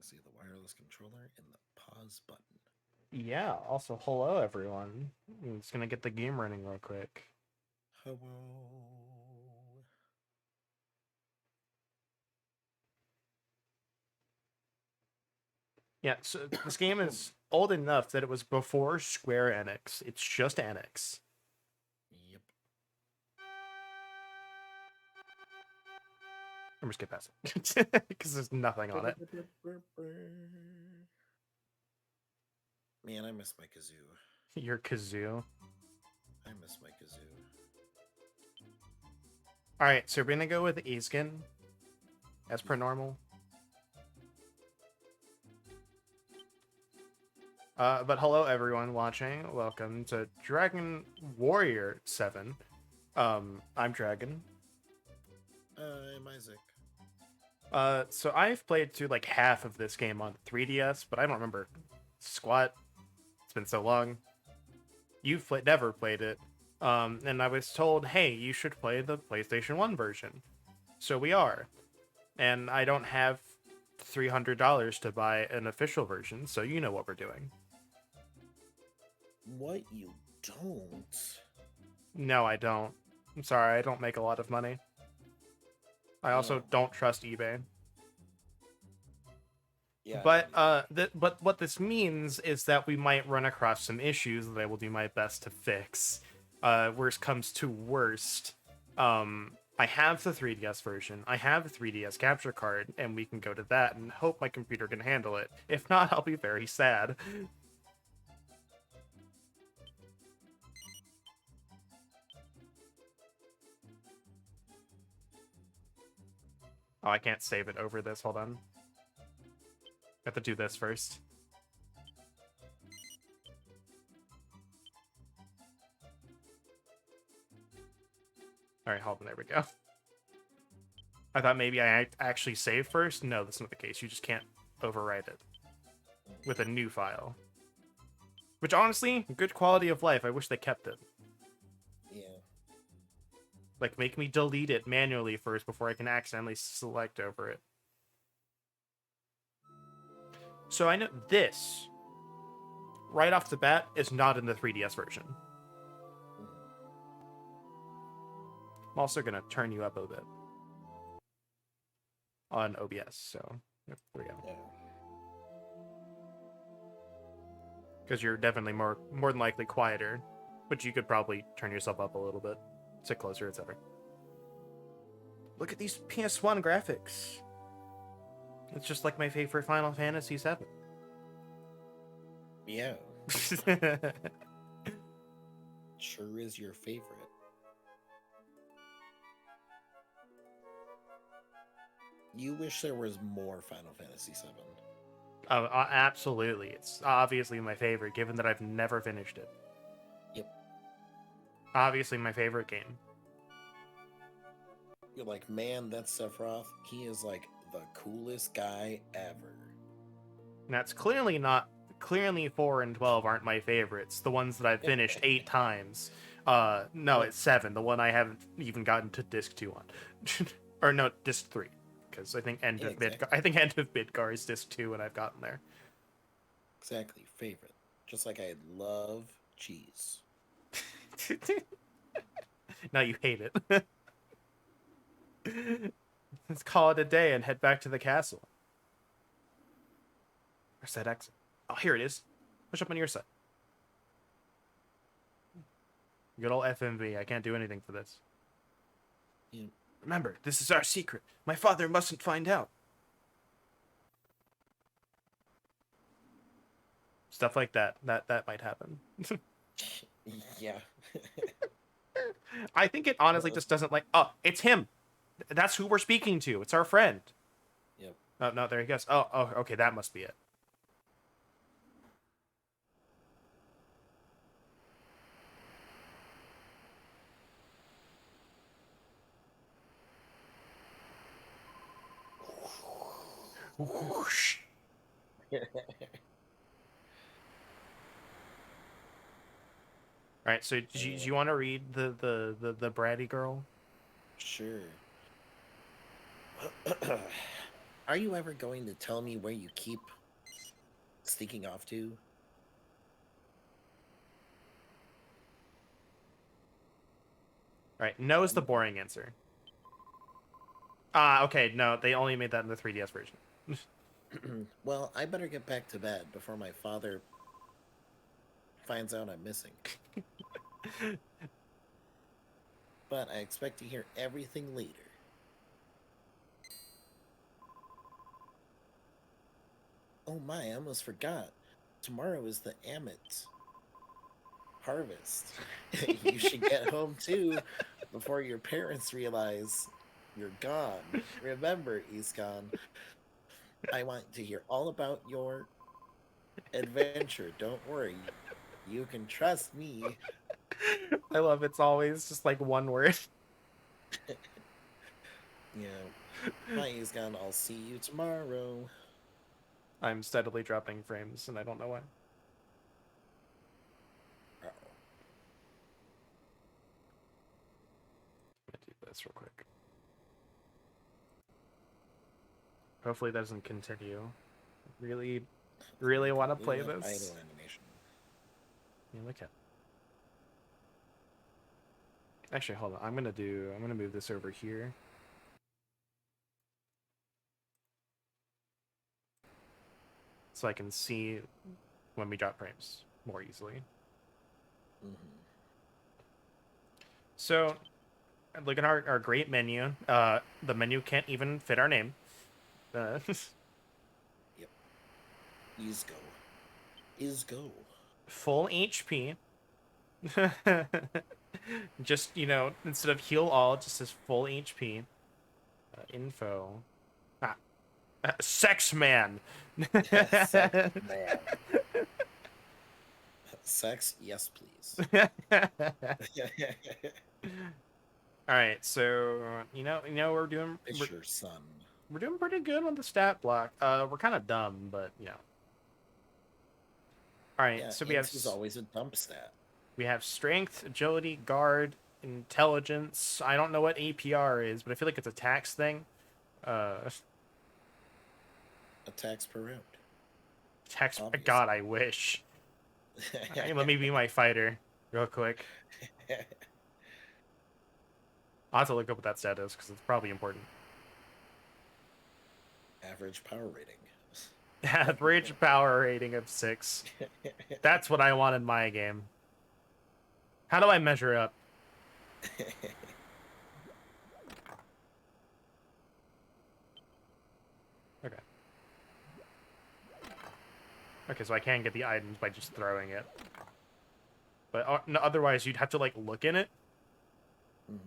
see the wireless controller and the pause button. Yeah, also, hello everyone. I'm just gonna get the game running real quick. Hello. Yeah, so this game is old enough that it was before Square Enix. It's just Enix. Yep. I'm just gonna pass it because there's nothing on it. Man, I miss my kazoo. Your kazoo. I miss my kazoo. All right, so we're gonna go with Easkin as per normal. But hello everyone watching. Welcome to Dragon Warrior 7. I'm Dragon. I'm Isaac. So I've played through like half of this game on 3DS, but I don't remember squat. It's been so long. You've never played it. And I was told, hey, you should play the PlayStation 1 version. So we are. And I don't have $300 to buy an official version, so you know what we're doing. What you don't? No, I don't. I'm sorry, I don't make a lot of money. I also don't trust eBay. Yeah. But but what this means is that we might run across some issues that I will do my best to fix. Worst comes to worst, I have the 3DS version. I have a 3DS capture card, and we can go to that and hope my computer can handle it. If not, I'll be very sad. Oh, I can't save it over this. Hold on. I have to do this first. All right, hold on. There we go. I thought maybe I actually save first. No, that's not the case. You just can't overwrite it with a new file. Which, honestly, good quality of life. I wish they kept it. Yeah. Like, make me delete it manually first before I can accidentally select over it. So I know this, right off the bat, is not in the 3DS version. I'm also going to turn you up a bit on OBS, so there we go. Yeah. Because you're definitely more than likely quieter, but you could probably turn yourself up a little bit, sit closer, etc. Look at these PS1 graphics. It's just like my favorite Final Fantasy VII. Yeah. Sure is your favorite. You wish there was more Final Fantasy VII. Oh, absolutely. It's obviously my favorite, given that I've never finished it. Yep. Obviously my favorite game. You're like, man, that's Sephiroth. He is like the coolest guy ever. And that's clearly not... Clearly 4 and 12 aren't my favorites. The ones that I've finished 8 times. No, it's 7. The one I haven't even gotten to disc 2 on. Or no, disc 3. Because I think End of Midgar is disc 2 and I've gotten there. Exactly, favorite. Just like I love cheese. Now you hate it. Let's call it a day and head back to the castle. Where's that exit? Oh, here it is. Push up on your side. Good old FMV. I can't do anything for this. Yeah. Remember, this is our secret. My father mustn't find out. Stuff like that. That might happen. Yeah. I think it honestly just doesn't like... Oh, it's him. That's who we're speaking to. It's our friend. Yep. Oh, no, there he goes. Oh, okay, that must be it. Whoosh. All right, so do you want to read the bratty girl? Sure. Are you ever going to tell me where you keep sneaking off to? All right, no is the I'm boring answer. Ah, okay, no, they only made that in the 3DS version. Well, I better get back to bed before my father finds out I'm missing. But I expect to hear everything later. Oh my, I almost forgot. Tomorrow is the Amit harvest. You should get home too before your parents realize you're gone. Remember, Iskan, I want to hear all about your adventure. Don't worry. You can trust me. I love it's always just like one word. Yeah. Bye, Iskan. I'll see you tomorrow. I'm steadily dropping frames, and I don't know why. Oh. I'm gonna do this real quick. Hopefully that doesn't continue. Really, really want to We play want this. idle animation. Yeah, look at. Actually, hold on. I'm gonna move this over here. So I can see when we drop frames more easily. Mm-hmm. So look at our great menu. The menu can't even fit our name. Yep. Is go. Is go. Full HP. Just, instead of heal all, it just says full HP. Info. Ah, sex man. Sex man. Sex, yes, please. All right, so Fisher son. we're doing pretty good on the stat block. We're kind of dumb, but All right, Yeah, so int is always a dump stat. we have strength, agility, guard, intelligence. I don't know what APR is, but I feel like it's a tax thing. Uh, Attacks per round. tax. Obviously. God, I wish. All right, let me be my fighter, real quick. I'll have to look up what that stat is because it's probably important. Average power rating. Average power rating of 6. That's what I want in my game. How do I measure up? Okay. Okay, so I can get the items by just throwing it. But no, otherwise, you'd have to, like, look in it. Mhm.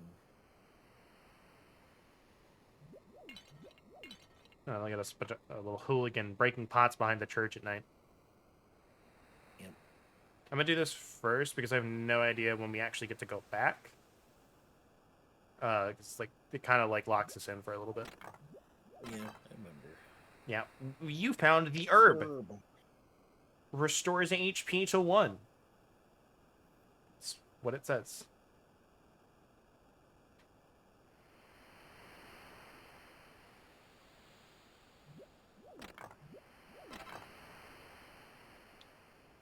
Oh, look at us, a little hooligan breaking pots behind the church at night. Yep. I'm gonna do this first because I have no idea when we actually get to go back. It's like it kind of like locks us in for a little bit. Yeah, I remember. Yeah, you found the herb. Herb. Restores HP to 1. That's what it says.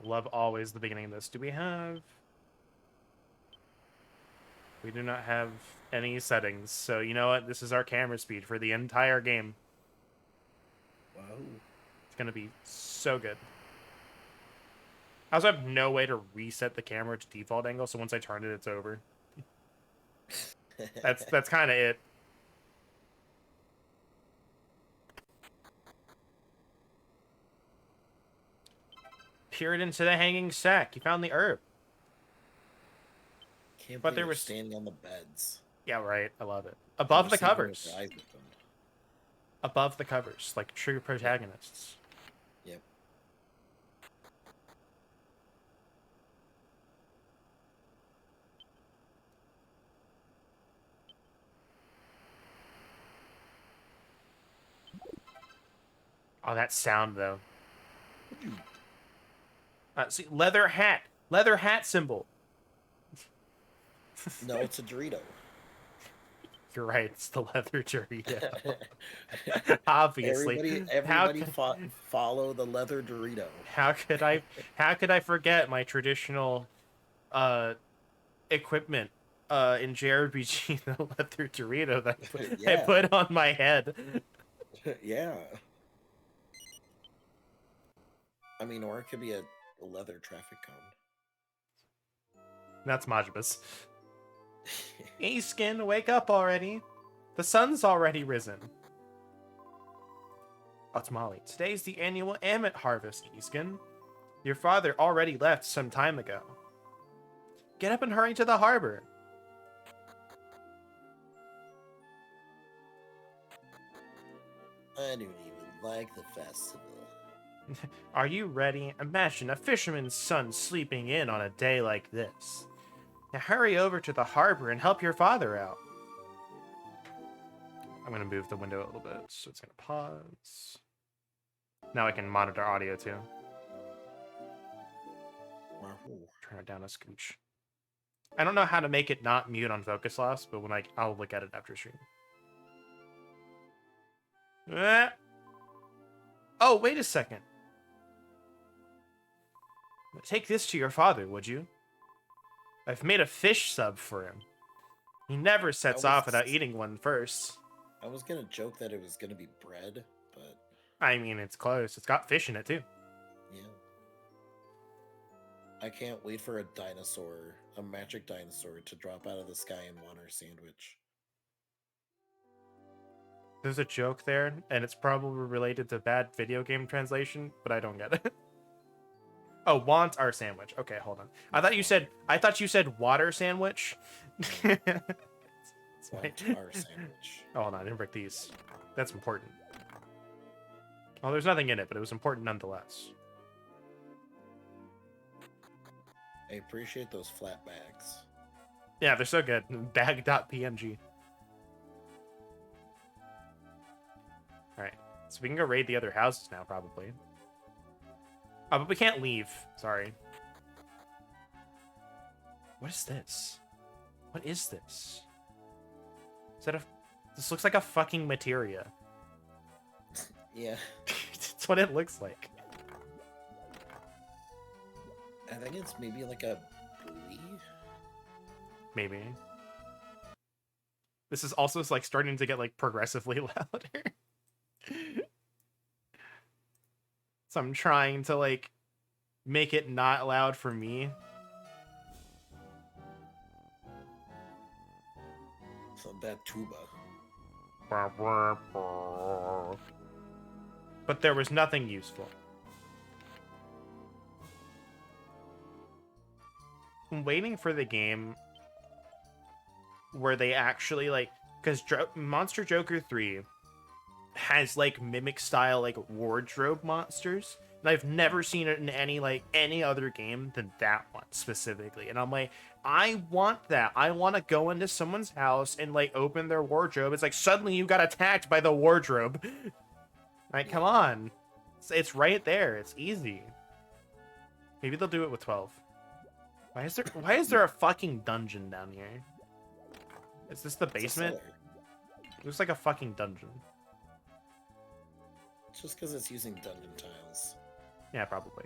Love always the beginning of this. Do we have... We do not have any settings. So you know what? This is our camera speed for the entire game. Wow. It's going to be so good. I also have no way to reset the camera to default angle, so once I turn it, it's over. That's kind of it. Peered into the hanging sack. You found the herb. Can't But believe there they're was... standing on the beds. Yeah, right. I love it. And Above they're the sleeping with covers. their eyes open. Above the covers, like true protagonists. Yep. Oh, that sound, though. See, leather hat. Leather hat symbol. No, it's a Dorito. You're right. It's the leather Dorito. Obviously. How Everybody follow the leather Dorito. how could I how could I forget my traditional uh equipment in JRPG, the leather Dorito that I Yeah, put on my head. yeah. I mean, or it could be a leather traffic cone. That's Majibus. Hey, Skin, wake up already. The sun's already risen. Oh, it's Molly. Today's the annual Amit harvest, Eskin. Your father already left some time ago. Get up and hurry to the harbor. I don't even like the festival. Are you ready? Imagine a fisherman's son sleeping in on a day like this. Now hurry over to the harbor and help your father out. I'm going to move the window a little bit, so it's going to pause. Now I can monitor audio too. Turn it down a scooch. I don't know how to make it not mute on focus loss, but when I'll look at it after stream. Oh, wait a second. Take this to your father, would you? I've made a fish sub for him. He never sets off without eating one first. I was gonna joke that it was gonna be bread, but... I mean, it's close. It's got fish in it, too. Yeah. I can't wait for a dinosaur, a magic dinosaur, to drop out of the sky and want our sandwich. There's a joke there, and it's probably related to bad video game translation, but I don't get it. Oh, want our sandwich. Okay, hold on. I thought you said water sandwich. Want our sandwich. Oh, hold on, I didn't break these. That's important. Well, there's nothing in it, but it was important nonetheless. I appreciate those flat bags. Yeah, they're so good. Bag.png. Alright, so we can go raid the other houses now, probably. Oh, but we can't leave. Sorry. What is this? What is this? Is that a... This looks like a fucking materia. Yeah. That's what it looks like. I think it's maybe like a buoy. Maybe. This is also like starting to get like progressively louder. So I'm trying to like make it not loud for me. So that tuba. But there was nothing useful. I'm waiting for the game where they actually like, because Monster Joker 3 has like mimic style like wardrobe monsters, and I've never seen it in any other game than that one specifically. And I'm like, I want that. I want to go into someone's house and like open their wardrobe. It's like suddenly you got attacked by the wardrobe. Like, come on, it's right there. It's easy. Maybe they'll do it with 12. Why is there a fucking dungeon down here? Is this the basement? It looks like a fucking dungeon. It's just because it's using dungeon tiles. Yeah, probably.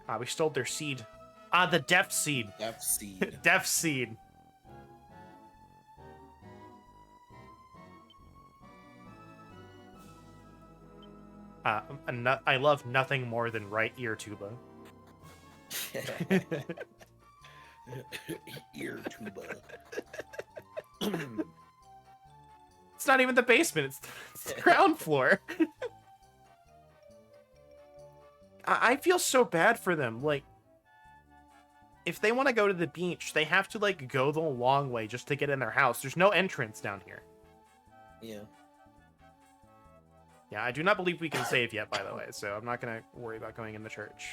Ah, we stole their seed. Ah, the Death Seed. Death Seed. Death Seed. I love nothing more than right ear tuba. Ear tuba. It's not even the basement, it's the ground floor. I feel so bad for them. Like, if they want to go to the beach, they have to, like, go the long way just to get in their house. There's no entrance down here. Yeah. Yeah, I do not believe we can save yet, by the way, so I'm not going to worry about going in the church.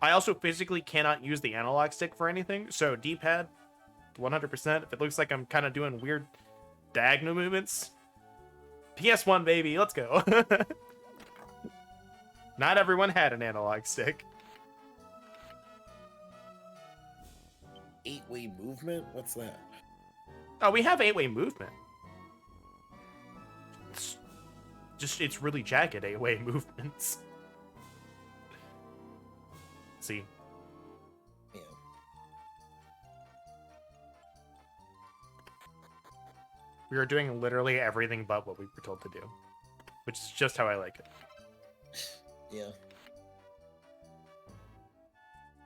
I also physically cannot use the analog stick for anything, so D-pad, 100%. If it looks like I'm kind of doing weird diagonal movements, PS1, baby, let's go. Not everyone had an analog stick. 8-way movement? What's that? Oh, we have 8-way movement. It's really jagged 8-way movements. See? Yeah. We are doing literally everything but what we were told to do. Which is just how I like it. Yeah.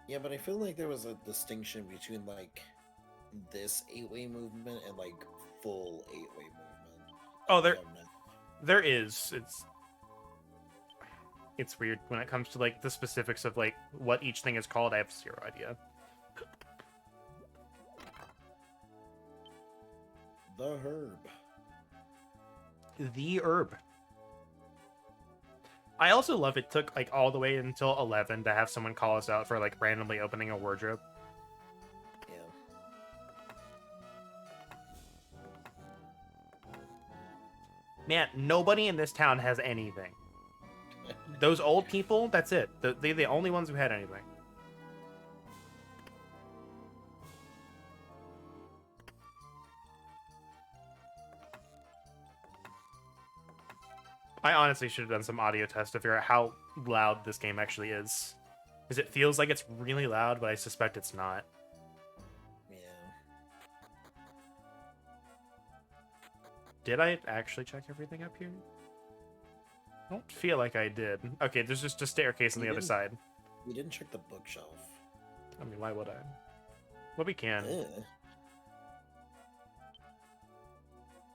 Yeah, but I feel like there was a distinction between, like, this 8-way movement and, like, full 8-way movement. Oh, there is. It's weird when it comes to, like, the specifics of, like, what each thing is called. I have zero idea. The herb. The herb. I also love it took, like, all the way until 11 to have someone call us out for, like, randomly opening a wardrobe. Yeah. Man, nobody in this town has anything. Those old people, that's it. They're the only ones who had anything. I honestly should have done some audio tests to figure out how loud this game actually is. Because it feels like it's really loud, but I suspect it's not. Yeah. Did I actually check everything up here? I don't feel like I did. Okay, there's just a staircase on the other side. We didn't check the bookshelf. I mean, why would I? Well, we can.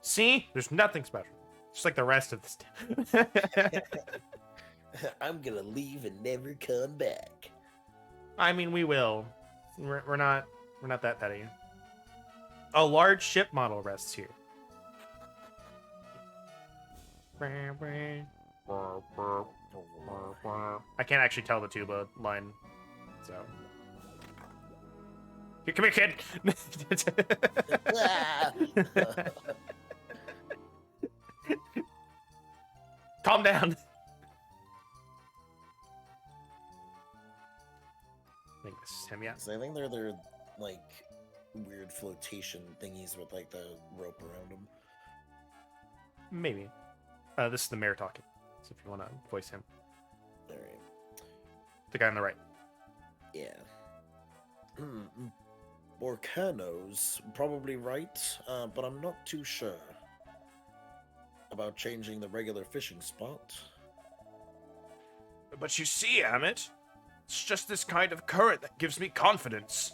See? There's nothing special. Just like the rest of this. I'm gonna leave and never come back. I mean, we will. We're not that petty. A large ship model rests here. I can't actually tell the tuba line, so. Here, come here, kid. Calm down. I think this is him, yeah. So I think they're like weird flotation thingies with like the rope around them. Maybe. This is the mayor talking. So if you want to voice him. All right. The guy on the right. Yeah. Volcanoes, probably right, but I'm not too sure about changing the regular fishing spot. But you see, Amit, it's just this kind of current that gives me confidence.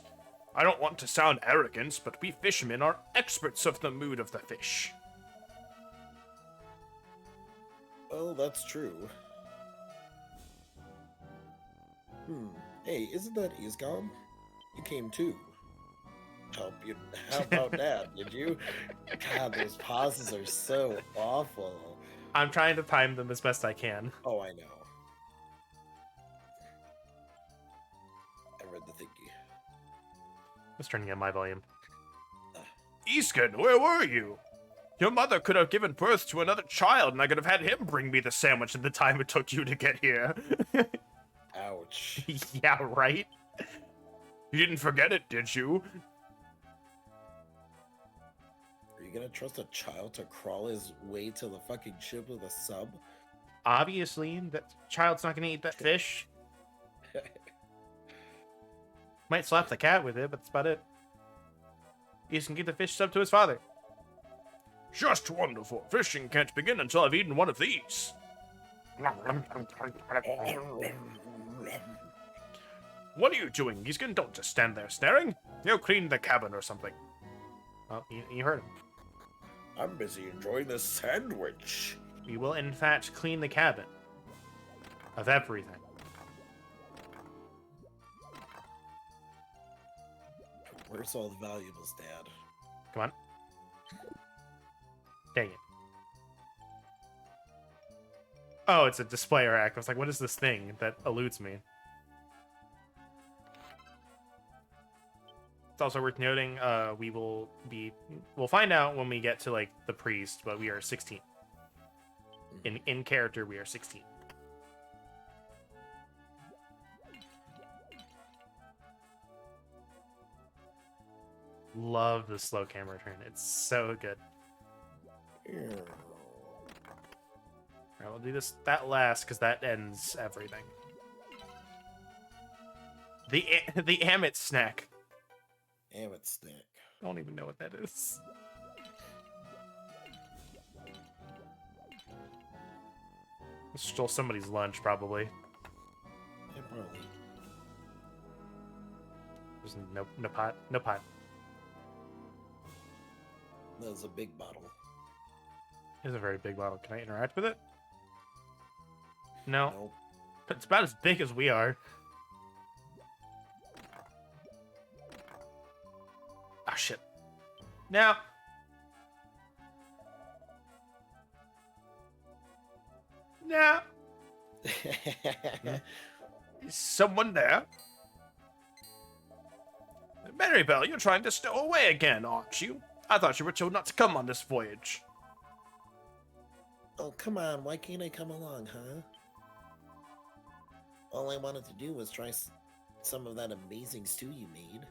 I don't want to sound arrogant, but we fishermen are experts of the mood of the fish. Well, that's true. Hey, isn't that Isgam? You came too. Help you. How about that? Did you? God, those pauses are so awful. I'm trying to time them as best I can. Oh, I know. I read the thingy. I was turning up my volume. Iskan, where were you? Your mother could have given birth to another child, and I could have had him bring me the sandwich in the time it took you to get here. Ouch. Yeah, right? You didn't forget it, did you? Are you gonna trust a child to crawl his way to the fucking ship with a sub? Obviously, that child's not gonna eat that fish. Might slap the cat with it, but that's about it. He can give the fish sub to his father. Just wonderful. Fishing can't begin until I've eaten one of these. What are you doing, Giskin? Don't just stand there staring. You'll clean the cabin or something. Oh, you heard him. I'm busy enjoying this sandwich. We will, in fact, clean the cabin. Of everything. Where's all the valuables, Dad? Come on. Dang it. Oh, it's a display rack. I was like, what is this thing that eludes me? It's also worth noting, we'll find out when we get to, like, the priest, but we are 16. In character, we are 16. love the slow camera turn. It's so good. Ew. Alright, we'll do that last because that ends everything. The Amit snack. Amit snack. I don't even know what that is. Stole somebody's lunch, probably. Yeah, probably. There's no pot. No pot. That was a big bottle. It's a very big bottle. Can I interact with it? No. Nope. It's about as big as we are. Ah, shit. Now. Now. Is someone there? Maribel, you're trying to stow away again, aren't you? I thought you were told not to come on this voyage. Oh, come on. Why can't I come along, huh? All I wanted to do was try some of that amazing stew you made.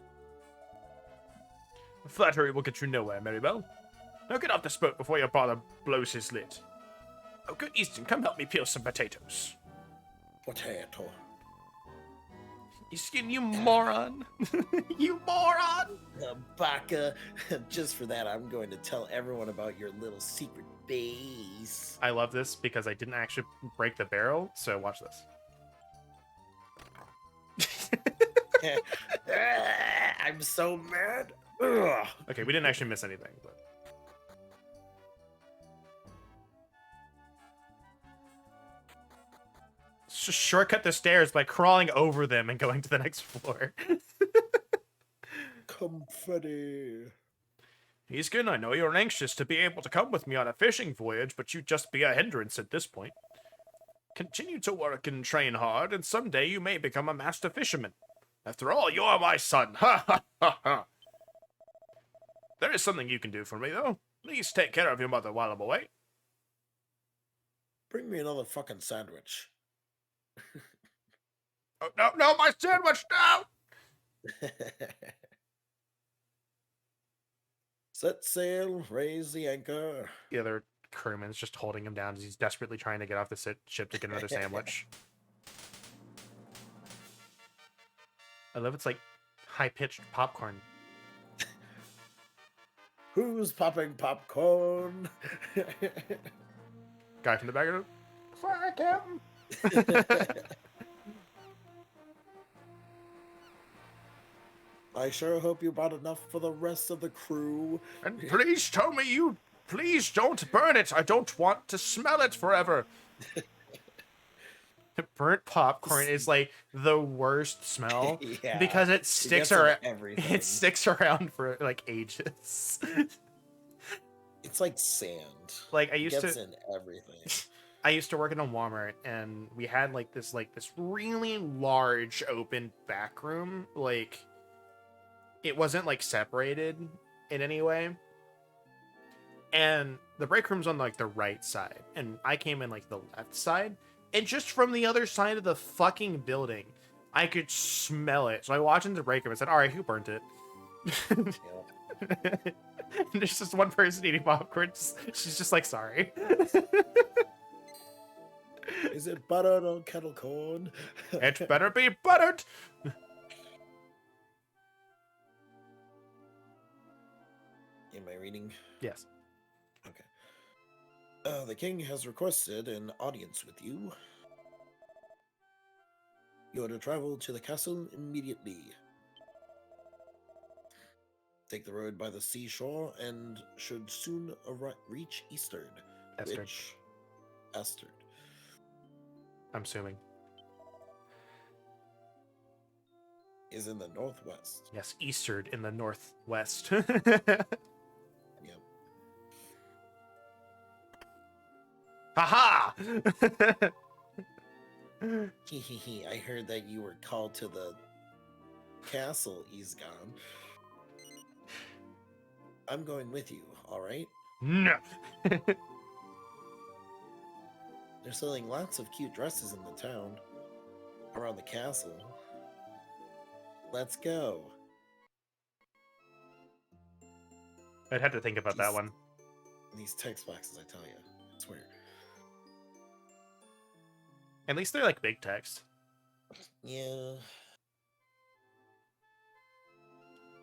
Flattery will get you nowhere, Maribel. Now get off this boat before your father blows his lid. Oh, good Easton, come help me peel some potatoes. Potato. Easton, you moron. You moron! Baka. Just for that, I'm going to tell everyone about your little secret base. I love this because I didn't actually break the barrel, so watch this. I'm so mad. Ugh. Okay, we didn't actually miss anything, but... Just shortcut the stairs by crawling over them and going to the next floor. Confetti. Easton, I know you're anxious to be able to come with me on a fishing voyage, but you'd just be a hindrance at this point. Continue to work and train hard, and someday you may become a master fisherman. After all, you're my son. Ha ha ha ha. There is something you can do for me, though. Please take care of your mother while I'm away. Bring me another fucking sandwich. Oh, no, no, my sandwich, no! Set sail, raise the anchor. The other crewman's just holding him down as he's desperately trying to get off the ship to get another sandwich. I love it's like high-pitched popcorn. Who's popping popcorn? Guy from the back of the... Sorry, Captain. I sure hope you brought enough for the rest of the crew. And please tell me you... Please don't burn it. I don't want to smell it forever. Burnt popcorn is like the worst smell Yeah, because it sticks around. everything. It sticks around for like ages. It's like sand. Like I It used gets to. in everything. I used to work in a Walmart, and we had like this really large open back room. Like it wasn't like separated in any way. And the break room's on like the right side, and I came in like the left side. And just from the other side of the fucking building, I could smell it. So I walked into the break room and said, "All right, who burnt it?" Yep. And there's just one person eating popcorn. She's just like, "Sorry." Is it buttered on kettle corn? It better be buttered. Am I reading? Yes. Okay. The king has requested an audience with you. You are to travel to the castle immediately. Take the road by the seashore and should soon reach Eastern. Esther. Which... Esther. I'm assuming. Is in the northwest. Yes, Eastern in the northwest. Yep. Haha! I heard that you were called to the castle, Isgan. I'm going with you, alright? No. They're selling lots of cute dresses in the town. Around the castle. Let's go. I'd have to think about that one. These text boxes, I tell you, I swear. At least they're like big text. Yeah.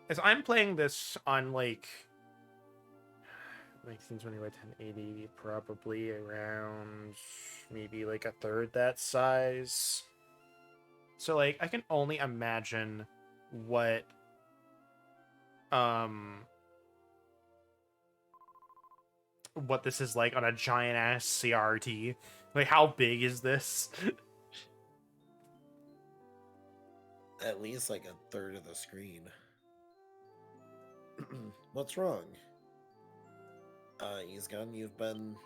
As I'm playing this on like 1920 by 1080, probably around maybe like a third that size. So like I can only imagine what this is like on a giant ass CRT. Like how big is this? At least like a third of the screen. What's wrong? Isgan, you've been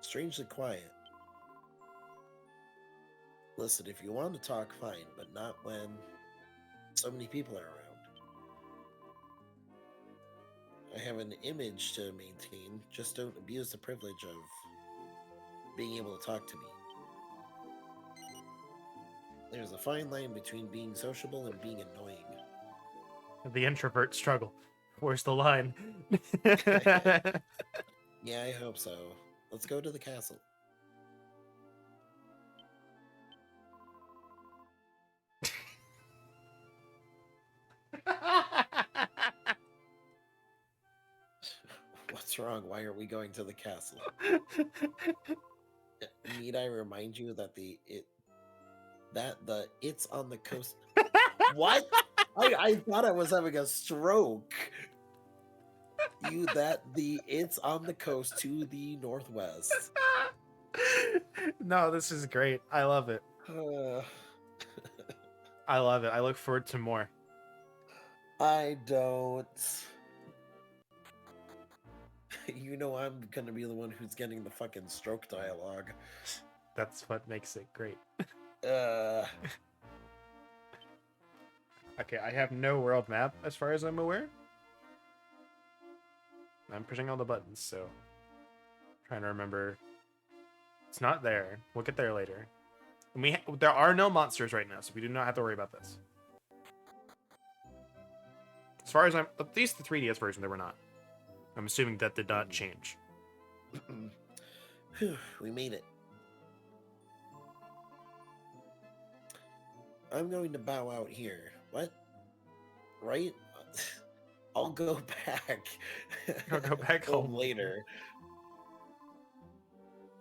strangely quiet. Listen, if you want to talk, fine, but not when so many people are around. I have an image to maintain. Just don't abuse the privilege of being able to talk to me. There's a fine line between being sociable and being annoying. The introvert struggle. Where's the line? Yeah, I hope so. Let's go to the castle. What's wrong? Why are we going to the castle? Need I remind you that the it's on the coast? What? I thought I was having a stroke. It's on the coast to the northwest. No, this is great. I love it. I love it. I look forward to more. I don't. You know I'm gonna be the one who's getting the fucking stroke dialogue. That's what makes it great. Okay, I have no world map as far as I'm aware. I'm pushing all the buttons, so trying to remember. It's not there. We'll get there later. And there are no monsters right now, so we do not have to worry about this. As far as at least the 3DS version, there were not. I'm assuming that did not change. We made it. I'm going to bow out here. What? Right? I'll go back. I'll go back home later.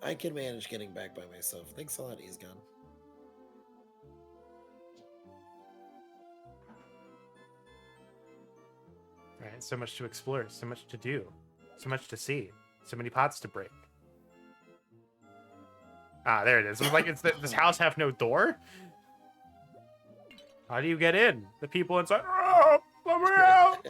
I can manage getting back by myself. Thanks a lot, Isgan. Right, so much to explore, so much to do, so much to see, so many pots to break. Ah, there it is. It was like, this house have no door? How do you get in? The people inside, oh, let me out!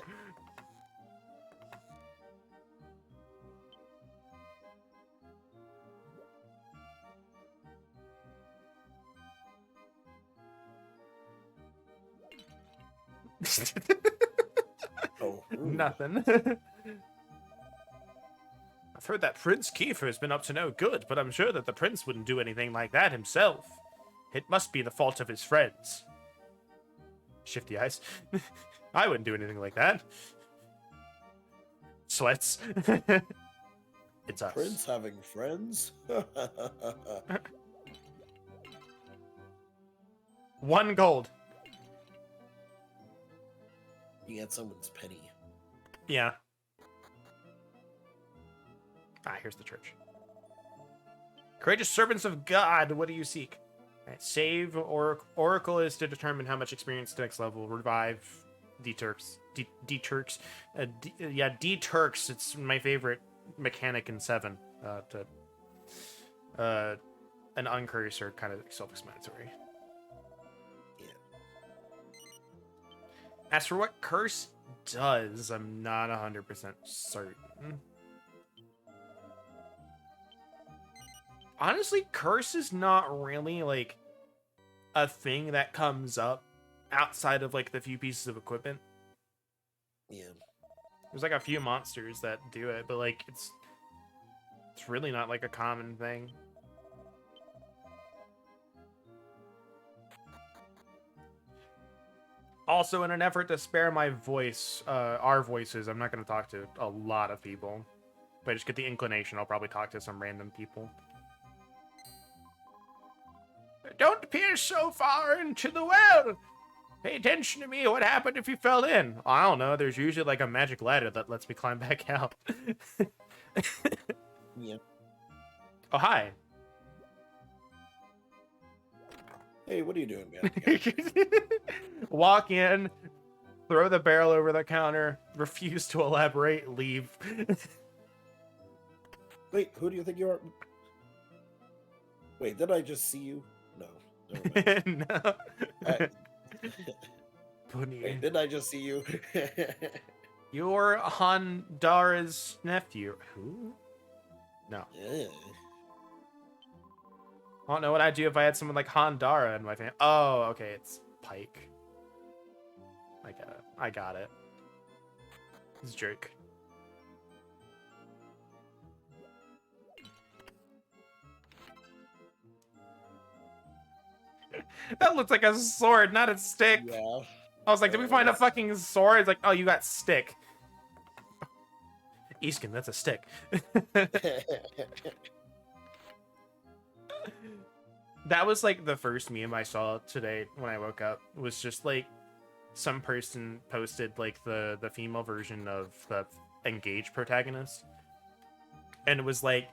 Oh, nothing. I've heard that Prince Kiefer has been up to no good, but I'm sure that the prince wouldn't do anything like that himself. It must be the fault of his friends. Shifty eyes. I wouldn't do anything like that. Sweats. It's us. Prince having friends? 1 gold. You get someone's penny. Yeah. Ah, here's the church. Courageous servants of God, what do you seek? Right, save Oracle is to determine how much experience to next level. Revive D-Turks. D-Turks. D-Turks. It's my favorite mechanic in 7. An uncurse are kind of self-explanatory. Yeah. As for what curse does, I'm not 100% certain. Honestly, curse is not really, like, a thing that comes up outside of, like, the few pieces of equipment. Yeah. There's, like, a few monsters that do it, but, like, it's really not, like, a common thing. Also, in an effort to spare my voice, our voices, I'm not going to talk to a lot of people. If I just get the inclination, I'll probably talk to some random people. Don't peer so far into the well! Pay attention to me. What happened if you fell in? I don't know. There's usually like a magic ladder that lets me climb back out. Yeah. Oh, hi. Hey, what are you doing, man? Walk in, throw the barrel over the counter, refuse to elaborate, leave. Wait, who do you think you are? Wait, did I just see you? No. Never mind. No. I- Bunny. Wait, did I just see you? You're Hondara's nephew. Who? No. Yeah. I don't know what I'd do if I had someone like Hondara in my family. Oh, okay, it's Pike. I get it. I got it. He's a jerk. That looks like a sword, not a stick. Yeah. I was like, did we find a fucking sword? It's like, oh, you got stick. Easkin, that's a stick. That was like the first meme I saw today when I woke up. It was just like some person posted like the female version of the engaged protagonist. And it was like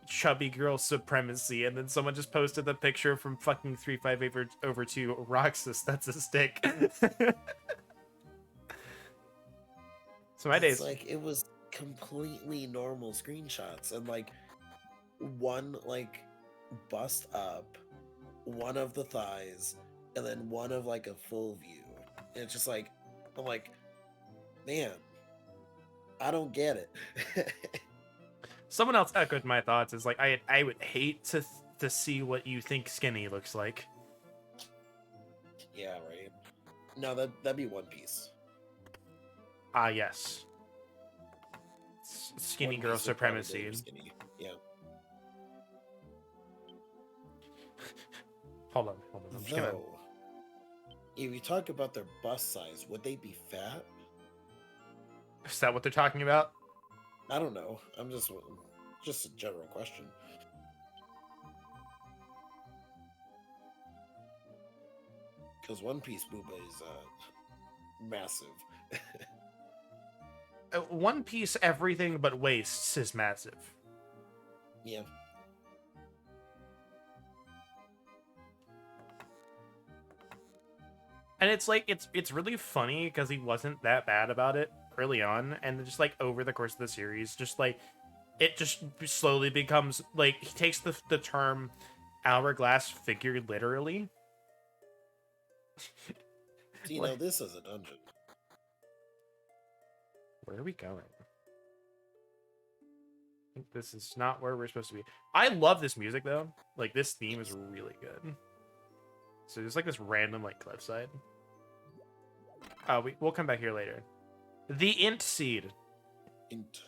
chubby girl supremacy, and then someone just posted the picture from fucking 358 over to Roxas, that's a stick. So my days, like it was completely normal screenshots, and like one like bust up, one of the thighs, and then one of like a full view. And it's just like, I'm like, man, I don't get it. someone else echoed my thoughts. Is like, I would hate to see what you think skinny looks like. Yeah, right. No, that'd be One Piece. Ah, yes. Skinny One girl Piece would probably supremacy. be skinny. Yeah. Hold on. I'm just gonna... Though, if you talk about their bust size, would they be fat? Is that what they're talking about? I don't know. I'm just a general question. Because One Piece booba is massive. One Piece, everything but waists is massive. Yeah. And it's like it's really funny because he wasn't that bad about it early on, and then just like over the course of the series, just like it just slowly becomes like he takes the term hourglass figure literally. So, you know, this is a dungeon. Where are we going? I think this is not where we're supposed to be. I love this music though. Like this theme is really good. So there's like this random like cliffside. We'll come back here later. The INT seed. Int.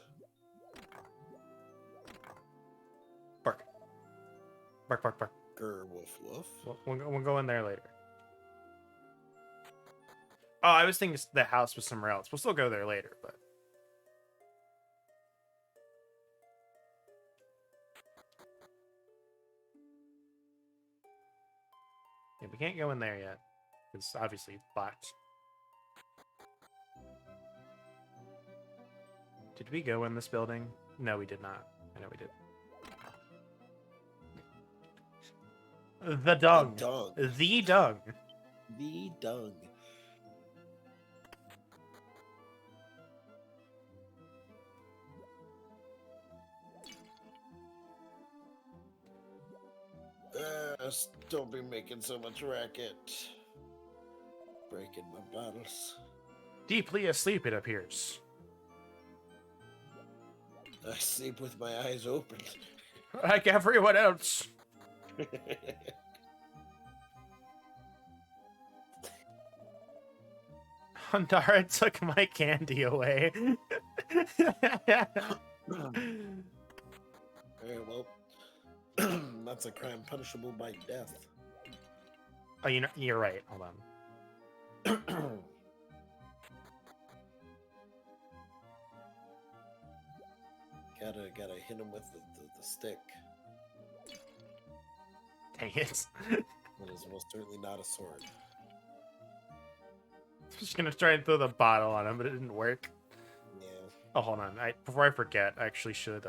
Bark. Bark, bark, bark. Grr, woof, woof. We'll go in there later. Oh, I was thinking the house was somewhere else. We'll still go there later, but... Yeah, we can't go in there yet. It's obviously blocked. Did we go in this building? No, we did not. I know we did. The dung. The dung. The dung. The dung. Don't be making so much racket. Breaking my bottles. Deeply asleep, it appears. I sleep with my eyes open. Like everyone else. Hundara took my candy away. Well, that's a crime punishable by death. Oh, you're right. Hold on. Gotta hit him with the stick. Dang it. It is most certainly not a sword. I was gonna try and throw the bottle on him, but it didn't work. Yeah. Oh, hold on. Before I forget, I actually should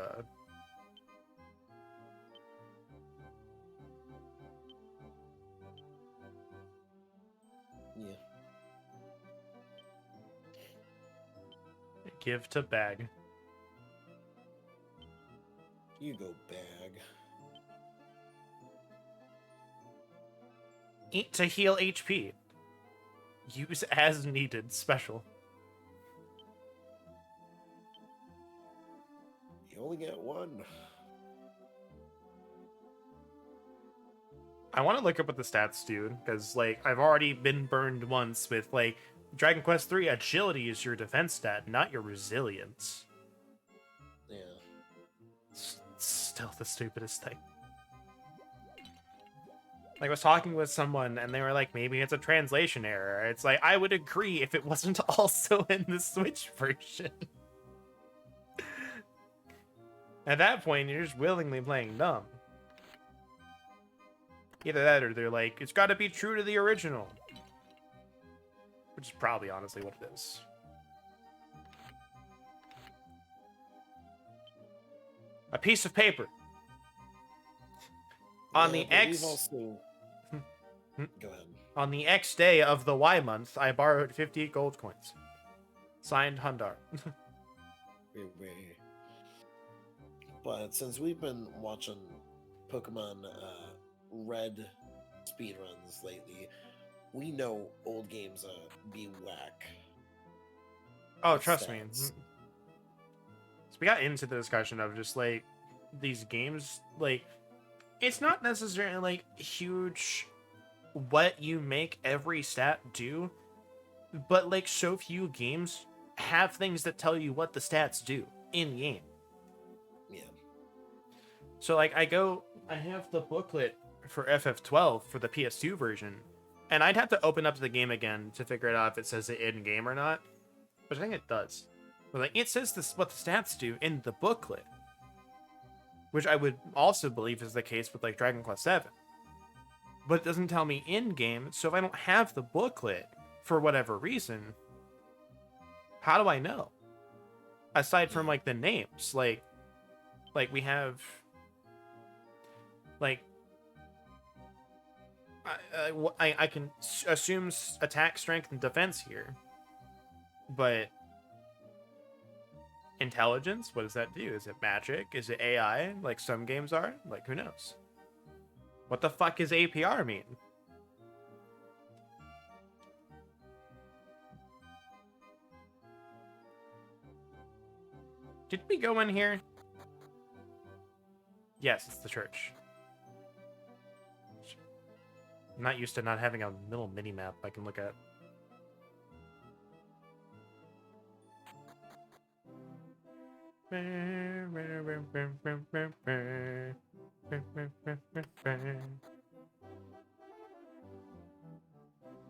Yeah. give to bag. You go, bag. Eat to heal HP. Use as needed. Special. You only get one. I want to look up what the stats do, because, like, I've already been burned once with, like, Dragon Quest III, agility is your defense stat, not your resilience. Yeah. Still the stupidest thing. Like, I was talking with someone, and they were like, maybe it's a translation error. It's like, I would agree if it wasn't also in the Switch version. At that point, you're just willingly playing dumb. Either that, or they're like, it's got to be true to the original. Which is probably, honestly, what it is. A piece of paper. On the but X... we've also... Go ahead. On the X day of the Y month, I borrowed 58 gold coins. Signed, Hundar. But since we've been watching Pokemon Red speedruns lately, we know old games be whack. Oh, trust me. Stats. So we got into the discussion of just, like, these games, like, it's not necessarily, like, huge what you make every stat do, but, like, so few games have things that tell you what the stats do in game. Yeah. So, like, I have the booklet for FF12 for the PS2 version, and I'd have to open up the game again to figure it out if it says it in game or not, but I think it does. But, like, it says this what the stats do in the booklet, which I would also believe is the case with, like, Dragon Quest VII. But it doesn't tell me in game, so if I don't have the booklet for whatever reason, how do I know? Aside from, like, the names, like we have, like, I can assume attack, strength, and defense here, but intelligence, what does that do? Is it magic? Is it AI? Like some games are? Like, who knows? What the fuck does APR mean? Did we go in here? Yes, it's the church. I'm not used to not having a little mini-map I can look at.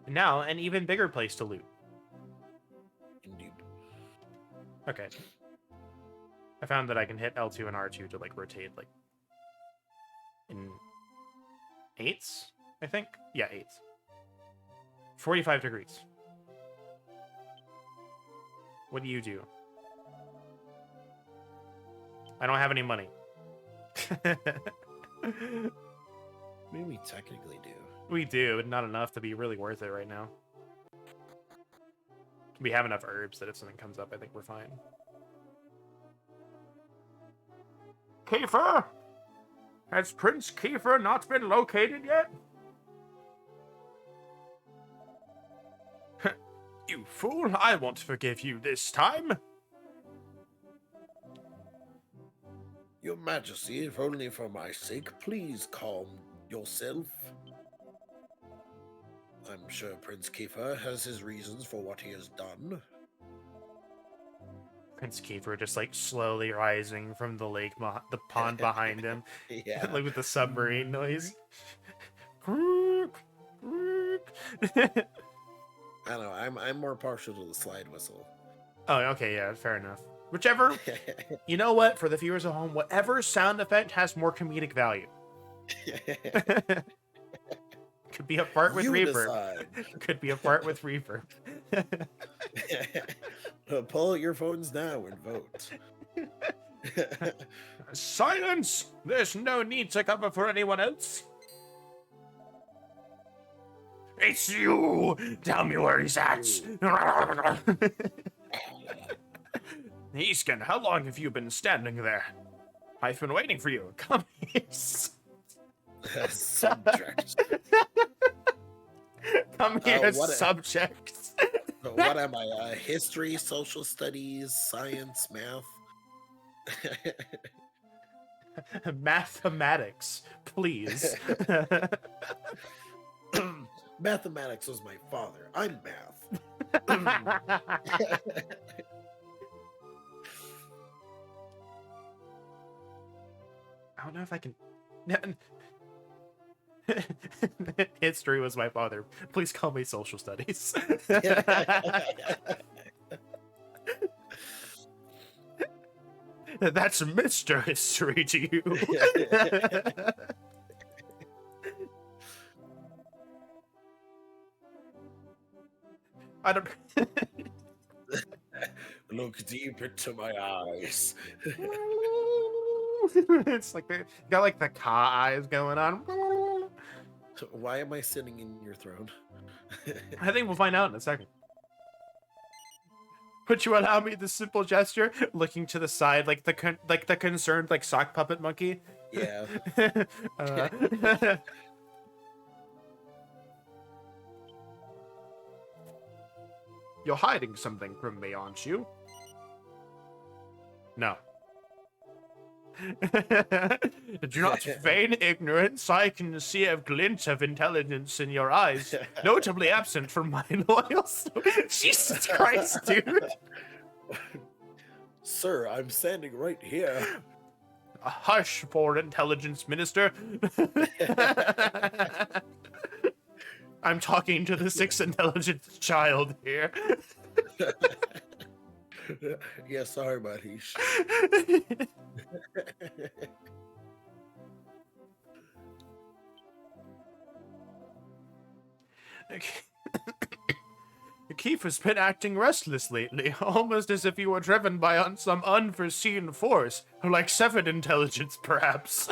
Now, an even bigger place to loot. Indeed. Okay. I found that I can hit L2 and R2 to, like, rotate, like, in 8s, I think? Yeah, 8s. 45 degrees. What do you do? I don't have any money. Maybe we technically do. We do, but not enough to be really worth it right now. We have enough herbs that if something comes up, I think we're fine. Kiefer! Has Prince Kiefer not been located yet? You fool, I won't forgive you this time. Your Majesty, if only for my sake, please calm yourself. I'm sure Prince Kiefer has his reasons for what he has done. Prince Kiefer just, like, slowly rising from the lake, the pond behind him. Yeah. Like, with the submarine noise. I don't know, I'm more partial to the slide whistle. Oh, okay, yeah, fair enough. Whichever, you know what? For the viewers at home, whatever sound effect has more comedic value. Could be a fart with You reverb. decide. Could be a fart with reverb. Pull out your phones now and vote. Silence! There's no need to cover for anyone else. It's you! Tell me where he's at! Easkin, how long have you been standing there? I've been waiting for you. Come here. Subject. Come here, what subject. What am I? History, social studies, science, math? Mathematics, please. Mathematics was my father. I'm math. I don't know if I can. History was my father. Please call me social studies. That's Mr. History to you. I don't. Look deep into my eyes. It's like got like the ka eyes going on. Why am I sitting in your throne? I think we'll find out in a second. Would you allow me this simple gesture? Looking to the side, like the concerned like sock puppet monkey. Yeah. You're hiding something from me, aren't you? No. Do not feign ignorance. I can see a glint of intelligence in your eyes, notably absent from my loyal soul. Jesus Christ, dude. Sir, I'm standing right here. Hush, poor intelligence minister. I'm talking to the 6th intelligence child here. Yeah, sorry, Manish. Keith has been acting restless lately, almost as if he were driven by some unforeseen force, like 7 intelligence, perhaps.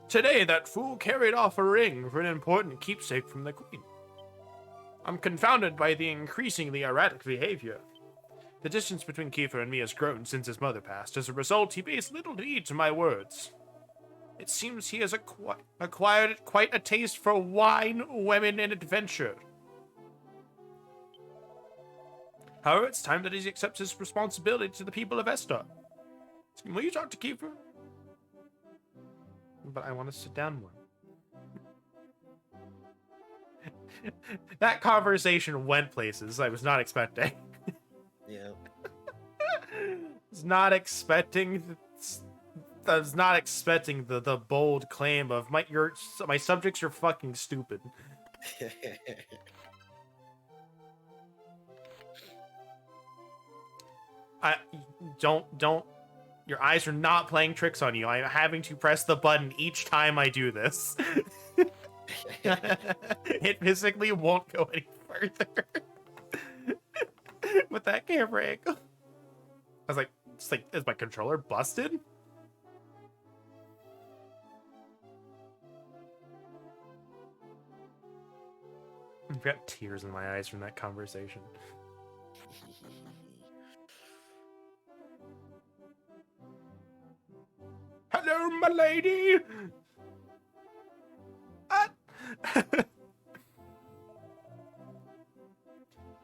Today, that fool carried off a ring for an important keepsake from the Queen. I'm confounded by the increasingly erratic behavior. The distance between Kiefer and me has grown since his mother passed. As a result, he pays little heed to my words. It seems he has acquired quite a taste for wine, women, and adventure. However, it's time that he accepts his responsibility to the people of Estar. Will you talk to Kiefer? But I want to sit down more. That conversation went places I was not expecting. Yeah. I was not expecting the bold claim of my subjects are fucking stupid. Don't your eyes are not playing tricks on you. I'm having to press the button each time I do this. It physically won't go any further. With that camera angle. I was like, is my controller busted? I've got tears in my eyes from that conversation. Hello, my lady!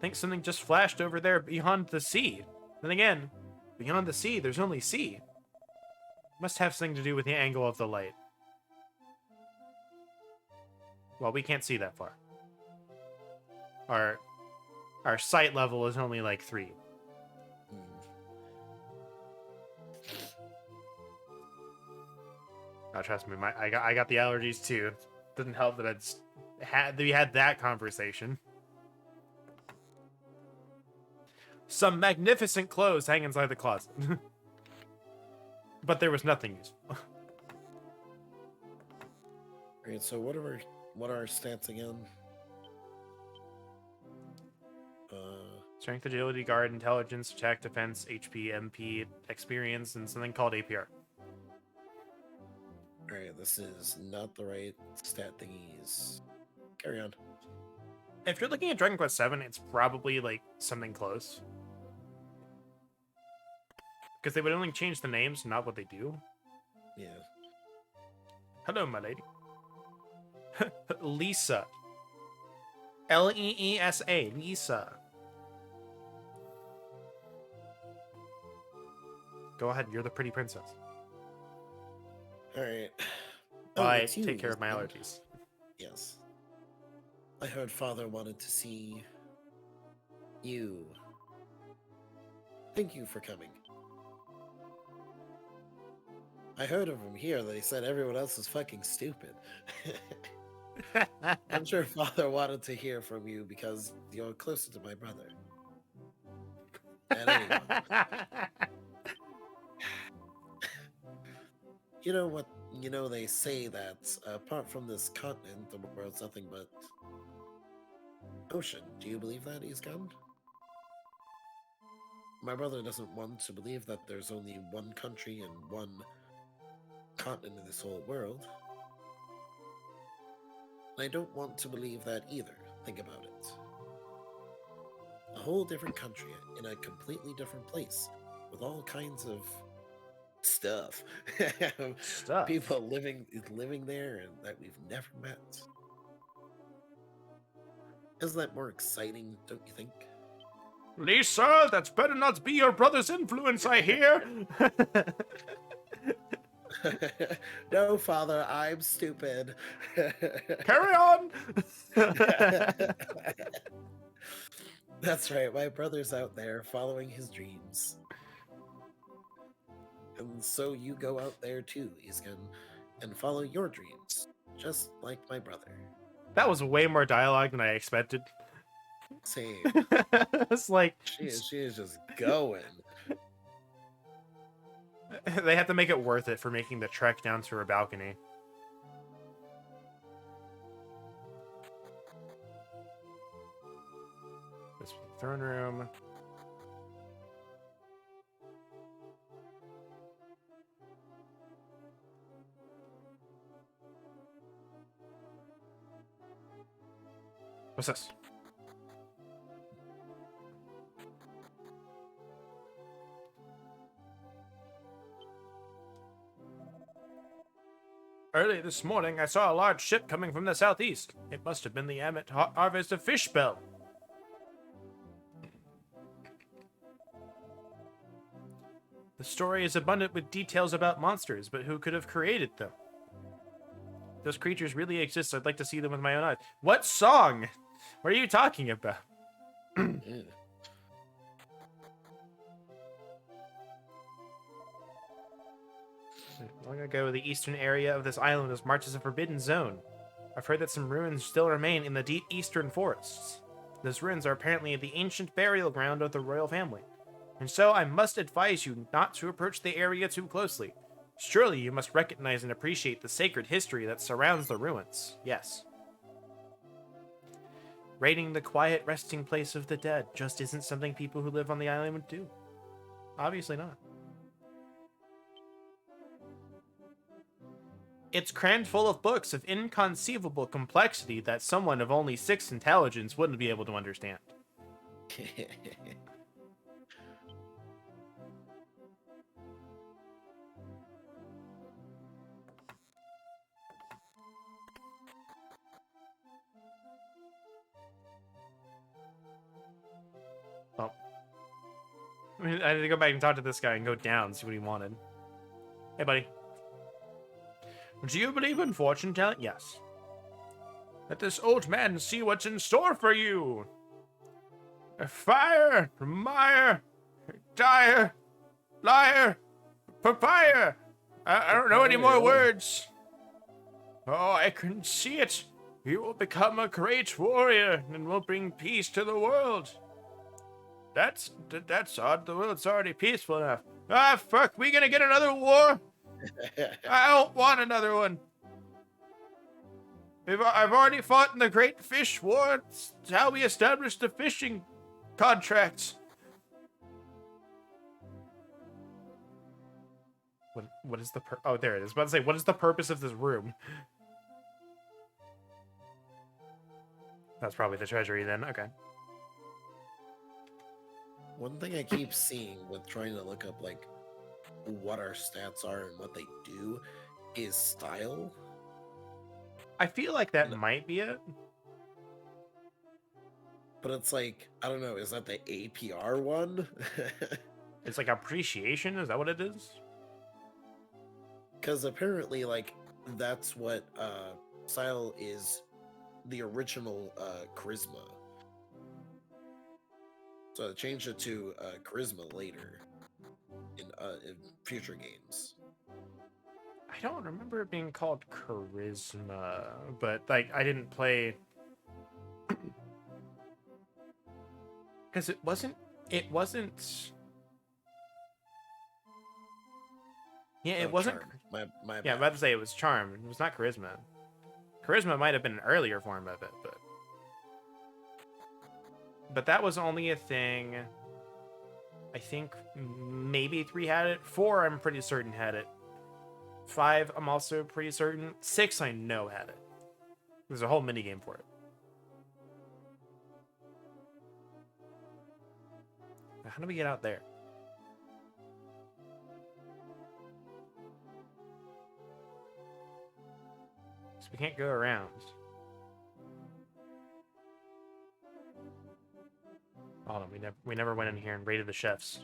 Think something just flashed over there beyond the sea. Then again, beyond the sea, there's only sea. Must have something to do with the angle of the light. Well, we can't see that far. Our sight level is only like 3. Oh, trust me, I got the allergies too. Didn't help that we had that conversation. some magnificent clothes hang inside the closet. But there was nothing useful. Alright, so what are our stats again? Strength, agility, guard, intelligence, attack, defense, HP, MP, experience, and something called APR. Alright, this is not the right stat thingies. Carry on. If you're looking at Dragon Quest VII, it's probably like something close. Because they would only change the names, not what they do. Yeah. Hello, my lady. Lisa. Leesa. Lisa. Go ahead, you're the pretty princess. Alright. Bye, take care of my allergies. Yes. I heard father wanted to see you. Thank you for coming. I heard of him here that he said everyone else is fucking stupid. I'm sure father wanted to hear from you because you're closer to my brother. And anyway, you know what? You know, they say that apart from this continent, the world's nothing but ocean. Do you believe that, Iskan? My brother doesn't want to believe that there's only one country and one continent in this whole world. I don't want to believe that either. Think about it. A whole different country in a completely different place with all kinds of stuff. Stuff. People living there and that we've never met. Isn't that more exciting, don't you think? Lisa, that's better not be your brother's influence, I hear. No, father, I'm stupid. Carry on. That's right, my brother's out there following his dreams. And so you go out there too, Iskan, and follow your dreams, just like my brother. That was way more dialogue than I expected. Same. It's like She is just going. they have to make it worth it for making the trek down to her balcony. This throne room. What's this? Early this morning, I saw a large ship coming from the southeast. It must have been the Amit harvest of fish bell. The story is abundant with details about monsters, but who could have created them? If those creatures really exist, I'd like to see them with my own eyes. What song? What are you talking about? Yeah. Long ago, the eastern area of this island was marked as a forbidden zone. I've heard that some ruins still remain in the deep eastern forests. Those ruins are apparently the ancient burial ground of the royal family. And so I must advise you not to approach the area too closely. Surely you must recognize and appreciate the sacred history that surrounds the ruins. Yes. Raiding the quiet resting place of the dead just isn't something people who live on the island would do. Obviously not. It's crammed full of books of inconceivable complexity that someone of only 6 intelligence wouldn't be able to understand. Oh. I mean, I had to go back and talk to this guy and go down, see what he wanted. Hey, buddy. Do you believe in fortune telling? Yes. Let this old man see what's in store for you. A fire, mire, dire, liar, papaya. I don't know any more words. Oh, I can see it. You will become a great warrior and will bring peace to the world. That's odd. The world's already peaceful enough. Ah, fuck, we gonna get another war? I don't want another one. I've already fought in the Great Fish War. It's how we established the fishing contracts. What is the oh, there it is. I was about to say, what is the purpose of this room? That's probably the treasury then. Okay. One thing I keep seeing with trying to look up like what our stats are and what they do is style. I feel like that might be it. But it's like, I don't know, is that the APR one? It's like appreciation. Is that what it is? Because apparently, like, that's what style is, the original charisma. So I changed it to charisma later in future games. I don't remember it being called charisma, but like I didn't play because it wasn't. Yeah, it wasn't. Charm. My Yeah, I'm about to say it was charm. It was not charisma. Charisma might have been an earlier form of it, but that was only a thing. I think maybe 3 had it. 4, I'm pretty certain had it. 5, I'm also pretty certain. 6, I know had it. There's a whole minigame for it. How do we get out there? So we can't go around. Hold on, we never went in here and raided the chefs.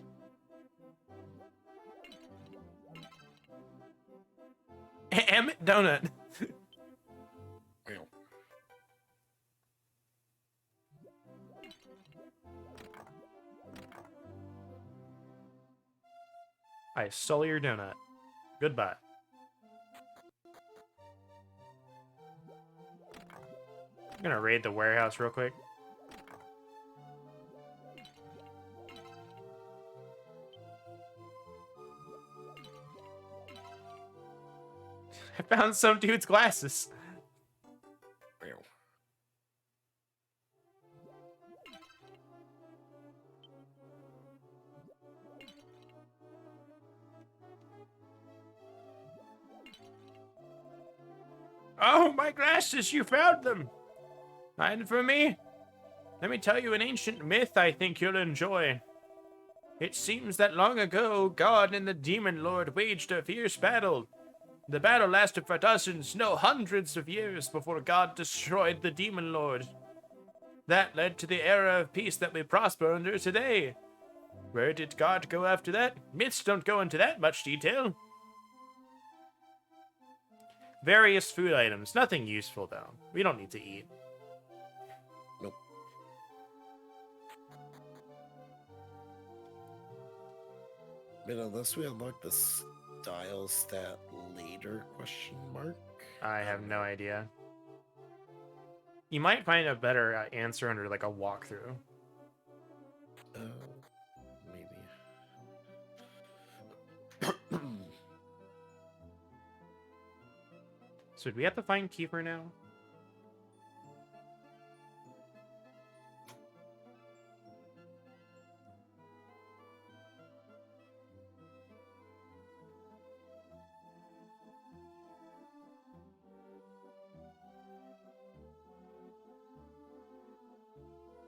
Emmett Donut. I stole your donut. Goodbye. I'm gonna raid the warehouse real quick. I found some dude's glasses. Oh, my glasses, you found them! And for me? Let me tell you an ancient myth I think you'll enjoy. It seems that long ago, God and the Demon Lord waged a fierce battle. The battle lasted for dozens, no hundreds of years before God destroyed the Demon Lord. That led to the era of peace that we prosper under today. Where did God go after that? Myths don't go into that much detail. Various food items. Nothing useful, though. We don't need to eat. Nope. But unless we unlock the style stat later, question mark? I have no idea. You might find a better answer under, like, a walkthrough. Maybe. So do we have to find Kiefer now?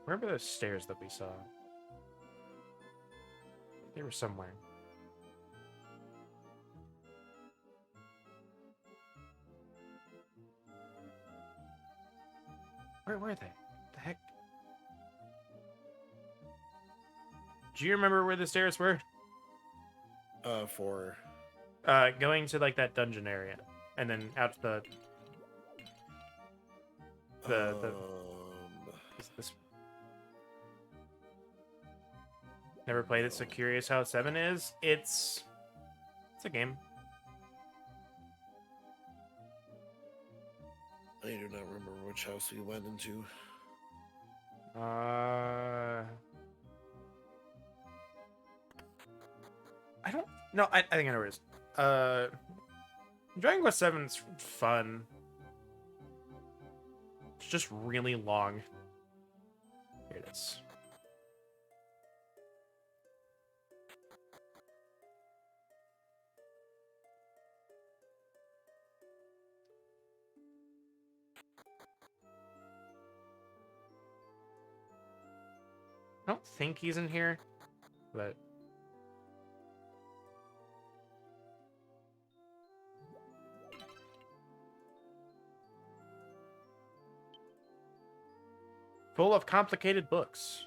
Where were those stairs that we saw? They were somewhere. Where were they? The heck? Do you remember where the stairs were? For going to like that dungeon area, and then out to this. Never played it, so curious how 7 is. It's a game. I do not remember which house we went into. I don't... No, I think I know where it is. Dragon Quest VII's fun. It's just really long. Here it is. I don't think he's in here, but... Full of complicated books.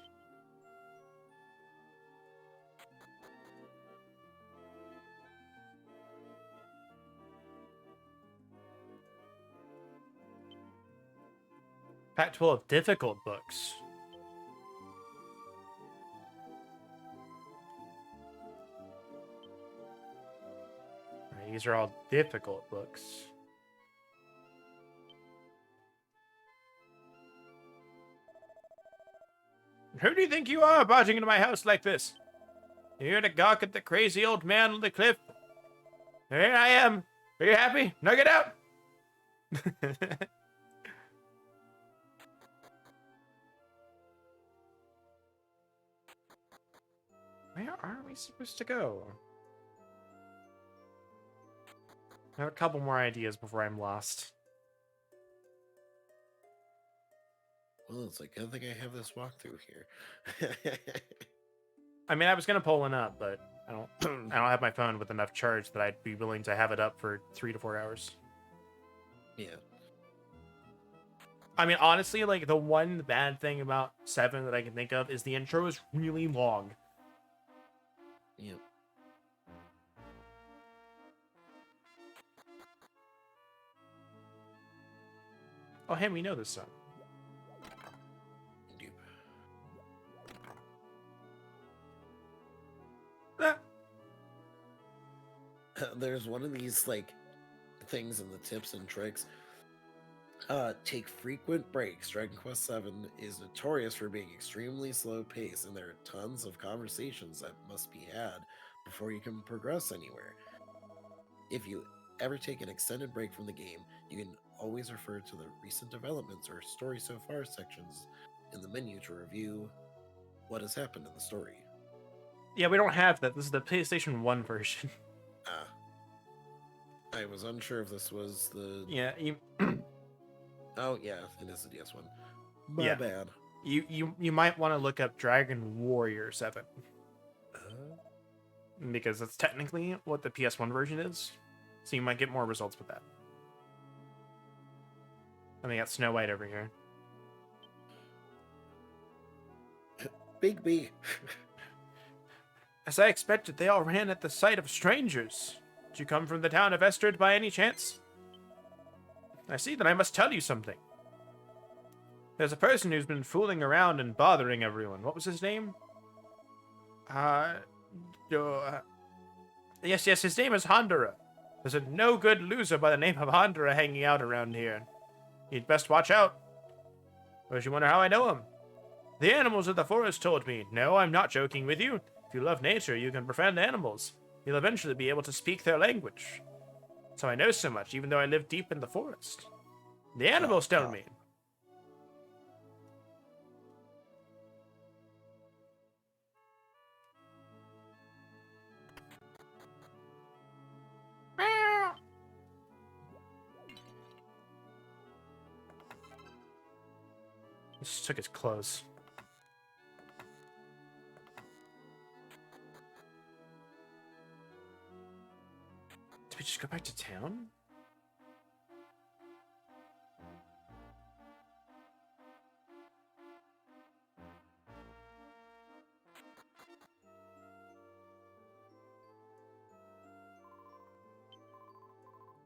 Packed full of difficult books. Right, these are all difficult books. Who do you think you are, barging into my house like this? You here to gawk at the crazy old man on the cliff? Here I am. Are you happy? Now get out! Where are we supposed to go? I have a couple more ideas before I'm lost. Well, it's like, good thing I have this walkthrough here. I mean, I was gonna pull one up, but I don't have my phone with enough charge that I'd be willing to have it up for 3 to 4 hours. Yeah. I mean, honestly, like, the one bad thing about 7 that I can think of is the intro is really long. Yep. Oh, hey, we know this song. Yep. Ah. There's one of these, like, things in the tips and tricks. Take frequent breaks. Dragon Quest VII is notorious for being extremely slow paced, and there are tons of conversations that must be had before you can progress anywhere. If you ever take an extended break from the game, you can always refer to the recent developments or story so far sections in the menu to review what has happened in the story. Yeah, we don't have that. This is the PlayStation 1 version. I was unsure if this was the... Yeah, Oh, yeah, it is the DS one. My Yeah. bad. you might want to look up Dragon Warrior 7. Because that's technically what the PS1 version is. So you might get more results with that. And we got Snow White over here. Big B. As I expected, they all ran at the sight of strangers. Did you come from the town of Estrid by any chance? I see that I must tell you something. There's a person who's been fooling around and bothering everyone. What was his name? Yes, his name is Hondura. There's a no-good loser by the name of Hondura hanging out around here. You'd best watch out. Don't you wonder how I know him? The animals of the forest told me. No, I'm not joking with you. If you love nature, you can befriend animals. You'll eventually be able to speak their language. So I know so much, even though I live deep in the forest. The animals tell me. He just took his clothes. Did we just go back to town?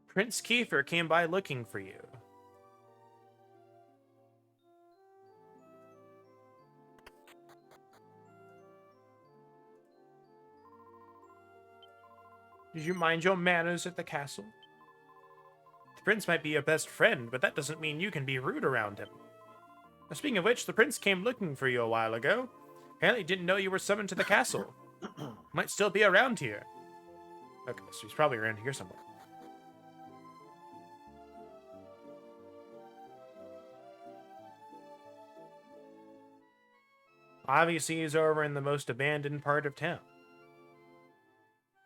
Prince Kiefer came by looking for you. Did you mind your manners at the castle? The prince might be your best friend, but that doesn't mean you can be rude around him. Now, speaking of which, the prince came looking for you a while ago. Apparently didn't know you were summoned to the castle. Might still be around here. Okay, so he's probably around here somewhere. Obviously, he's over in the most abandoned part of town.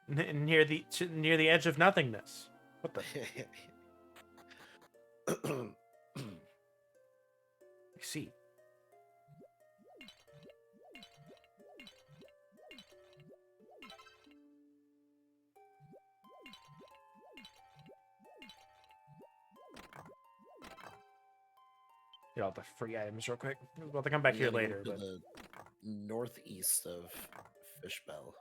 Near the edge of nothingness. What the? I see. Get all the free items real quick. We'll have to come back We here gotta go later. to But the northeast of Fishbell.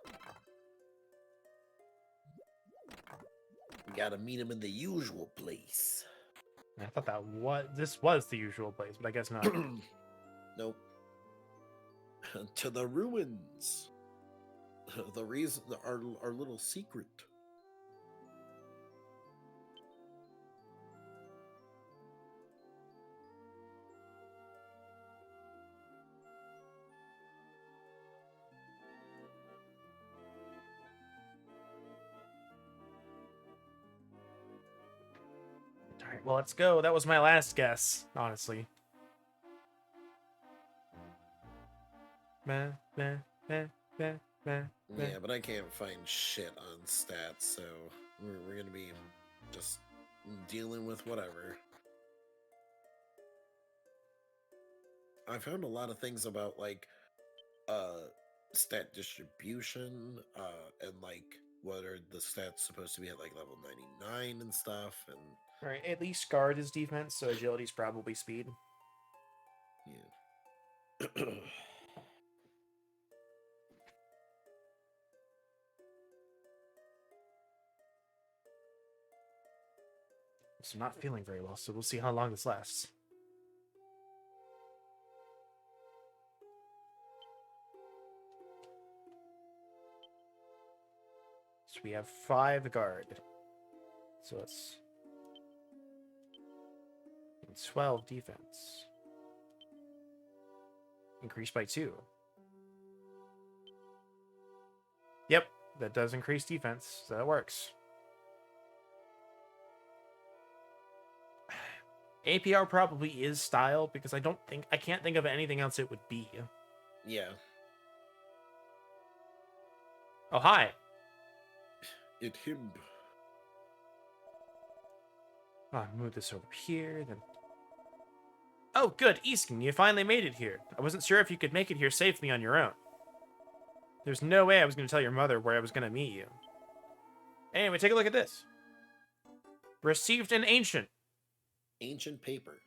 We gotta meet him in the usual place. I thought this was the usual place, but I guess not. Nope. To the ruins. The reason, our little secret. All right, well, let's go. That was my last guess, honestly. Meh, meh, meh, meh, meh, meh. Yeah, but I can't find shit on stats, so we're gonna be just dealing with whatever. I found a lot of things about like stat distribution, and like what are the stats supposed to be at like level 99 and stuff, and All right, at least guard is defense, so agility's probably speed. yeah. So not feeling very well, so we'll see how long this lasts. So we have 5 guard. So it's 12 defense. Increased by 2. Yep, that does increase defense, so that works. APR probably is style because I can't think of anything else it would be. Yeah. Oh, hi. It him. I'll move this over here, then. Oh, good, Easkin, you finally made it here. I wasn't sure if you could make it here safely on your own. There's no way I was going to tell your mother where I was going to meet you. Anyway, take a look at this. Received an ancient. Ancient paper.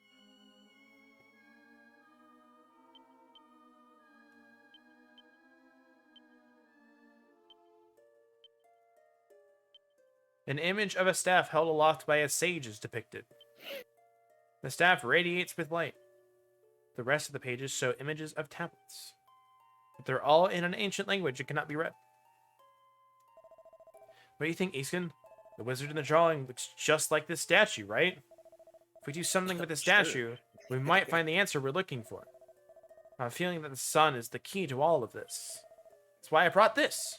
An image of a staff held aloft by a sage is depicted. The staff radiates with light. The rest of the pages show images of tablets. But they're all in an ancient language and cannot be read. What do you think, Iskin? The wizard in the drawing looks just like this statue, right? If we do something with the statue, we might find the answer we're looking for. I have a feeling that the sun is the key to all of this. That's why I brought this.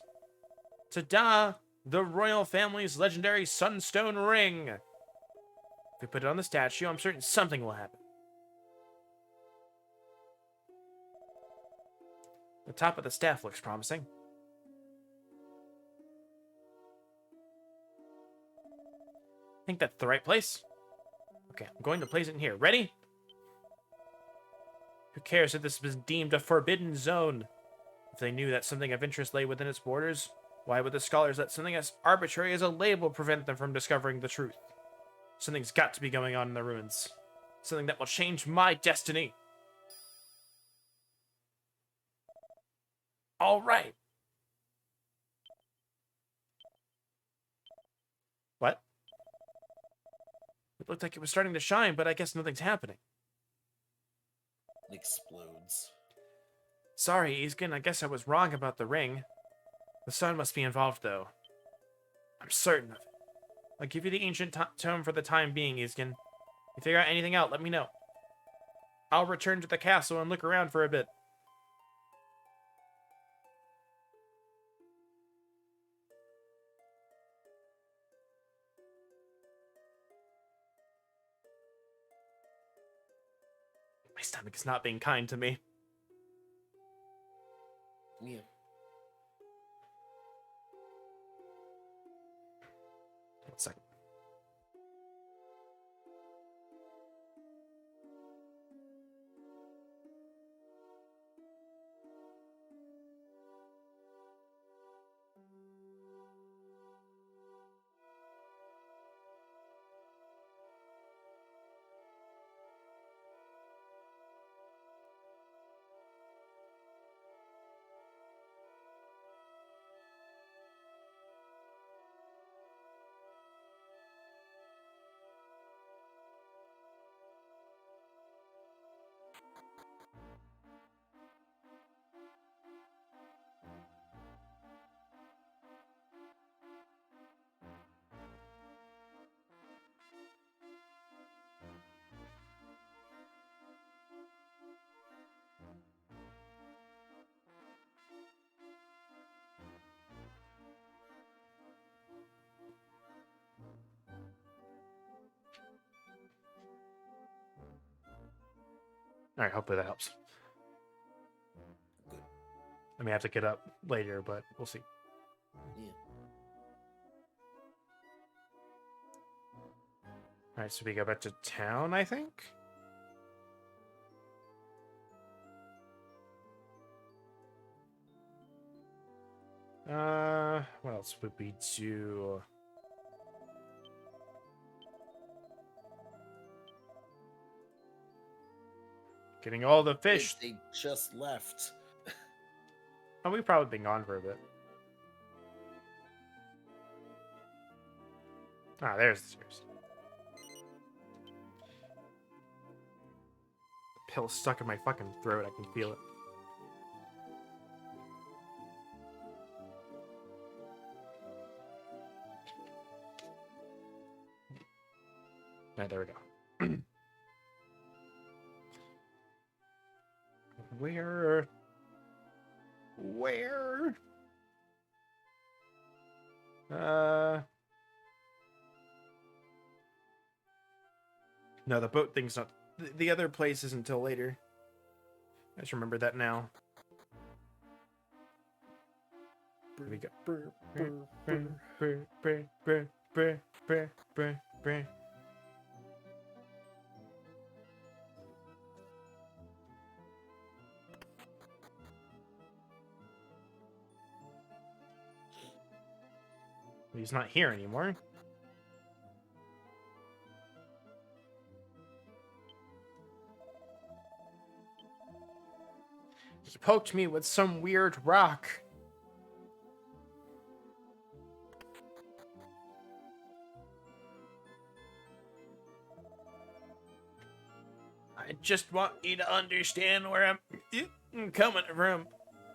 Ta-da! The royal family's legendary sunstone ring. If we put it on the statue, I'm certain something will happen. The top of the staff looks promising. Think that's the right place? Okay, I'm going to place it in here. Ready? Who cares if this was deemed a forbidden zone? If they knew that something of interest lay within its borders, why would the scholars let something as arbitrary as a label prevent them from discovering the truth? Something's got to be going on in the ruins. Something that will change my destiny. All right. What? It looked like it was starting to shine, but I guess nothing's happening. Explodes. Sorry, Iskin, I guess I was wrong about the ring. The sun must be involved, though. I'm certain of it. I'll give you the ancient tome for the time being, Iskin. If you figure out anything out, let me know. I'll return to the castle and look around for a bit. stomach is not being kind to me. Yeah. One second. All right, hopefully that helps. Good. I may have to get up later, but we'll see. Yeah. All right, so we go back to town, I think. What else would we do? Getting all the fish. They just left. Oh, we've probably been gone for a bit. Ah, there's the stairs. The pill's stuck in my fucking throat. I can feel it. Alright, there we go. Where? No, the boat thing's not. The other place isn't until later. I just remember that now. Here we go. He's not here anymore. He poked me with some weird rock. I just want you to understand where I'm coming from.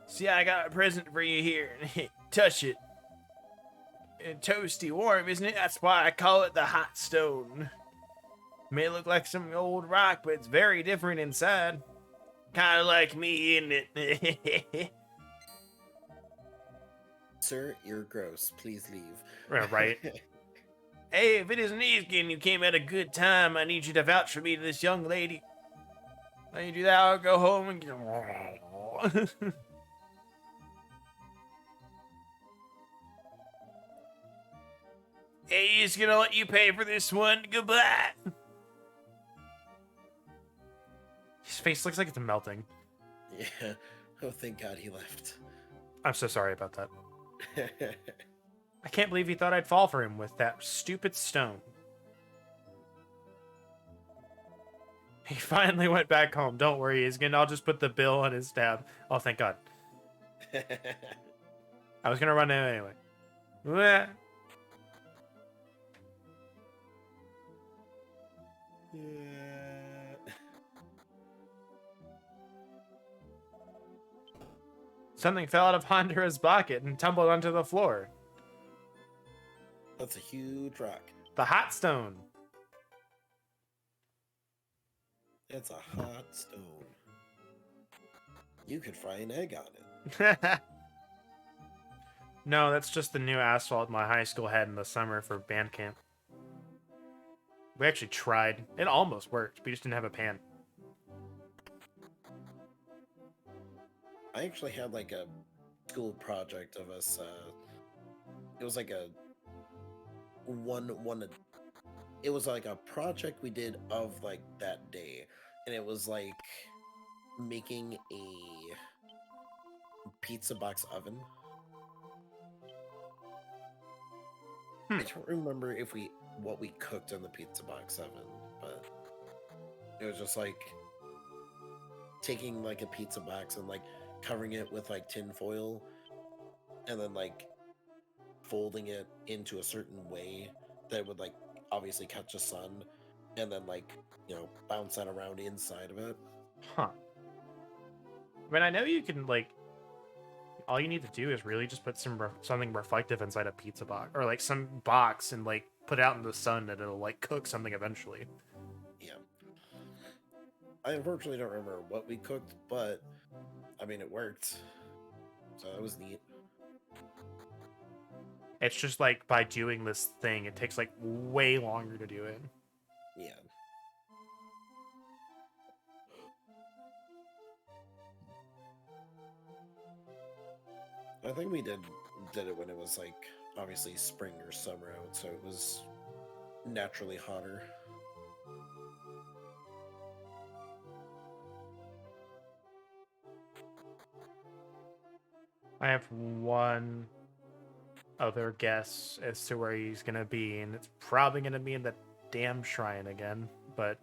See, I got a present for you here. Touch it. Toasty warm, isn't it? That's why I call it the hot stone. May look like some old rock, but it's very different inside. Kind of like me, isn't it? Sir, you're gross. Please leave. Right. Hey, if it isn't Easkin, you came at a good time. I need you to vouch for me to this young lady. When you do that, I'll go home and get... Hey, he's gonna let you pay for this one. Goodbye. His face looks like it's melting. Yeah. Oh, thank God he left. I'm so sorry about that. I can't believe he thought I'd fall for him with that stupid stone. He finally went back home. Don't worry, I'll just put the bill on his tab. Oh, thank God. I was gonna run in anyway. Yeah. Something fell out of Honduras' bucket and tumbled onto the floor. That's a huge rock. The hot stone. It's a hot stone. You could fry an egg on it. No, that's just the new asphalt my high school had in the summer for band camp. We actually tried. It almost worked. We just didn't have a pan. I actually had like a school project of us. It was like a one. It was like a project we did of like that day, and it was like making a pizza box oven. I don't remember if what we cooked in the pizza box oven, but it was just like taking like a pizza box and like covering it with like tin foil, and then like folding it into a certain way that would like obviously catch the sun, and then like bounce that around inside of it. Huh. I mean, I know you can like. All you need to do is really just put something reflective inside a pizza box, or like some box, and like put it out in the sun, and it'll like cook something eventually. Yeah. I unfortunately don't remember what we cooked, but I mean it worked, so it was neat. It's just like by doing this thing, it takes like way longer to do it. Yeah. I think we did it when it was like obviously spring or summer out, so it was naturally hotter. I have one other guess as to where he's gonna be, and it's probably gonna be in the damn shrine again, but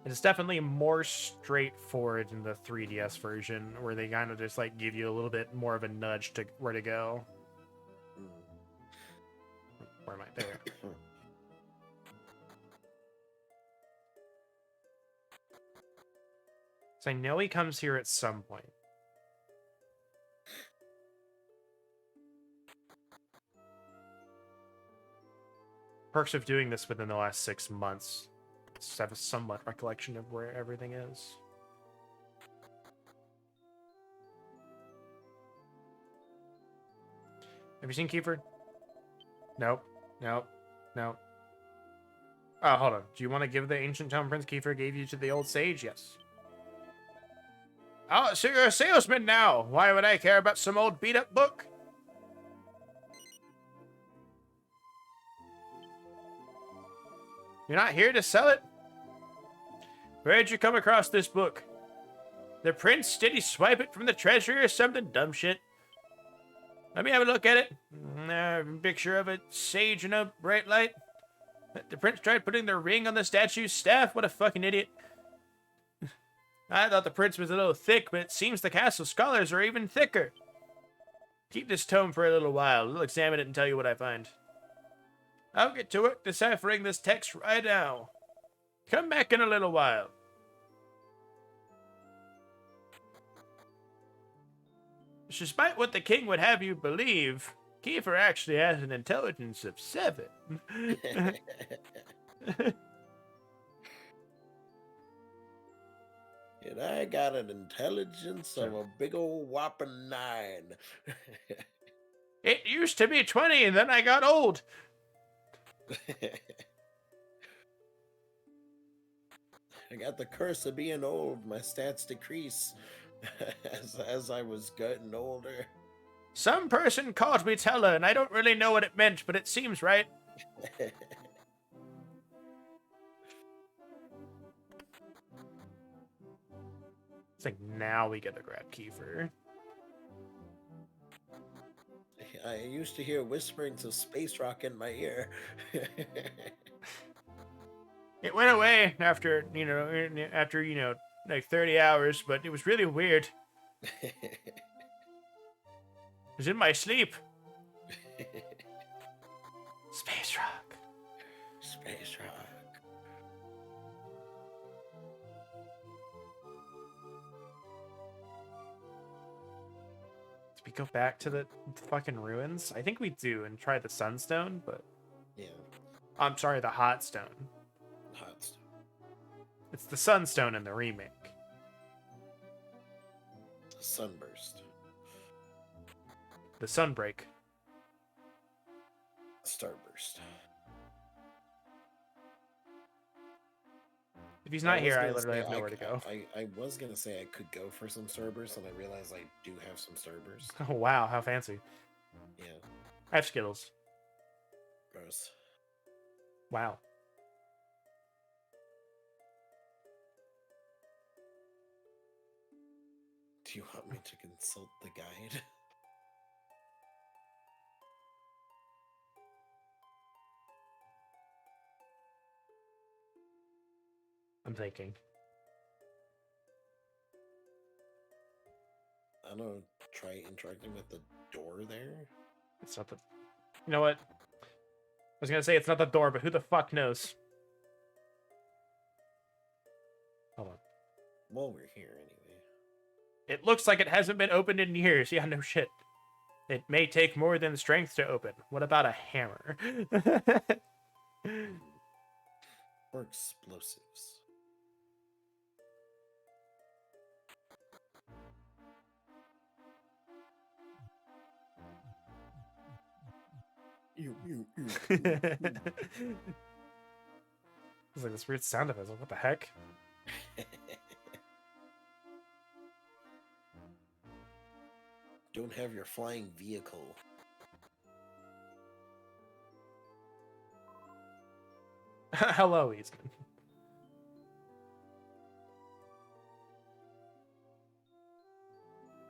it's definitely more straightforward in the 3DS version, where they kind of just like give you a little bit more of a nudge to where to go. Where am I? There. So I know he comes here at some point. Perks of doing this within the last 6 months. Just have a somewhat recollection of where everything is. Have you seen Kiefer? Nope. Nope. Nope. Oh, hold on. Do you want to give the ancient tome Prince Kiefer gave you to the old sage? Yes. Oh, so you're a salesman now. Why would I care about some old beat-up book? You're not here to sell it? Where'd you come across this book? The prince? Did he swipe it from the treasury or something? Dumb shit. Let me have a look at it. Picture of a sage in a bright light. The prince tried putting the ring on the statue's staff. What a fucking idiot. I thought the prince was a little thick, but it seems the castle scholars are even thicker. Keep this tome for a little while. I'll examine it and tell you what I find. I'll get to work deciphering this text right now. Come back in a little while. Despite what the king would have you believe, Kiefer actually has an intelligence of 7. And I got an intelligence of a big old whopping 9. It used to be 20, and then I got old. I got the curse of being old. My stats decrease as I was getting older. Some person called me Teller, and I don't really know what it meant, but it seems right. It's like, now we get to grab Kiefer. I used to hear whisperings of space rock in my ear. It went away after, like 30 hours, but it was really weird. It was in my sleep. Space rock. Space rock. Did we go back to the fucking ruins? I think we do, and try the sunstone, but... Yeah. I'm sorry, the hot stone. Hot stone. It's the sunstone in the remake. Sunburst. The sunbreak. Starburst. If he's not was here, I gonna literally say, have nowhere to go. I was gonna say I could go for some Starburst, and I realized I do have some Starburst. Oh, wow, how fancy. Yeah, I have Skittles. gross. Wow. Do you want me to consult the guide? I'm thinking. I don't know. Try interacting with the door there. It's not the... You know what? I was gonna say it's not the door, but who the fuck knows? Hold on. Well, we're here anyway. It looks like it hasn't been opened in years. Yeah, no shit. It may take more than strength to open. What about a hammer? Or explosives. It's like this weird sound effect. Like, what the heck? Don't have your flying vehicle. Hello, Eastman.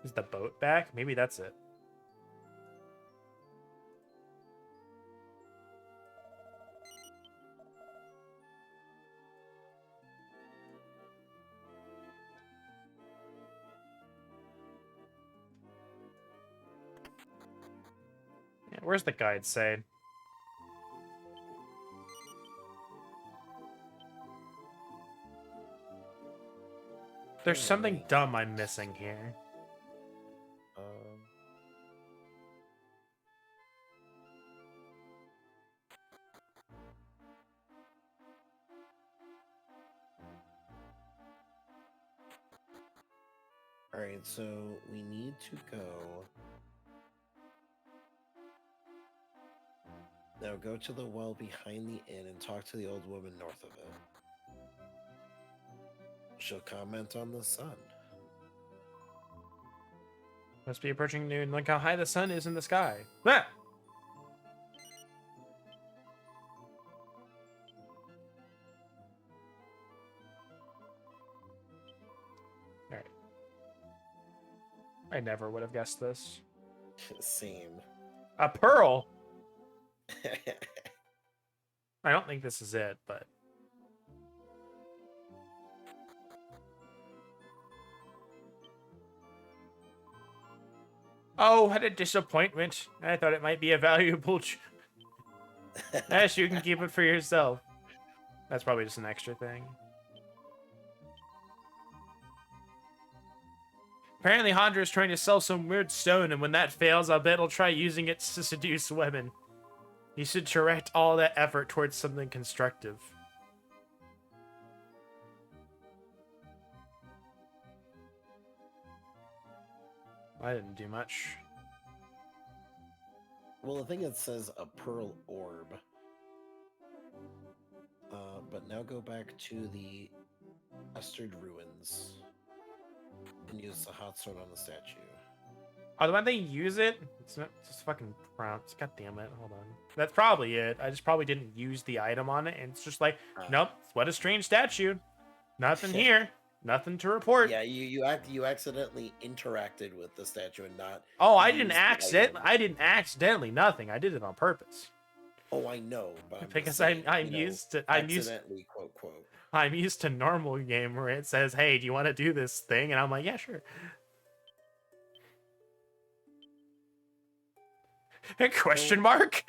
Is the boat back? Maybe that's it. Yeah, where's the guide say? There's something dumb I'm missing here. Alright, so we need to go. Now go to the well behind the inn and talk to the old woman north of it. She'll comment on the sun. Must be approaching noon. Look how high the sun is in the sky. Ah! Alright. I never would have guessed this. Same. A pearl! I don't think this is it, but... Oh, what a disappointment. I thought it might be a valuable... Yes, you can keep it for yourself. That's probably just an extra thing. Apparently, Hondra is trying to sell some weird stone, and when that fails, I'll bet he'll try using it to seduce women. You should direct all that effort towards something constructive. I didn't do much. Well, I think it says a pearl orb. But now go back to the Estered Ruins and use the hot sword on the statue. Oh, the one they use it? It's not just fucking prompts. God damn it. Hold on. That's probably it. I just probably didn't use the item on it, and it's just like, nope, what a strange statue. Nothing here. Nothing to report. Yeah, you accidentally interacted with the statue and not. Oh, I didn't accidentally. Nothing. I did it on purpose. Oh, I know, but because I'm used to accidentally quote. I'm used to normal game where it says, "Hey, do you want to do this thing?" And I'm like, "Yeah, sure." Question mark?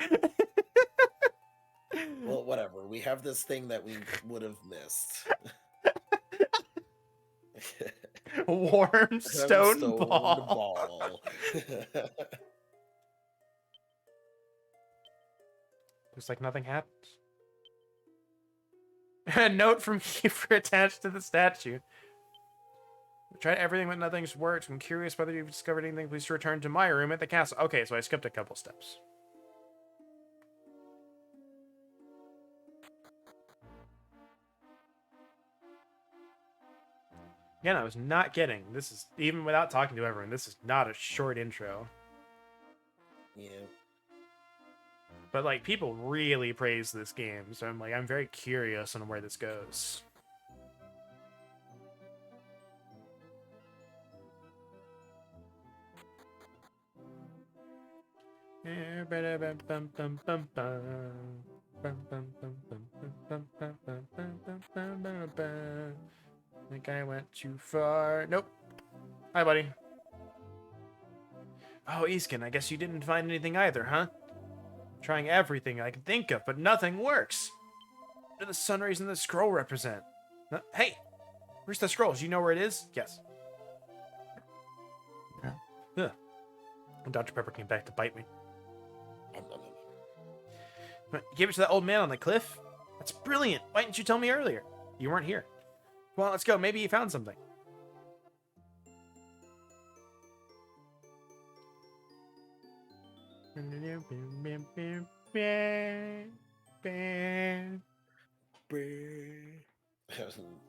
Well, whatever. We have this thing that we would have missed. Warm stone ball. Looks like nothing happens. A note from Kiefer attached to the statue. We tried everything, but nothing's worked. I'm curious whether you've discovered anything. Please return to my room at the castle. Okay, so I skipped a couple steps. Again, I was not kidding. This is, even without talking to everyone, this is not a short intro. Yeah. But, like, people really praise this game, so I'm very curious on where this goes. Think I went too far. Nope. Hi, buddy. Oh, Easkin, I guess you didn't find anything either, huh? Trying everything I can think of, but nothing works. What do the sun rays and the scroll represent? Hey, where's the scroll? Do you know where it is? Yes. Ugh. Dr. Pepper came back to bite me. You gave it to that old man on the cliff? That's brilliant. Why didn't you tell me earlier? You weren't here. Well, let's go. Maybe you found something.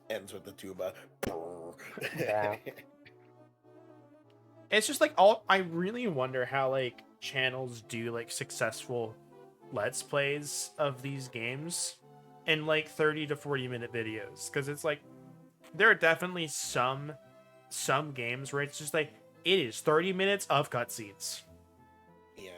Ends with the tuba. It's just like all I really wonder how like channels do like successful let's plays of these games in like 30 to 40-minute videos, because it's like there are definitely some games where it's just like it is 30 minutes of cutscenes. Yeah.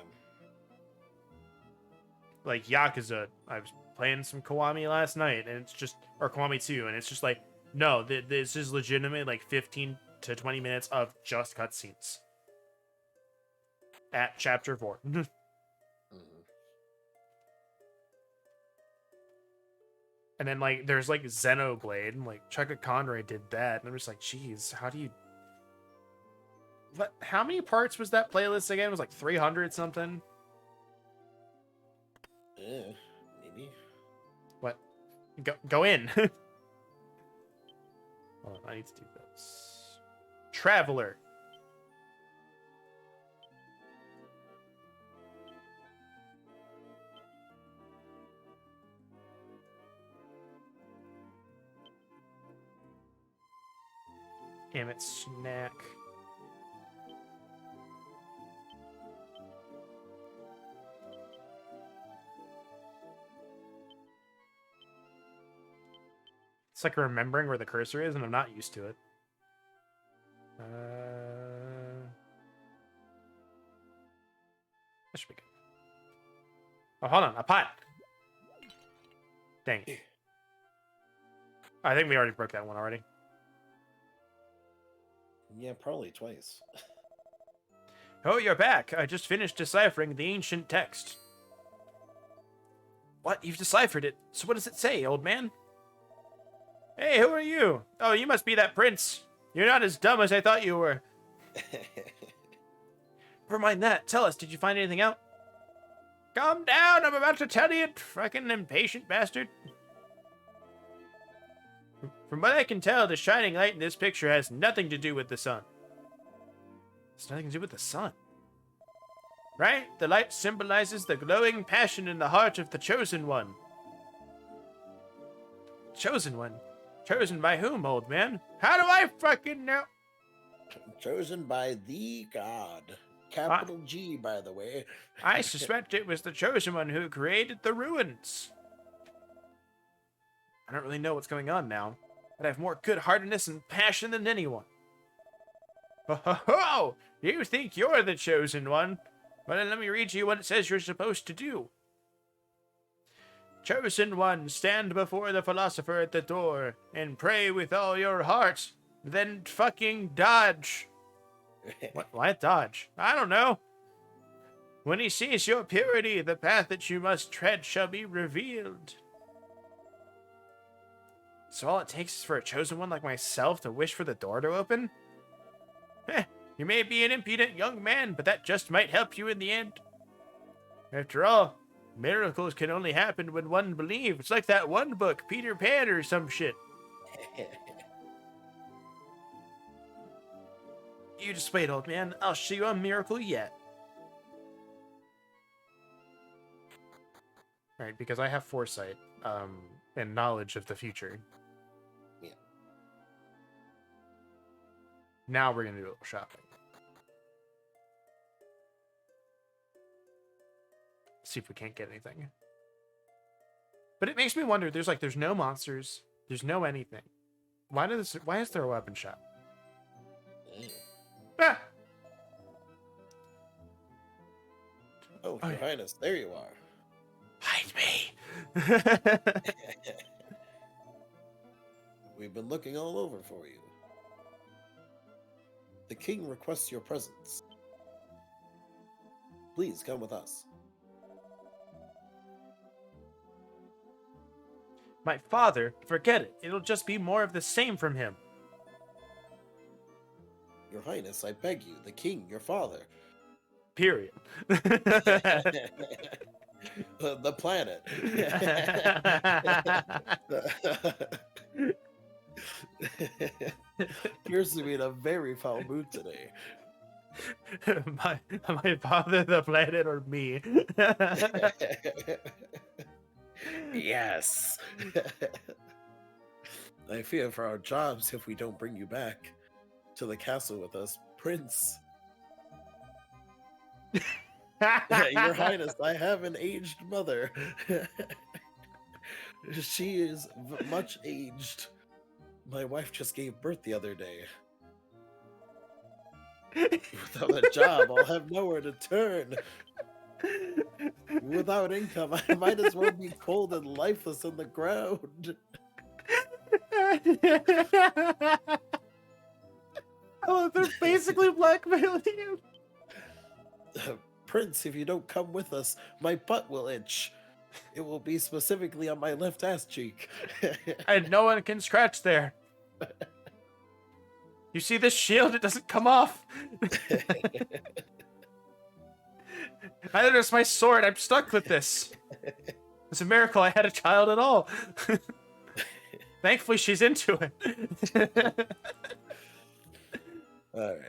Like Yakuza, I was playing some Kiwami last night, and it's just, or Kiwami 2, and it's just like, no, this is legitimate like 15 to 20 minutes of just cutscenes at chapter 4. And then like there's like Xenoblade, and like Chuck Conroy did that, and I'm just like, geez, how do you? What? How many parts was that playlist again? It was like 300 something. Maybe. What? Go in. Hold on, I need to do this. Traveler. Damn it, snack. It's like remembering where the cursor is, and I'm not used to it. That should be good. Oh, hold on, a pot. Dang. I think we already broke that one already. Yeah, probably twice. Oh, you're back. I just finished deciphering the ancient text. What? You've deciphered it. So what does it say, old man? Hey, who are you? Oh, you must be that prince. You're not as dumb as I thought you were. Never mind that. Tell us, did you find anything out? Calm down, I'm about to tell you, frickin' impatient bastard. From what I can tell, the shining light in this picture has nothing to do with the sun. It's nothing to do with the sun. Right? The light symbolizes the glowing passion in the heart of the Chosen One. Chosen One? Chosen by whom, old man? How do I fucking know? Chosen by the god. Capital G, by the way. I suspect it was the Chosen One who created the ruins. I don't really know what's going on now, but I have more good-heartedness and passion than anyone. Ho ho ho! You think you're the Chosen One? Well, then let me read you what it says you're supposed to do. Chosen One, stand before the philosopher at the door and pray with all your heart. Then fucking dodge. What? Why dodge? I don't know. When he sees your purity, the path that you must tread shall be revealed. So all it takes is for a chosen one like myself to wish for the door to open? You may be an impudent young man, but that just might help you in the end. After all, miracles can only happen when one believes. It's like that one book, Peter Pan or some shit. You just wait, old man. I'll show you a miracle yet. Right, because I have foresight, and knowledge of the future. Yeah. Now we're gonna do a little shopping. See if we can't get anything. But it makes me wonder. There's no monsters. There's no anything. Why is there a weapon shop? Ah! Oh, Your Highness, there you are. Hide me. We've been looking all over for you. The king requests your presence. Please come with us. My father, forget it. It'll just be more of the same from him. Your Highness, I beg you, the king, your father. Period. The planet. Appears to be in a very foul mood today. my father, the planet, or me? Yes. I fear for our jobs if we don't bring you back to the castle with us, Prince. Your Highness, I have an aged mother. She is much aged. My wife just gave birth the other day. Without a job, I'll have nowhere to turn. Without income, I might as well be cold and lifeless in the ground. Oh, they're basically blackmailing you. Prince, if you don't come with us, my butt will itch. It will be specifically on my left ass cheek. And no one can scratch there. You see this shield? It doesn't come off. Neither does my sword. I'm stuck with this. It's a miracle I had a child at all. Thankfully, she's into it. Alright.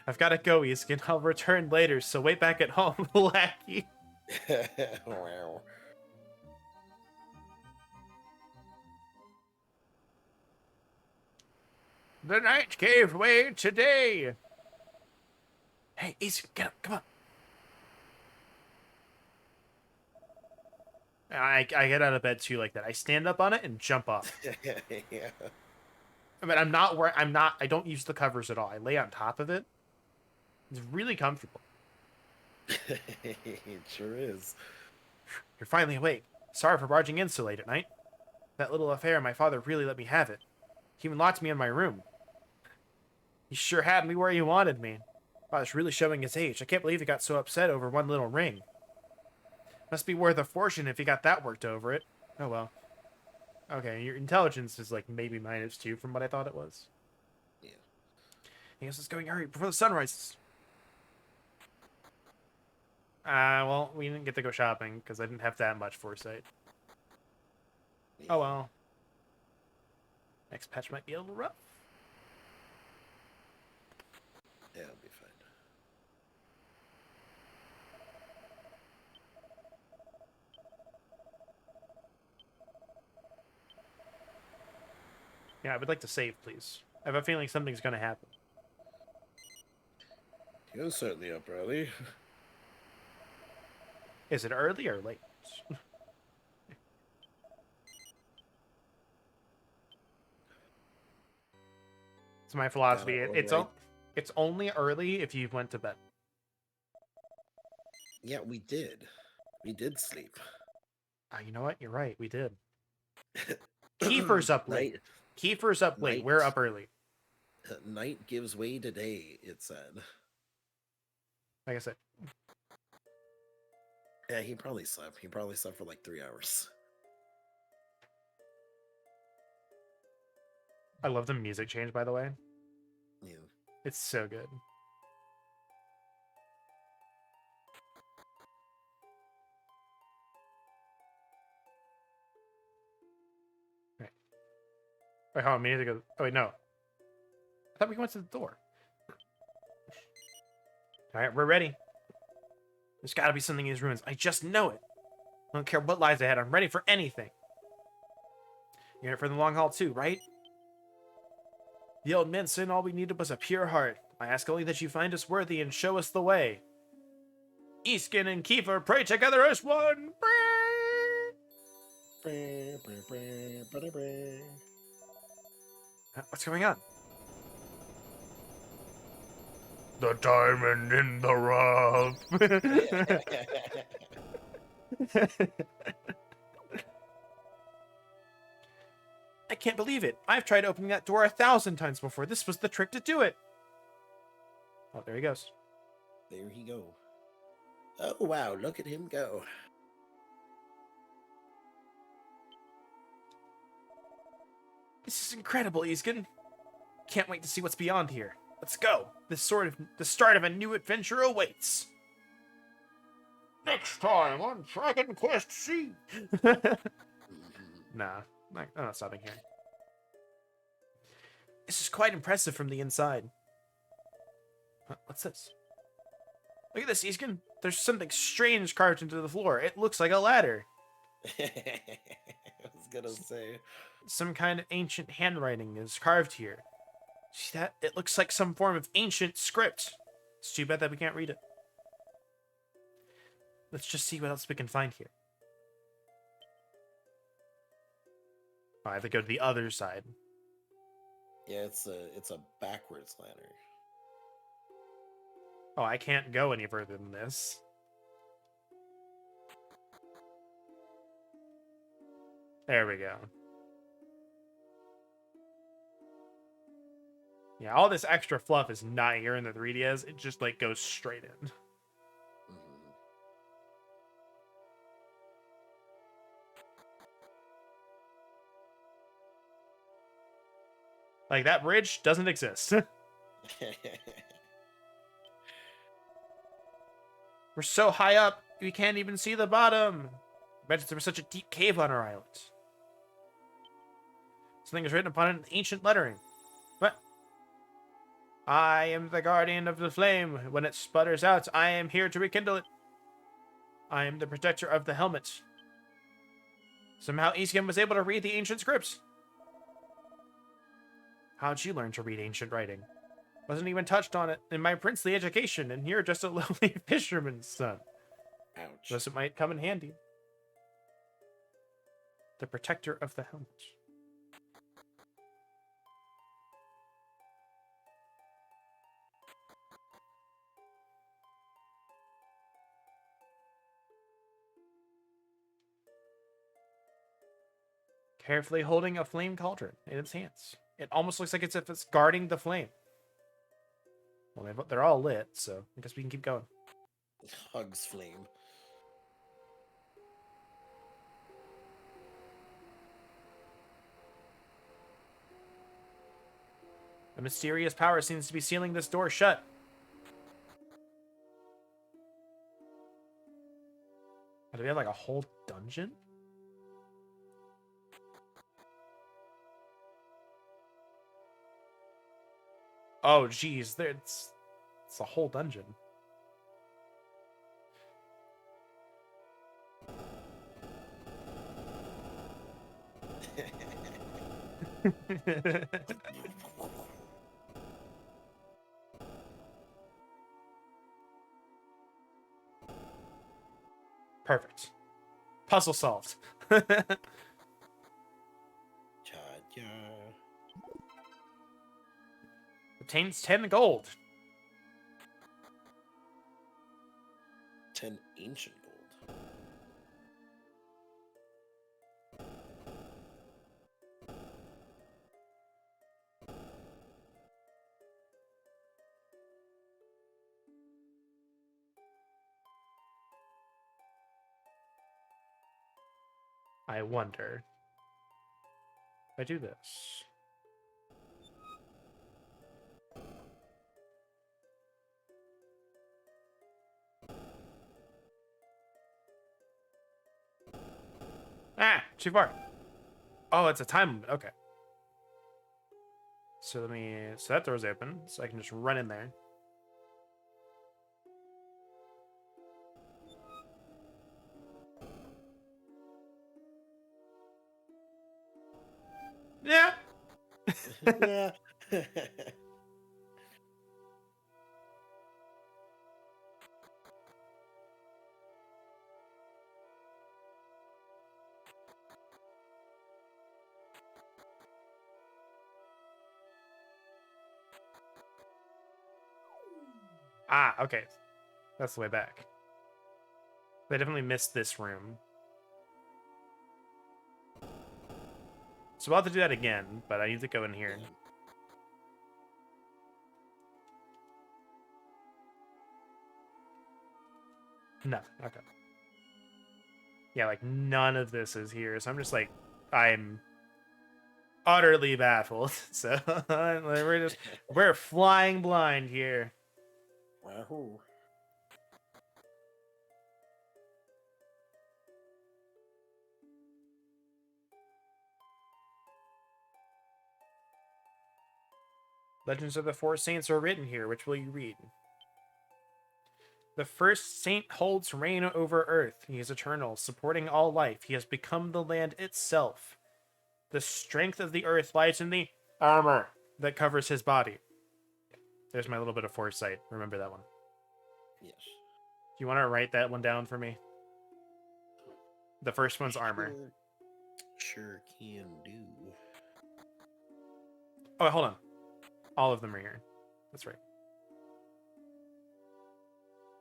I've got to go, Iskin. I'll return later, so wait back at home, lackey. Wow. The night gave way today. Hey, Iskin, get up, come on. I get out of bed too like that. I stand up on it and jump off. Yeah. I mean, I don't use the covers at all. I lay on top of it. It's really comfortable. It sure is. You're finally awake. Sorry for barging in so late at night. That little affair, my father really let me have it. He even locked me in my room. He sure had me where he wanted me. Father's really showing his age. I can't believe he got so upset over one little ring. Must be worth a fortune if he got that worked over it. Oh well. Okay, your intelligence is like maybe -2 from what I thought it was. Yeah. I guess let's go and hurry before the sun rises. Well, we didn't get to go shopping because I didn't have that much foresight. Oh well. Next patch might be a little rough. Yeah, it'll be fine. Yeah, I would like to save, please. I have a feeling something's gonna happen. You're certainly up early. Is it early or late? It's my philosophy. It's only early if you went to bed. Yeah, we did. We did sleep. You know what? You're right. We did. Kiefer's up late. Kiefer's up late. Night. We're up early. Night gives way to day, it said. Like I said. Yeah, he probably slept. He probably slept for like 3 hours. I love the music change, by the way. Yeah. It's so good. Right. Wait, hold on. We need to go. Oh, wait, no. I thought we went to the door. All right, we're ready. There's got to be something in these ruins. I just know it. I don't care what lies ahead. I'm ready for anything. You're in it for the long haul too, right? The old man said all we needed was a pure heart. I ask only that you find us worthy and show us the way. Iskin and Kiefer pray together as one. What's going on? The diamond in the rough. I can't believe it. I've tried opening that door 1,000 times before. This was the trick to do it. Oh, there he goes. There he go. Oh, wow, look at him go. This is incredible, Iskin. Can't wait to see what's beyond here. Let's go. The start of a new adventure awaits. Next time on Dragon Quest C. Nah, I'm not stopping here. This is quite impressive from the inside. What's this? Look at this, Iskin. There's something strange carved into the floor. It looks like a ladder. I was gonna say. Some kind of ancient handwriting is carved here. See that? It looks like some form of ancient script. It's too bad that we can't read it. Let's just see what else we can find here. Oh, I have to go to the other side. Yeah, it's a backwards ladder. Oh, I can't go any further than this. There we go. Yeah, all this extra fluff is not here in the 3DS. It just, like, goes straight in. Like, that bridge doesn't exist. We're so high up, we can't even see the bottom. Imagine there was such a deep cave on our island. Something is written upon it in ancient lettering. What? I am the guardian of the flame. When it sputters out, I am here to rekindle it. I am the protector of the helmet. Somehow Iskin was able to read the ancient scripts. How'd you learn to read ancient writing? Wasn't even touched on it in my princely education, and you're just a lowly fisherman's son. Ouch. Thus it might come in handy. The protector of the helmet. Carefully holding a flame cauldron in its hands. It almost looks like it's if it's guarding the flame. Well, they're all lit, so I guess we can keep going. Hugs flame. A mysterious power seems to be sealing this door shut. Do we have like a whole dungeon? Oh, geez, it's a whole dungeon. Perfect. Puzzle solved. Obtains 10 gold. 10 ancient gold. I wonder if I do this. Ah, too far. Oh, it's a time limit. Okay. So so that door's open, so I can just run in there. Yeah. Yeah. Ah, okay. That's the way back. They definitely missed this room. So we'll have to do that again, but I need to go in here. No, okay. Yeah, like none of this is here, so I'm just like, I'm utterly baffled. So we're flying blind here. Wahoo. Legends of the Four Saints are written here. Which will you read? The first saint holds reign over earth. He is eternal, supporting all life. He has become the land itself. The strength of the earth lies in the armor that covers his body. There's my little bit of foresight. Remember that one. Yes. Do you want to write that one down for me? The first one's armor. Sure can do. Oh, hold on. All of them are here. That's right.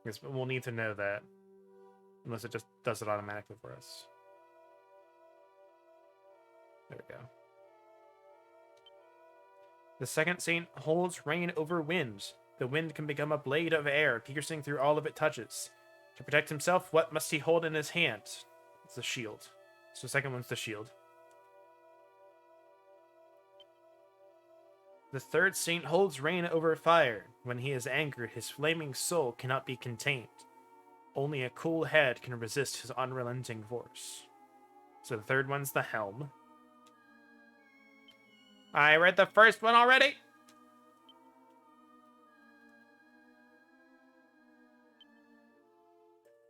Because we'll need to know that. Unless it just does it automatically for us. There we go. The second saint holds reign over wind. The wind can become a blade of air, piercing through all of it touches. To protect himself, what must he hold in his hand? It's the shield. So the second one's the shield. The third saint holds reign over fire. When he is angered, his flaming soul cannot be contained. Only a cool head can resist his unrelenting force. So the third one's the helm. I read the first one already.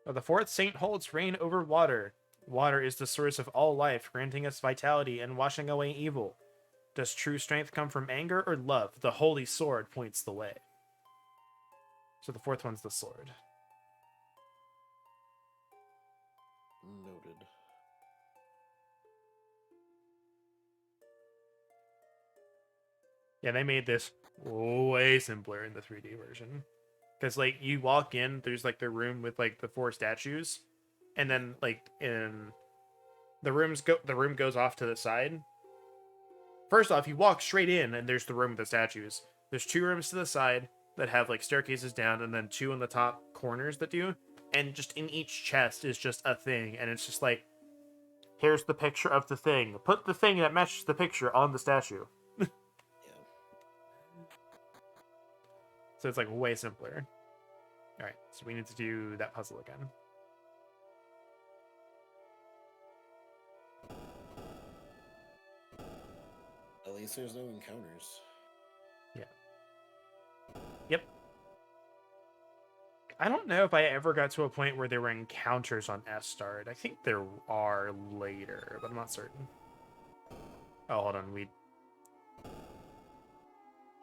The fourth saint holds reign over water. Water is the source of all life, granting us vitality and washing away evil. Does true strength come from anger or love? The holy sword points the way. So the fourth one's the sword. Noted. Yeah, they made this way simpler in the 3D version. Because, like, you walk in, there's, like, the room with, like, the 4 statues. And then, like, in... The room goes off to the side. First off, you walk straight in, and there's the room with the statues. There's 2 rooms to the side that have, like, staircases down, and then 2 in the top corners that do. And just in each chest is just a thing. And it's just like, here's the picture of the thing. Put the thing that matches the picture on the statue. Yeah. So it's, like, way simpler. Alright, so we need to do that puzzle again. At least there's no encounters. Yeah. Yep. I don't know if I ever got to a point where there were encounters on S-Start. I think there are later, but I'm not certain. Oh, hold on. We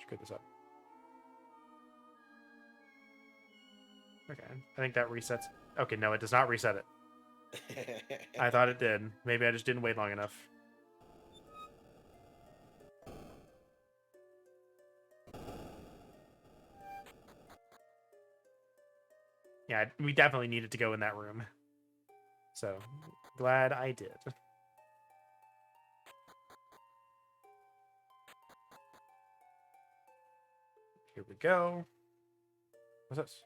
screw this up. Okay. I think that resets. Okay, no, it does not reset it. I thought it did. Maybe I just didn't wait long enough. Yeah, we definitely needed to go in that room. So, glad I did. Here we go. What's this?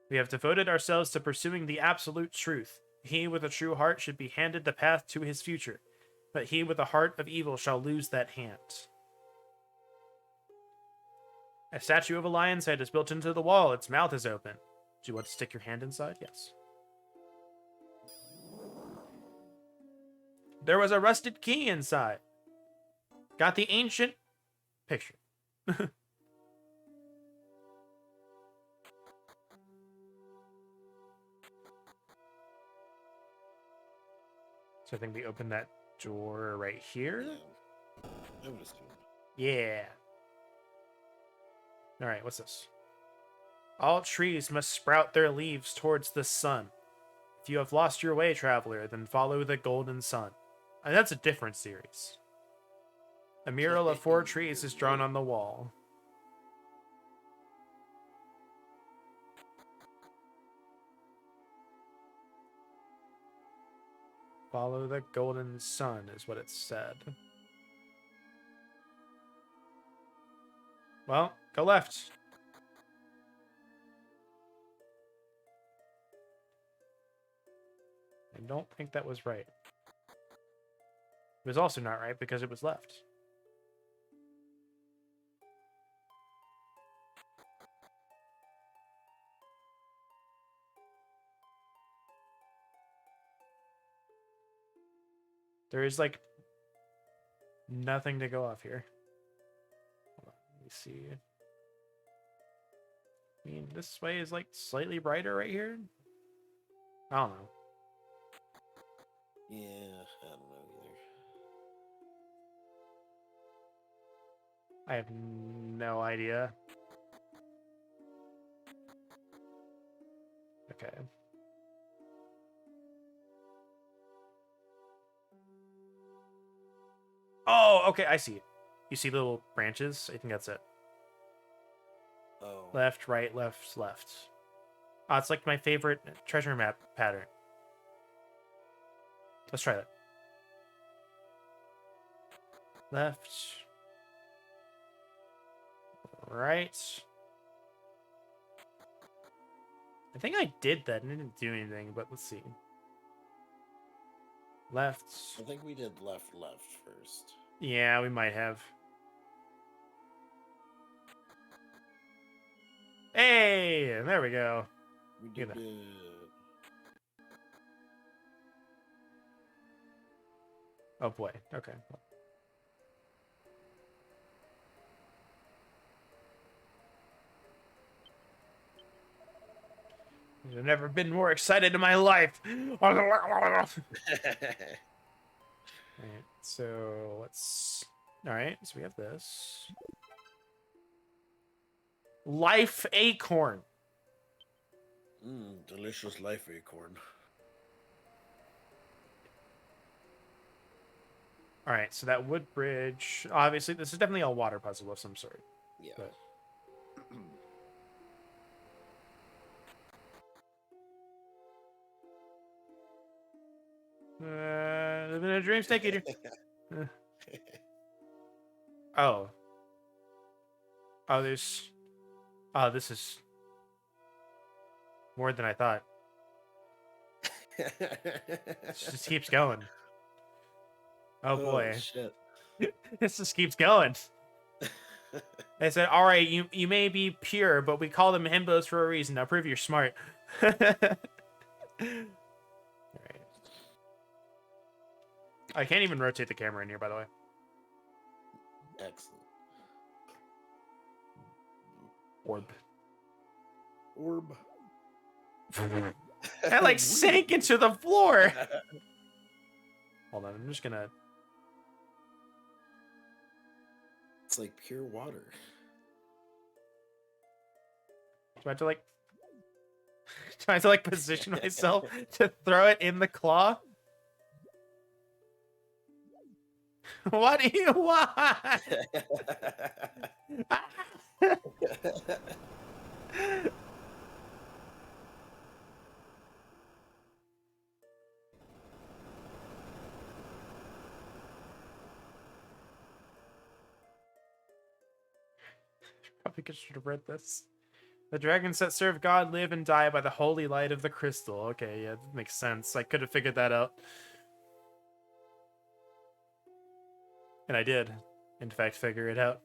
We have devoted ourselves to pursuing the absolute truth. He with a true heart should be handed the path to his future, but he with a heart of evil shall lose that hand. A statue of a lion's head is built into the wall. Its mouth is open. Do you want to stick your hand inside? Yes. There was a rusted key inside. Got the ancient picture. So I think we open that door right here. Yeah. I would assume. Yeah. All right, what's this? All trees must sprout their leaves towards the sun. If you have lost your way, traveler, then follow the golden sun. And that's a different series. A mural of 4 trees is drawn on the wall. Follow the golden sun is what it said. Well, go left. I don't think that was right. It was also not right because it was left. There is, like, nothing to go off here. Hold on, let me see. I mean, this way is, like, slightly brighter right here. I don't know. Yeah, I don't know either. I have no idea. Okay. Oh, okay, I see it. You see little branches? I think that's it. Oh. Left, right, left, left. Oh, it's like my favorite treasure map pattern. Let's try that. Left. Right. I think I did that and it didn't do anything, but let's see. Left. I think we did left first. Yeah, we might have. Hey, there we go. We Look at did that. it. Oh boy. Okay. I've never been more excited in my life. All right, so let's. All right, so we have this. Life acorn. Delicious life acorn. All right, so that wood bridge. Obviously, this is definitely a water puzzle of some sort. Yeah. But living a dream, snake eater. Oh. Oh, there's. Oh, this is more than I thought. It just keeps going. Oh boy. Shit. This just keeps going. They said, all right, you may be pure, but we call them himbos for a reason. Now prove you're smart. All right. I can't even rotate the camera in here, by the way. Excellent. Orb. That like sank into the floor. Hold on, I'm just gonna. It's like pure water. Do I have to like? Do I have to like position myself to throw it in the claw? What do you want? Probably should have read this. The dragons that serve God live and die by the holy light of the crystal. Okay, yeah, that makes sense. I could have figured that out. And I did, in fact, figure it out.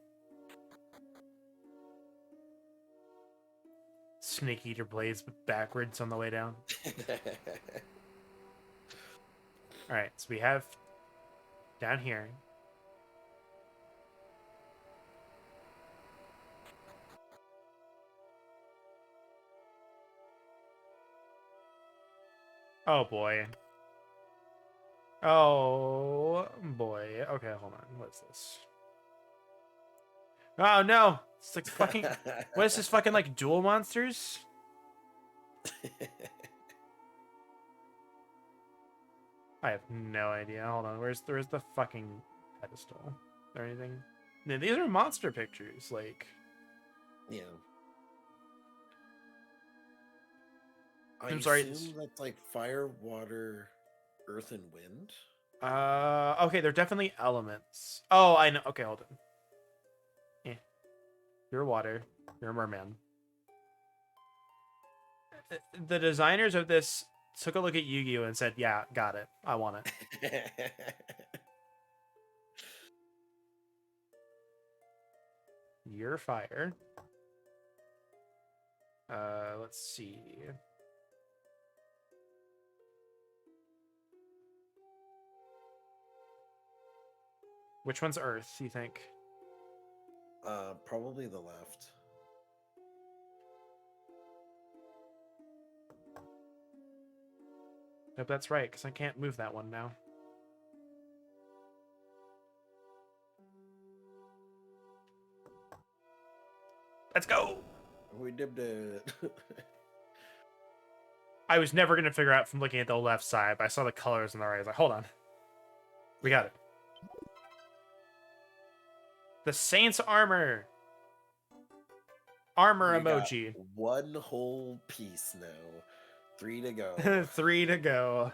Snake Eater blades backwards on the way down. Alright, so we have down here. Oh boy. Oh boy. Okay, hold on. What's this? Oh no! It's like fucking. What is this fucking like duel monsters? I have no idea. Hold on. Where's the fucking pedestal or anything? No, these are monster pictures. Like, Yeah. I'm sorry. Assume that's like fire, water, earth, and wind. Okay, they're definitely elements. Oh, I know. Okay, hold on. Yeah, you're water. You're a merman. The designers of this took a look at Yu-Gi-Oh and said, "Yeah, got it. I want it." You're fire. Let's see. Which one's Earth, you think? Probably the left. Nope, that's right, because I can't move that one now. Let's go! We did it. I was never going to figure out from looking at the left side, but I saw the colors in the right. I was like, hold on. We got it. The Saint's armor. Armor We got emoji. one whole piece now. 3 to go. 3 to go.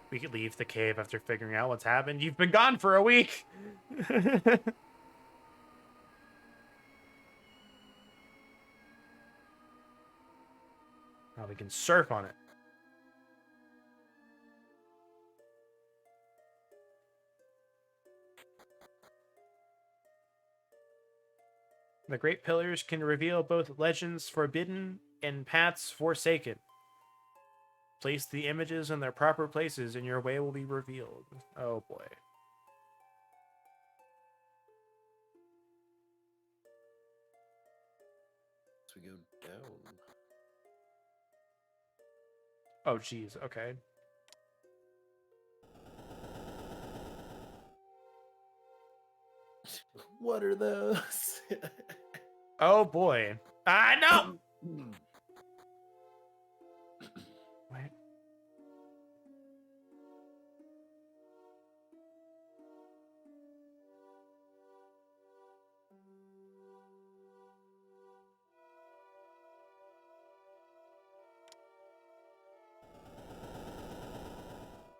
We could leave the cave after figuring out what's happened. You've been gone for a week. Now we can surf on it. The Great Pillars can reveal both legends forbidden and paths forsaken. Place the images in their proper places and your way will be revealed. Oh boy. So we go down. Oh geez, okay. What are those? Oh boy. Ah, no! What?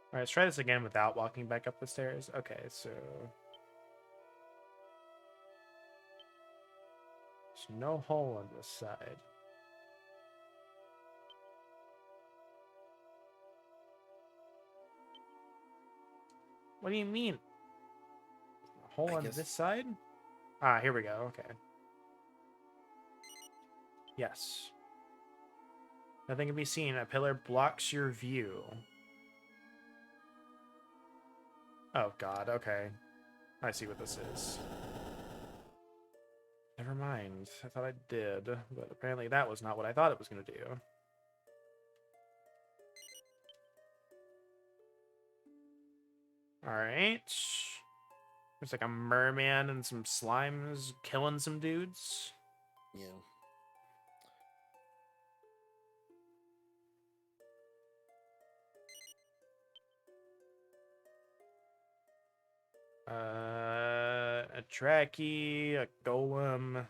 All right, let's try this again without walking back up the stairs. Okay, so there's no hole on this side. What do you mean? A hole on this side? Ah, here we go. Okay. Yes. Nothing can be seen. A pillar blocks your view. Oh god, okay. I see what this is. Never mind. I thought I did, but apparently that was not what I thought it was going to do. Alright. There's like a merman and some slimes killing some dudes. Yeah. A Tracky, a golem.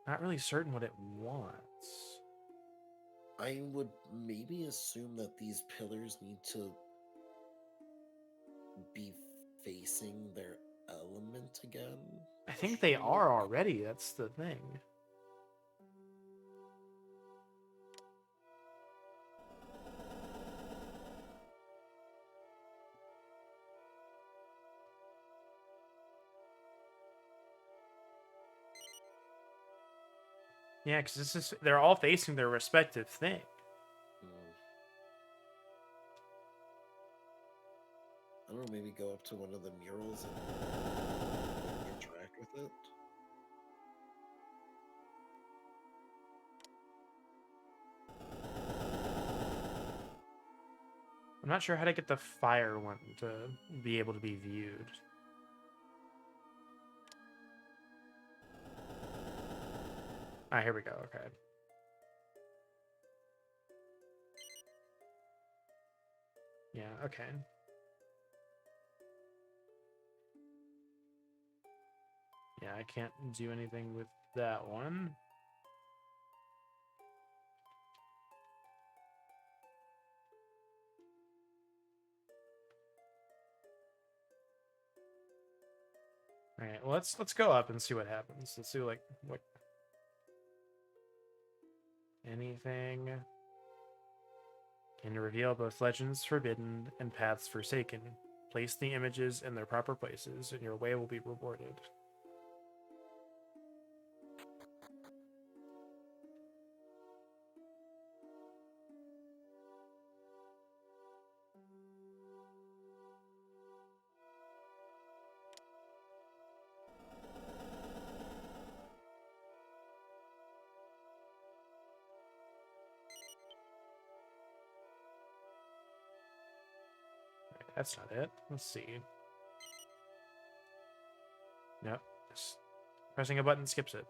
Not really certain what it wants. I would maybe assume that these pillars need to be facing their element again. I think they are already, that's the thing. Yeah, because they're all facing their respective thing. I don't know, maybe go up to one of the murals and interact with it. I'm not sure how to get the fire one to be able to be viewed. Ah, here we go. Okay. Yeah, okay. Yeah, I can't do anything with that one. All right, well, let's go up and see what happens. Let's see like what anything can reveal both legends forbidden and paths forsaken. Place the images in their proper places, and your way will be rewarded. That's not it. Let's see. Nope. Just pressing a button skips it.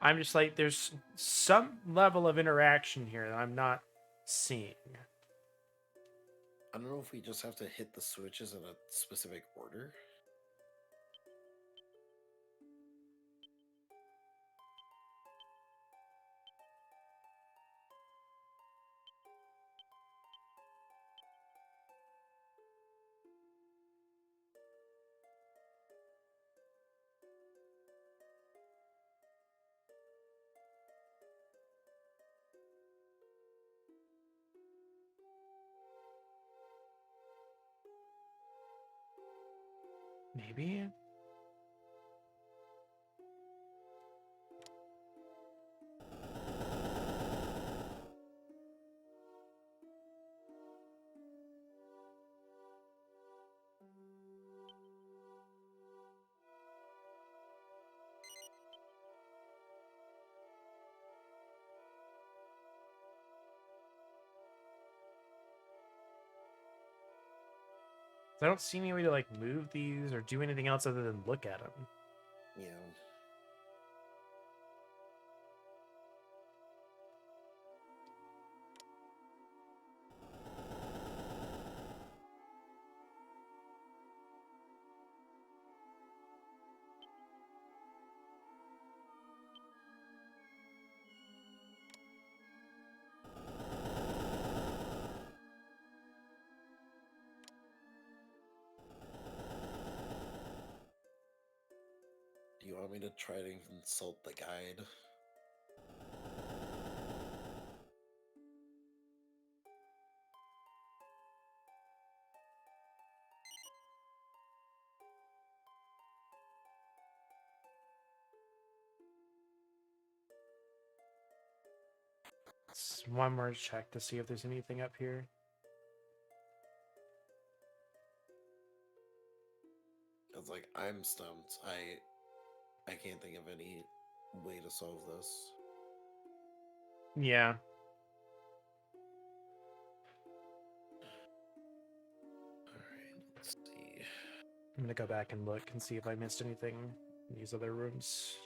I'm just like, there's some level of interaction here that I'm not seeing. I don't know if we just have to hit the switches in a specific order. Maybe? I don't see any way to like move these or do anything else other than look at them. Yeah. Do you want me to try to consult the guide? It's one more check to see if there's anything up here. It's like I'm stumped. I can't think of any way to solve this. Yeah. Alright, let's see. I'm gonna go back and look and see if I missed anything in these other rooms.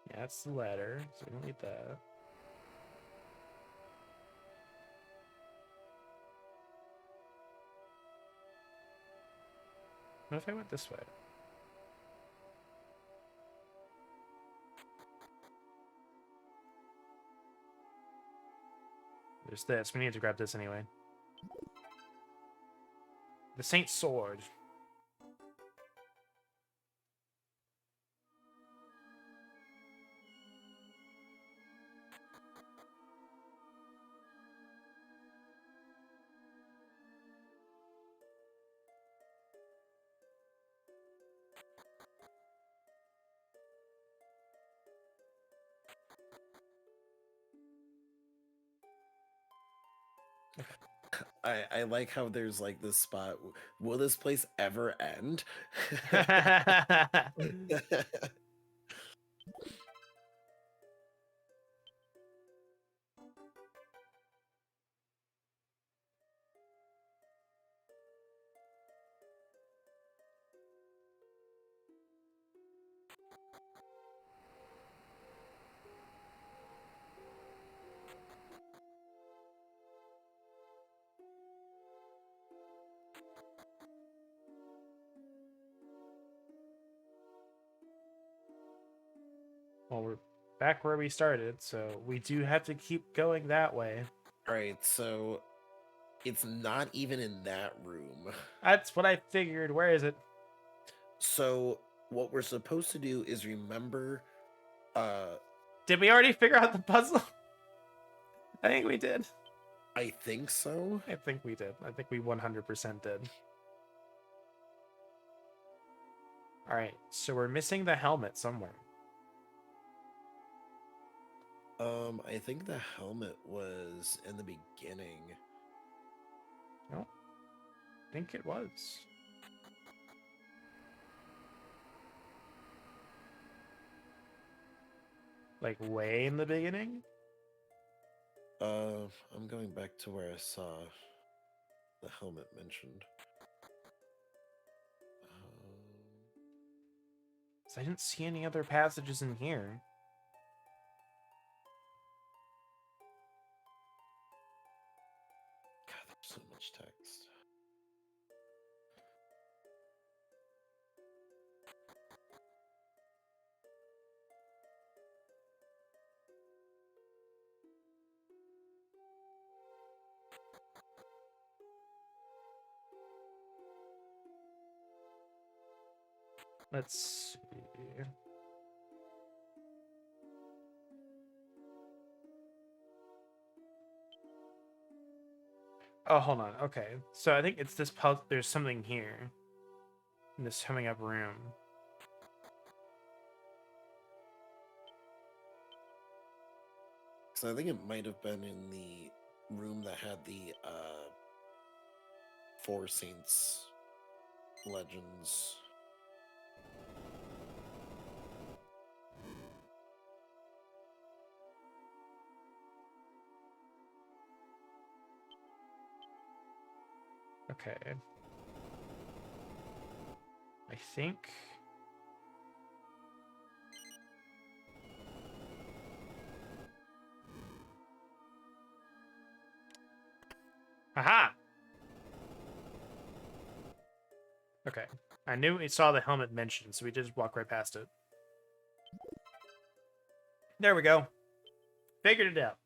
Yeah, that's the ladder, so we don't need that. What if I went this way? There's this. We need to grab this anyway. The Saint's Sword. I like how there's like this spot. Will this place ever end? Well, we're back where we started, so we do have to keep going that way. All right, so it's not even in that room. That's what I figured. Where is it? So what we're supposed to do is remember. Did we already figure out the puzzle? I think we did. I think so. I think we did. I think we 100% did. All right, so we're missing the helmet somewhere. I think the helmet was in the beginning. No, I think it was. Like way in the beginning? I'm going back to where I saw the helmet mentioned. 'Cause I didn't see any other passages in here. God, there's so much text. Let's see. Oh, hold on. Okay. So I think it's this puzzle. There's something here in this coming up room. So I think it might have been in the room that had the Four Saints legends. Okay. I think. Aha! Okay. I knew we saw the helmet mentioned, so we just walk right past it. There we go. Figured it out.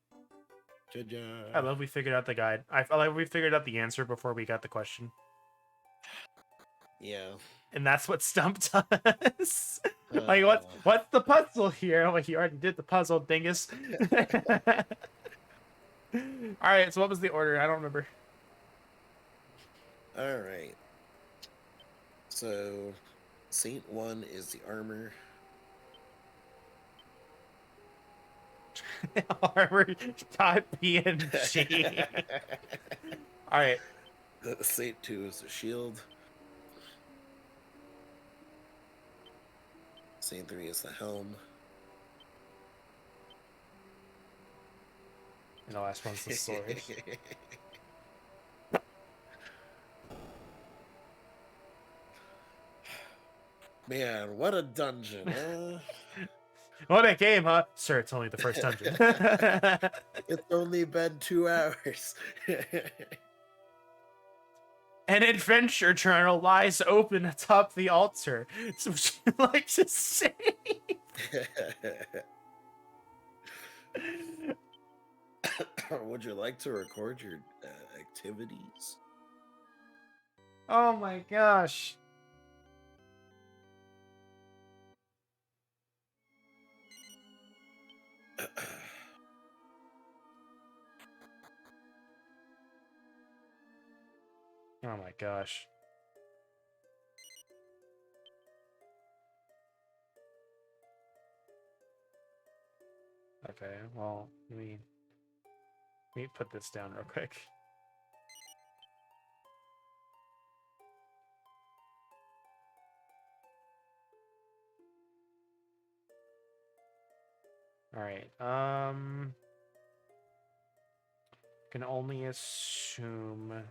Good job. I love we figured out the guide. I like we figured out the answer before we got the question. Yeah. And that's what stumped us. Like, what's the puzzle here? Like, you already did the puzzle, dingus. Alright, so what was the order? I don't remember. All right. So, Saint 1 is the armor. Armor.png. Alright. Saint 2 is the shield. Saint 3 is the helm. And the last one's the sword. Man, what a dungeon, huh? What a game, huh? Sir, it's only the first dungeon. It's only been 2 hours. An adventure journal lies open atop the altar. So would you like to say? Would you like to record your activities? Oh my gosh. Oh my gosh. Okay, well, let me put this down real quick. All right. Can only assume. Let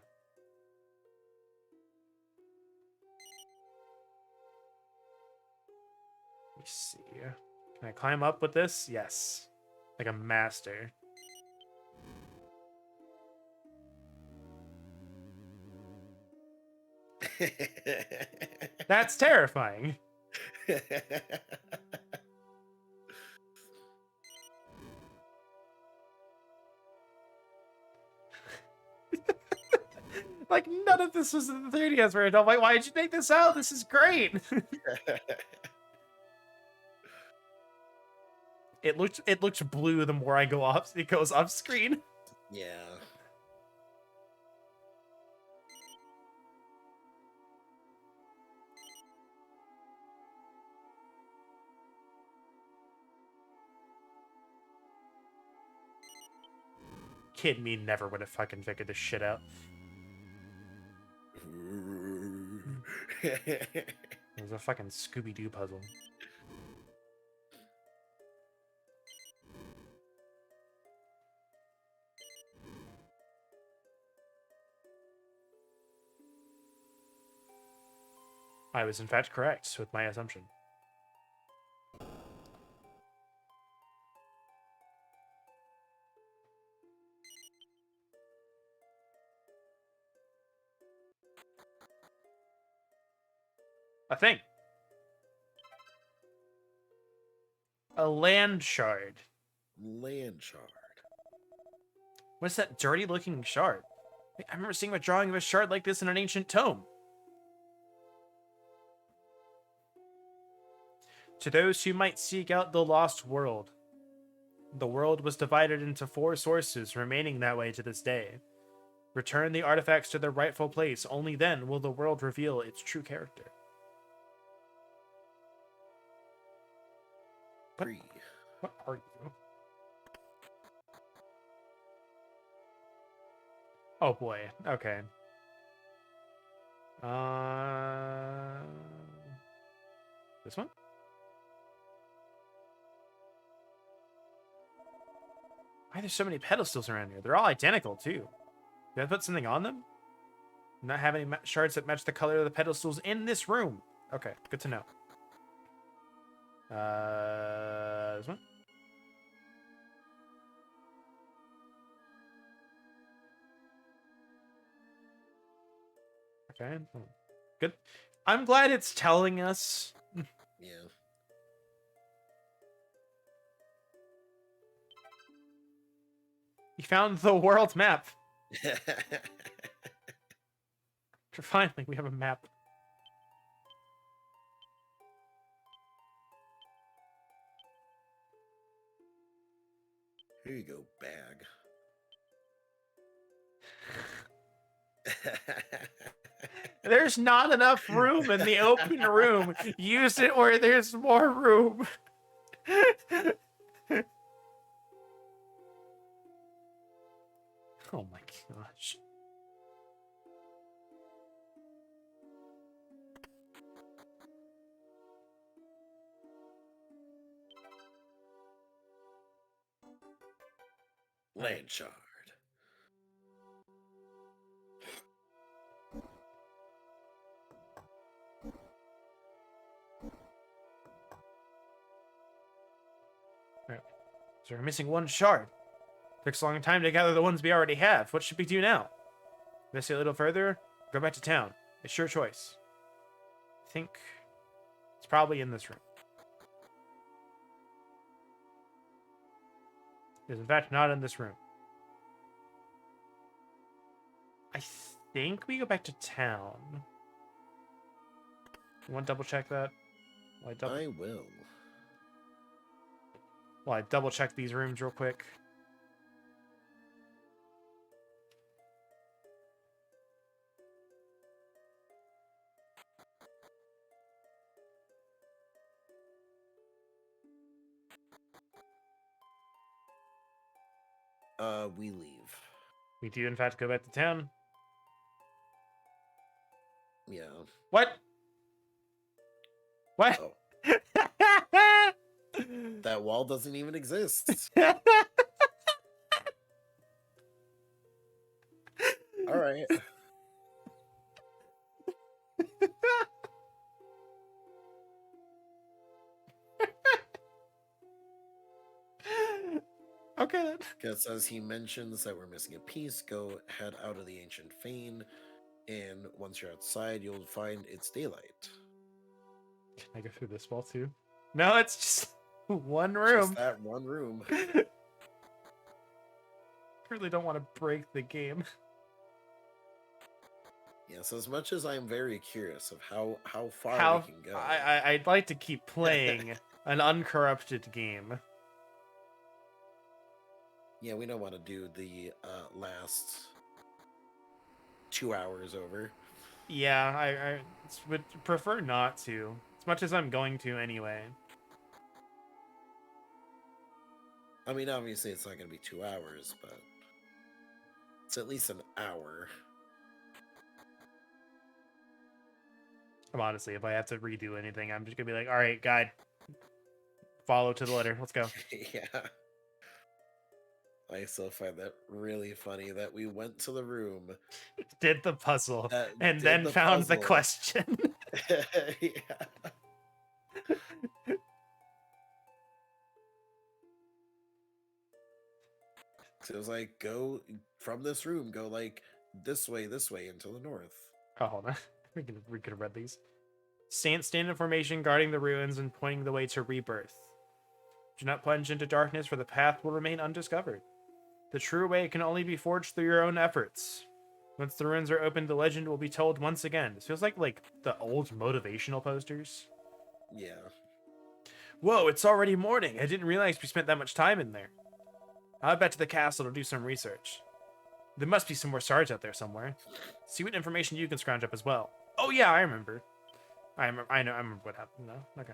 me see. Can I climb up with this? Yes. Like a master. That's terrifying. Like, none of this was in the 3DS version. I'm like, why did you take this out? This is great. It looks blue the more I go off. It goes off screen. Yeah. Kid me never would have fucking figured this shit out. It was a fucking Scooby-Doo puzzle. I was in fact correct with my assumption. A thing. A land shard. Land shard. What's that dirty looking shard? I remember seeing a drawing of a shard like this in an ancient tome. To those who might seek out the lost world. The world was divided into 4 sources, remaining that way to this day. Return the artifacts to their rightful place. Only then will the world reveal its true character. What? Free. What are you? Oh boy. Okay. This one? Why are there so many pedestals around here? They're all identical too. Did I put something on them? Not have any shards that match the color of the pedestals in this room. Okay, good to know. This one? Okay, good. I'm glad it's telling us. Yeah. You found the world map. Finally, we have a map. Here you go, bag. There's not enough room in the open room. Use it where there's more room. Oh my gosh. Land shard. So we're missing one shard. Takes a long time to gather the ones we already have. What should we do now? Investigate a little further? Go back to town. It's your choice. I think it's probably in this room. It is in fact not in this room. I think we go back to town. You want to double check that? I will. Well, I double check these rooms real quick. We leave. We do in fact go back to town. Yeah. What? What? Oh. that wall doesn't even exist. All right. Okay then. Because as he mentions that we're missing a piece, go head out of the ancient fane, and once you're outside, you'll find it's daylight. Can I go through this wall too? No, it's just one Just room. that one room. I really don't want to break the game. Yes, as much as I'm very curious of how far How we can go. I'd like to keep playing an uncorrupted game. Yeah, we don't want to do the last 2 hours over. Yeah, I would prefer not to, as much as I'm going to anyway. I mean, obviously it's not going to be 2 hours, but it's at least an hour. Honestly, if I have to redo anything, I'm just gonna be like, all right, guide, follow to the letter. Let's go. Yeah. I still find that really funny that we went to the room, Did the puzzle, and did then the found the puzzle. question. Yeah. So it was like, go from this room, go like this way, into the north. Oh, hold on. We could have read these. Stand in formation, guarding the ruins and pointing the way to rebirth. Do not plunge into darkness, for the path will remain undiscovered. The true way can only be forged through your own efforts. Once the ruins are opened, the legend will be told once again. This feels like the old motivational posters. Yeah. Whoa, it's already morning. I didn't realize we spent that much time in there. I'll head back to the castle to do some research. There must be some more shards out there somewhere. See what information you can scrounge up as well. Oh yeah, I remember. I remember what happened. No? Okay.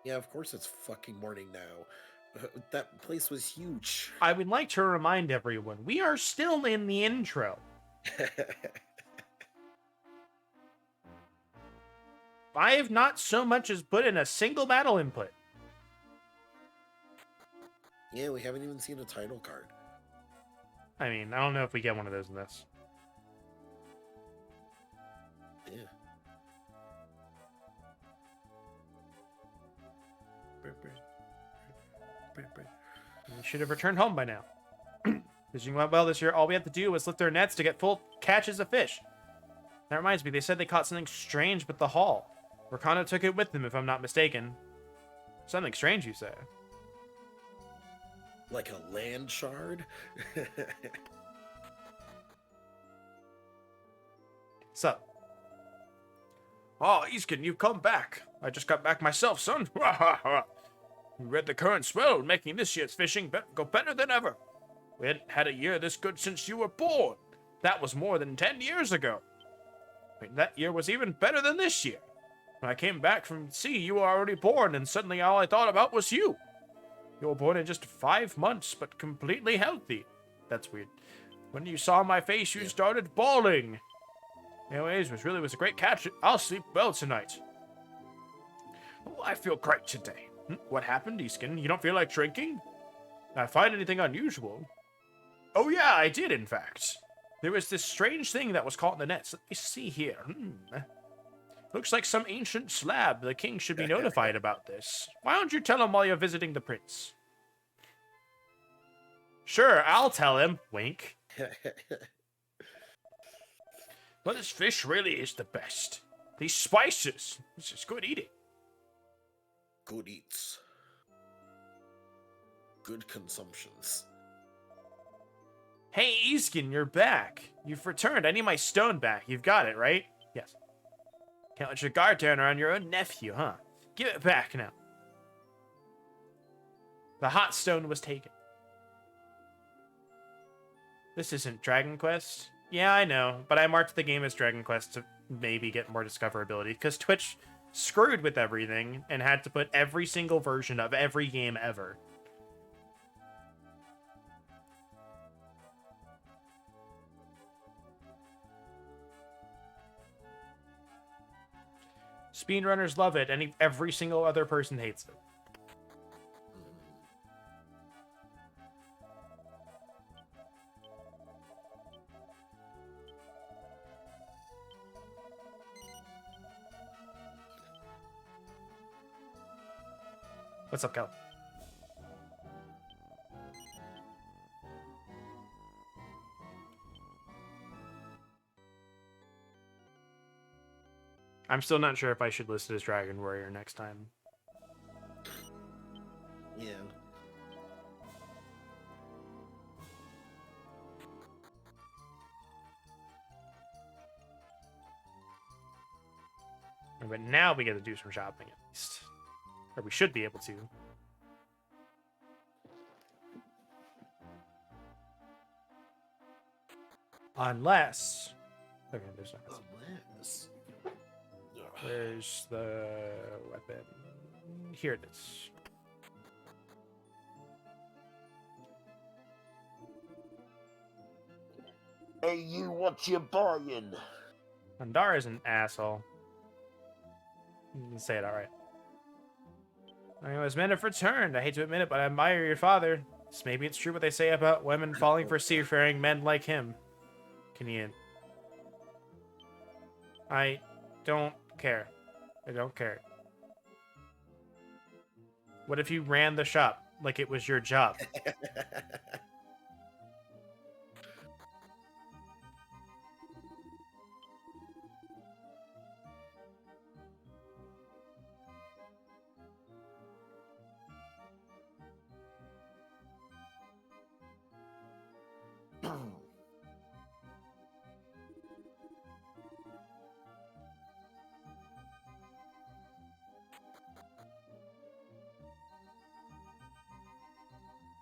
Yeah, of course it's fucking morning now. That place was huge. I would like to remind everyone, we are still in the intro. I have not so much as put in a single battle input. Yeah, we haven't even seen a title card. I mean, I don't know if we get one of those in this. Yeah. We should have returned home by now. Fishing went well this year. All we had to do was lift their nets to get full catches of fish. That reminds me, they said they caught something strange with the haul. Rakana took it with them, if I'm not mistaken. Something strange, you say? Like a land shard? Sup? Oh, Iskin, you've come back. I just got back myself, son. You read the current swell, making this year's fishing go better than ever. We hadn't had a year this good since you were born. That was more than 10 years ago. I mean, that year was even better than this year. When I came back from sea, you were already born, and suddenly all I thought about was you. You were born in just 5 months, but completely healthy. That's weird. When you saw my face, you started bawling. Anyways, it was a great catch. I'll sleep well tonight. Oh, I feel great today. What happened, Iskin? You don't feel like drinking? I find anything unusual? Oh yeah, I did, in fact. There was this strange thing that was caught in the nets. Let me see here. Looks like some ancient slab. The king should be notified about this. Why don't you tell him while you're visiting the prince? Sure, I'll tell him. Wink. But this fish really is the best. These spices. This is good eating. Good eats. Good consumptions. Hey, Iskin, you're back. You've returned. I need my stone back. You've got it, right? Yes. Can't let your guard down around your own nephew, huh? Give it back now. The hot stone was taken. This isn't Dragon Quest. Yeah, I know, but I marked the game as Dragon Quest to maybe get more discoverability, because Twitch screwed with everything and had to put every single version of every game ever. Speedrunners love it, and every single other person hates it. What's up, Cal? I'm still not sure if I should list it as Dragon Warrior next time. Yeah. But now we get to do some shopping at least. Or we should be able to. Unless... Okay, there's not. Unless... Where's the weapon? Here it is. Hey, you, what you buying? Andara's an asshole. You can say it alright. I was meant to returned. I hate to admit it, but I admire your father. Maybe it's true what they say about women falling for seafaring men like him. Can you... I don't care. I don't care. What if you ran the shop like it was your job?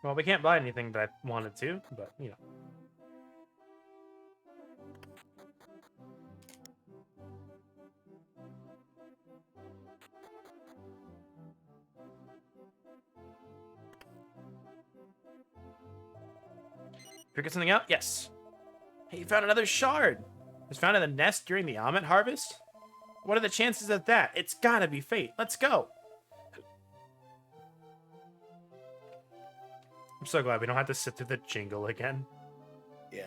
Well, we can't buy anything that I wanted to, but, you know. Figure something out? Yes. Hey, you found another shard. It was found in the nest during the almond harvest? What are the chances of that? It's gotta be fate. Let's go. I'm so glad we don't have to sit through the jingle again. Yeah.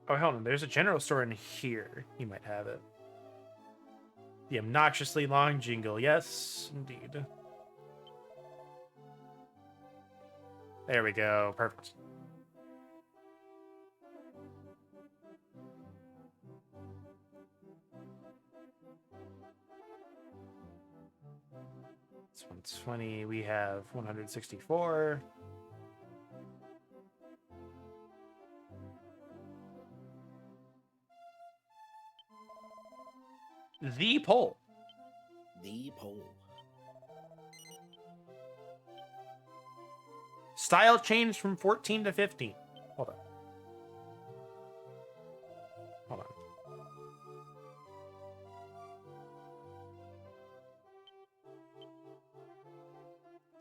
Oh, hold on. There's a general store in here. You might have it. The obnoxiously long jingle. Yes, indeed. There we go. Perfect. It's 120. We have 164. The poll. The poll. Style changed from 14 to 15. Hold on. Hold on.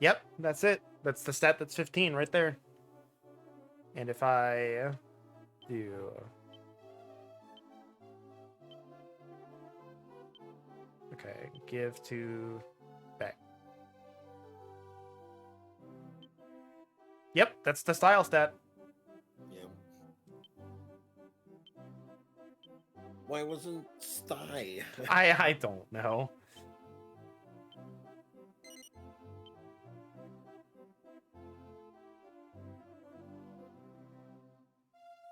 Yep, that's it. That's the stat that's 15 right there. And if I do... Okay, give to back. Yep, that's the style stat. Yeah. Why wasn't Sty? I don't know.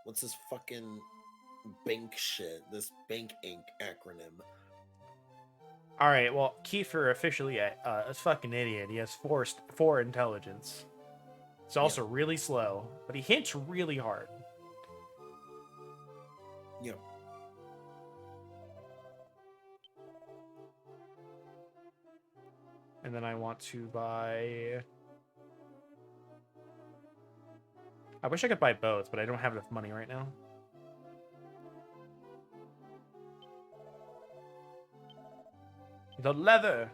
What's this fucking bank shit? This bank ink acronym. All right, well, Kiefer officially is a fucking idiot. He has four intelligence. He's also really slow, but he hits really hard. Yeah. And then I want to buy... I wish I could buy both, but I don't have enough money right now. The leather.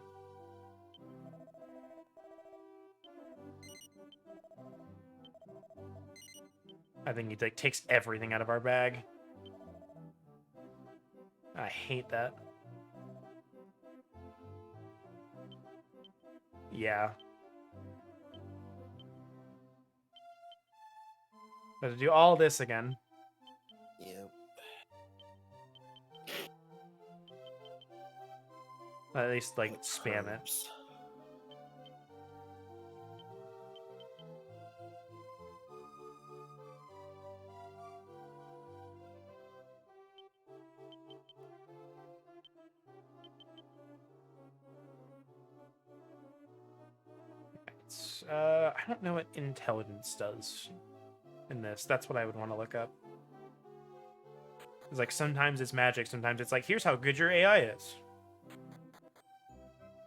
I think he like takes everything out of our bag. I hate that. Yeah. Got to do all this again. Yep. At least like What spam it. herbs? I don't know what intelligence does in this. That's what I would want to look up. It's like sometimes it's magic, sometimes it's like, here's how good your AI is.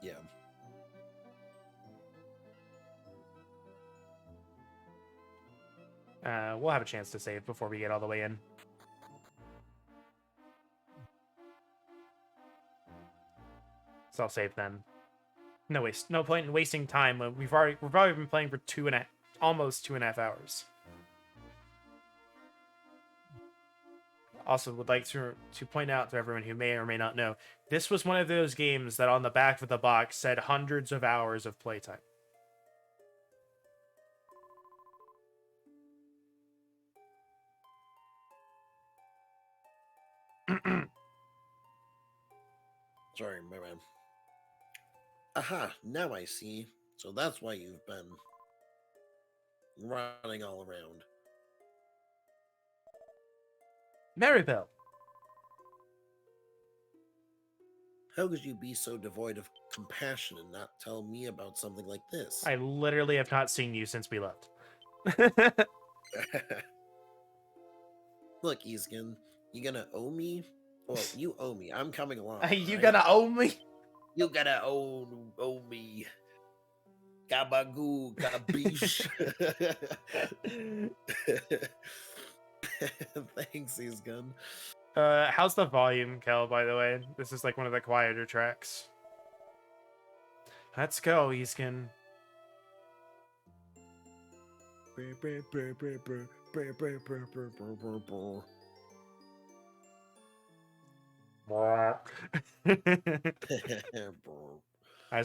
Yeah. We'll have a chance to save before we get all the way in. So I'll save then. No point in wasting time. We've probably been playing for almost 2.5 hours. Also, would like to point out to everyone who may or may not know, this was one of those games that on the back of the box said hundreds of hours of playtime. Sorry, my man. Aha, now I see. So that's why you've been running all around. Maribel. How could you be so devoid of compassion and not tell me about something like this? I literally have not seen you since we left. Look, Easkin, you gonna owe me? Well, you owe me. I'm coming along. You right? gonna owe me? You gotta owe me. Gabagoo, gabish. Thanks, Easkin. How's the volume, Kel, by the way? This is like one of the quieter tracks. Let's go, Easkin. Is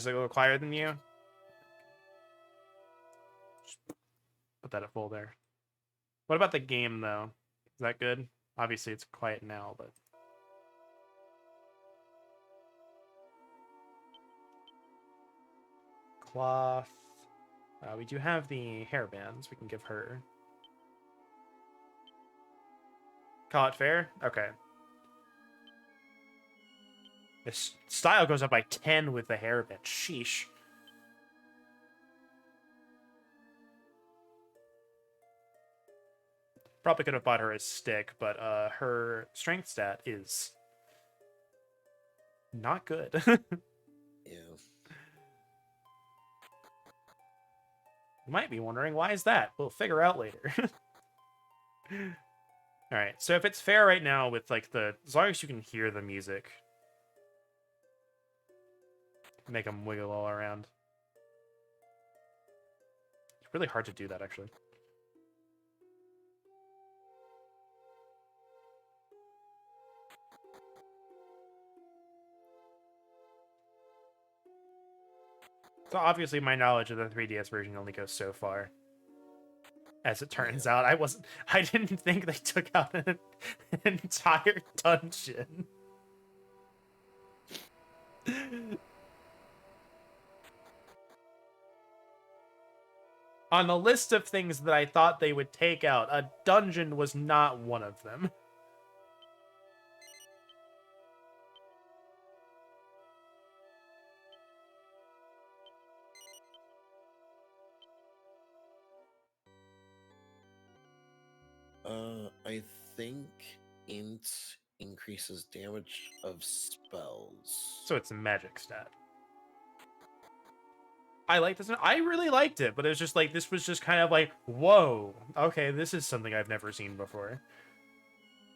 it a little quieter than you? Just put that at full there. What about the game, though? Is that good? Obviously, it's quiet now, but... Cloth. We do have the hairbands we can give her. Call it fair? Okay. This style goes up by 10 with the hairband. Sheesh. Probably could have bought her a stick, but her strength stat is not good. Yeah. You might be wondering, why is that? We'll figure out later. Alright, so if it's fair right now with, like, as long as you can hear the music. Make them wiggle all around. It's really hard to do that, actually. So obviously my knowledge of the 3DS version only goes so far. As it turns out, I didn't think they took out an entire dungeon. On the list of things that I thought they would take out, a dungeon was not one of them. I think int increases damage of spells. So it's a magic stat. I like this. I really liked it, but it was just like, this was just kind of like, whoa, okay, this is something I've never seen before.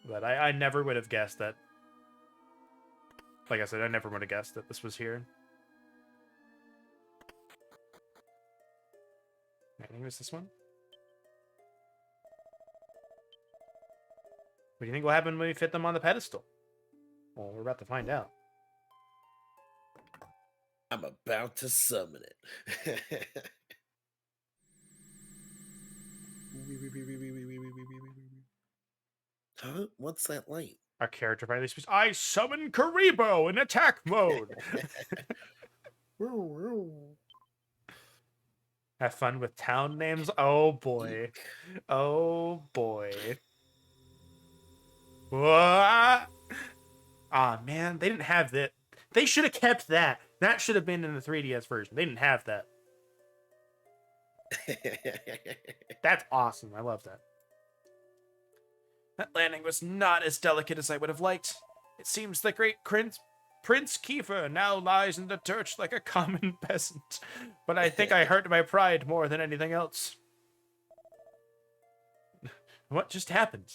But I never would have guessed that. Like I said, I never would have guessed that this was here. I think it was this one. What do you think will happen when we fit them on the pedestal? Well, we're about to find out. I'm about to summon it. Huh? What's that light? Our character finally speaks. I summon Karibo in attack mode. Have fun with town names. Oh boy. Oh boy. What? Ah man, they didn't have that. They should have kept that. That should have been in the 3DS version. They didn't have that. That's awesome. I love that. That landing was not as delicate as I would have liked. It seems the great Prince Kiefer now lies in the dirt like a common peasant. But I think I hurt my pride more than anything else. What just happened?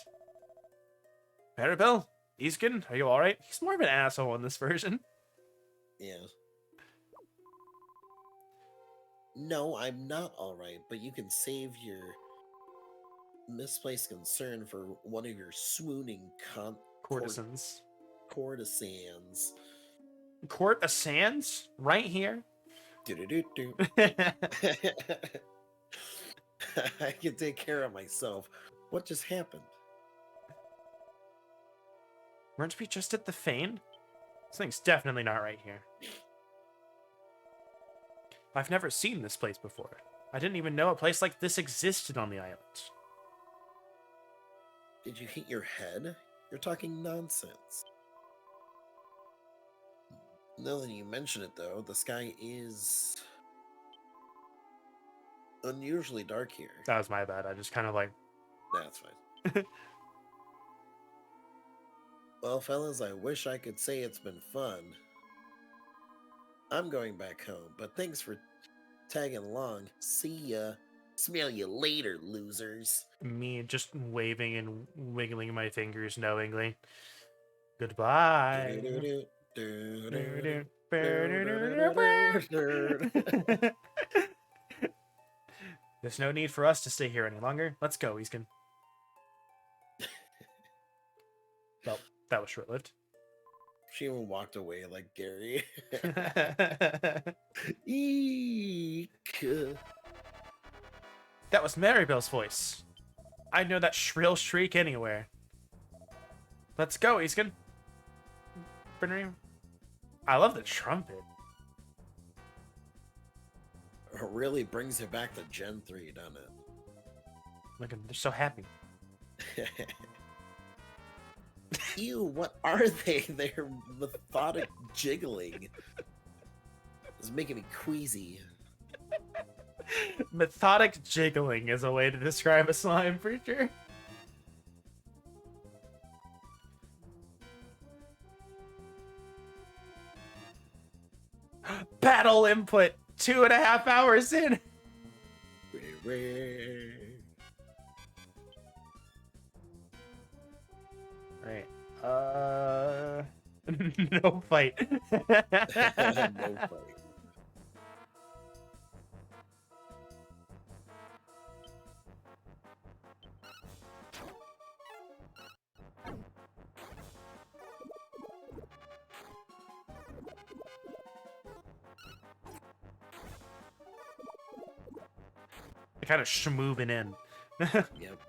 Maribel? Iskin? Are you alright? He's more of an asshole in this version. Yeah. No, I'm not alright, but you can save your misplaced concern for one of your swooning Courtesans. courtesans. Courtesans? Right here? Do-do-do-do. I can take care of myself. What just happened? Weren't we just at the Fane? Something's definitely not right here. I've never seen this place before. I didn't even know a place like this existed on the island. Did you hit your head? You're talking nonsense. Now that you mention it, though, the sky is unusually dark here. That was my bad. I just kind of like... That's fine. Well, fellas, I wish I could say it's been fun. I'm going back home, but thanks for tagging along. See ya. Smell you later, losers. Me just waving and wiggling my fingers knowingly. Goodbye. There's no need for us to stay here any longer. Let's go, Iskin. Well, that was short-lived. She even walked away like Gary. Eek. That was Maribel's voice. I know that shrill shriek anywhere. Let's go, Iskin. I love the trumpet. It really brings you back to Gen 3, doesn't it? Look at them, they're so happy. Ew, what are they? They're methodic jiggling. It's making me queasy. Methodic jiggling is a way to describe a slime for sure. Battle input 2.5 hours in. Right. No fight. No fight. Kind of schmooving in. Yep.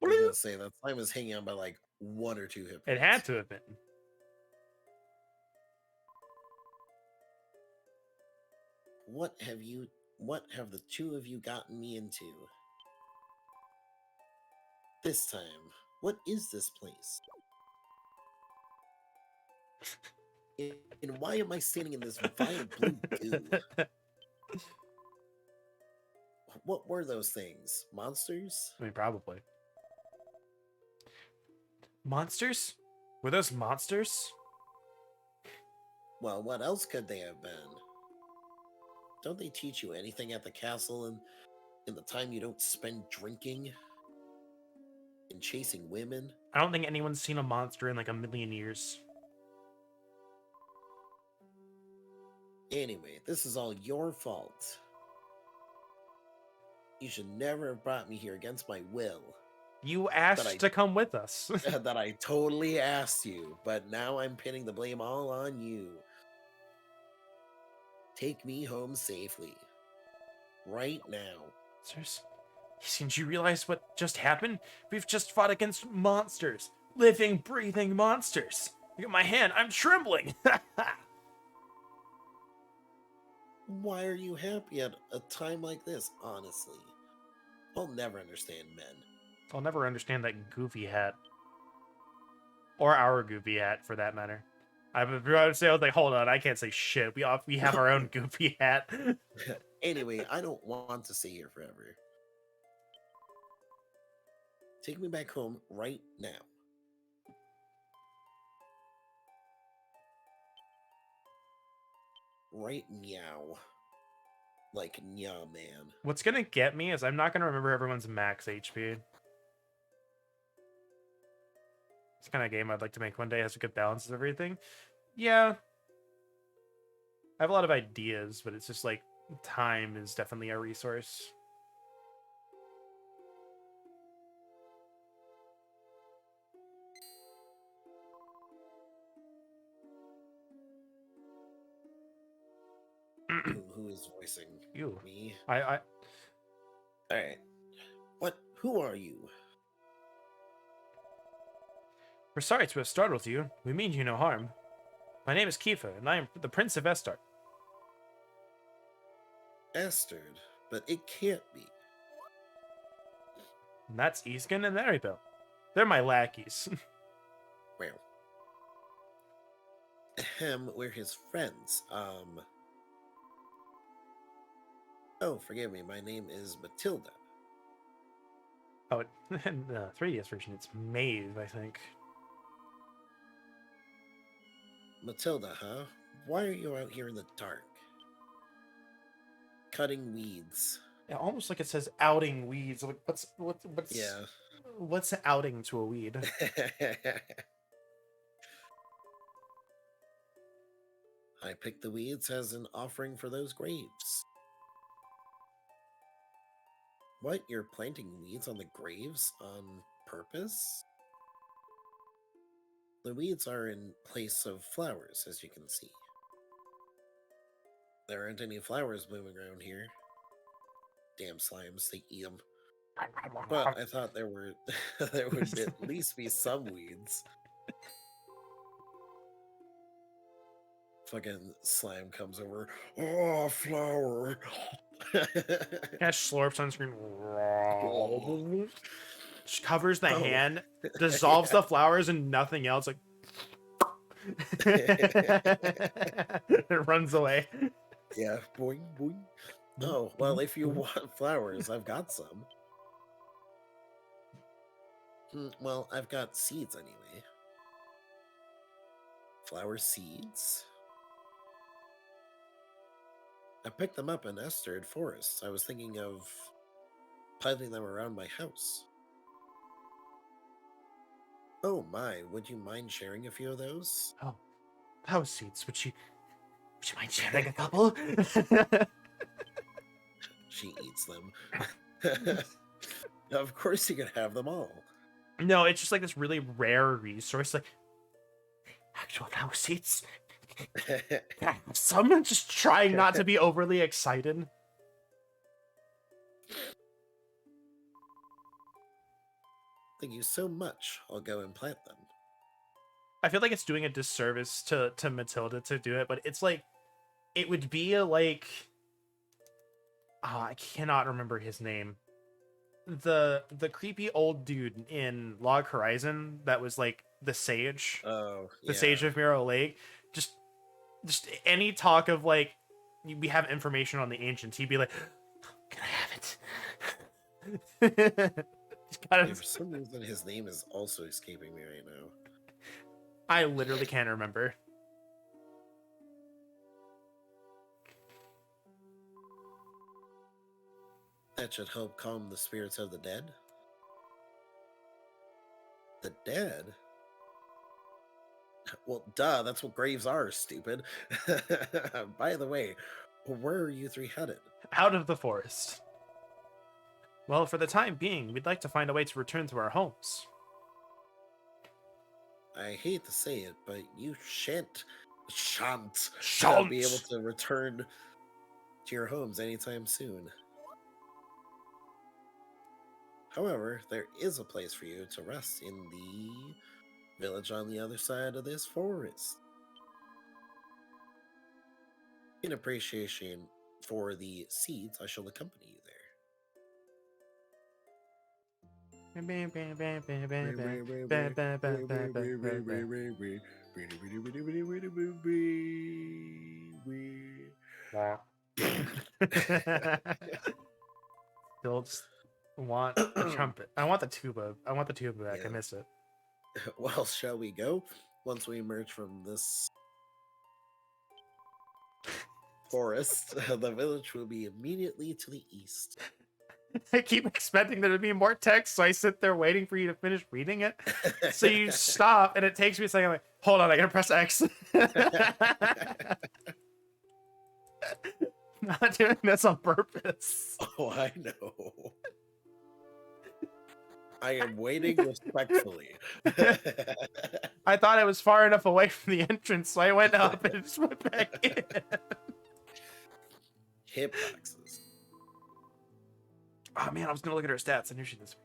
I was gonna say that slime was hanging on by like 1 or 2 hit points. It had to have been. What have the two of you gotten me into? This time, what is this place? And why am I standing in this vile blue goo? What were those things? Monsters? I mean, probably. Monsters? Were those monsters? Well, what else could they have been? Don't they teach you anything at the castle in the time you don't spend drinking and chasing women? I don't think anyone's seen a monster in like a million years. Anyway, this is all your fault. You should never have brought me here against my will. You asked to come with us. That I totally asked you, but now I'm pinning the blame all on you. Take me home safely. Right now. Sirs, didn't you realize what just happened? We've just fought against monsters. Living, breathing monsters. Look at my hand, I'm trembling. Why are you happy at a time like this, honestly? I'll never understand men. I'll never understand that goofy hat. Or our goofy hat, for that matter. I would say, I was like, hold on, I can't say shit. We have our own goofy hat. Anyway, I don't want to stay here forever. Take me back home right now. Right meow. Like nya man. What's gonna get me is I'm not gonna remember everyone's max HP. It's the kind of game I'd like to make one day, has a good balance of everything. Yeah. I have a lot of ideas, but it's just like time is definitely a resource. Who is voicing You. me? I Alright. What? Who are you? We're sorry to have startled you. We mean you no harm. My name is Kiefer, and I am the Prince of Estart. Estard, but it can't be. And that's Easkin and Maribel. They're my lackeys. Well. Ahem, we're his friends. Oh, forgive me, my name is Matilda. Oh, in the 3DS version, it's Maeve, I think. Matilda, huh? Why are you out here in the dark? Cutting weeds. Yeah, almost like it says outing weeds. Like, what's Yeah. What's outing to a weed? I picked the weeds as an offering for those graves. What? You're planting weeds on the graves on purpose? The weeds are in place of flowers, as you can see. There aren't any flowers blooming around here. Damn slimes, they eat them. But I thought there would at least be some weeds. Fucking slime comes over. Oh, flower. Yeah, slurps on screen. Just covers the hand, dissolves the flowers and nothing else. Like, it runs away. Yeah, boing, boing. Oh, well, if you want flowers, I've got some. Well, I've got seeds anyway. Flower seeds? I picked them up in Estard Forest. I was thinking of planting them around my house. Oh my, would you mind sharing a few of those? Oh, house seeds. Would you mind sharing a couple? She eats them. Of course you can have them all. No, it's just like this really rare resource. Like, actual house seeds. Someone just trying not to be overly excited. Thank you so much. I'll go and plant them. I feel like it's doing a disservice to Matilda to do it, but it's like it would be a like I cannot remember his name. The creepy old dude in Log Horizon that was like the sage. Oh, the sage of Mirror Lake. Just any talk of like we have information on the ancients, he'd be like, "Can I have it?" Yeah, for some reason, his name is also escaping me right now. I literally can't remember. That should help calm the spirits of the dead. The dead? Well, duh, that's what graves are, stupid. By the way, where are you three headed? Out of the forest. Well, for the time being, we'd like to find a way to return to our homes. I hate to say it, but you shan't be able Shan't. to return to your homes anytime soon. However, there is a place for you to rest in the village on the other side of this forest. In appreciation for the seeds, I shall accompany you there. Still just want the trumpet. I want the tuba. I want the tuba back. I Yeah. miss it. Well, shall we go? Once we emerge from this forest, the village will be immediately to the east. I keep expecting there to be more text, so I sit there waiting for you to finish reading it. So you stop, and it takes me a second. I'm like, hold on, I gotta press X. Not doing this on purpose. Oh, I know. I am waiting respectfully. I thought I was far enough away from the entrance, so I went up and just went back in. Hitboxes. Oh man, I was gonna look at her stats. I knew she did this.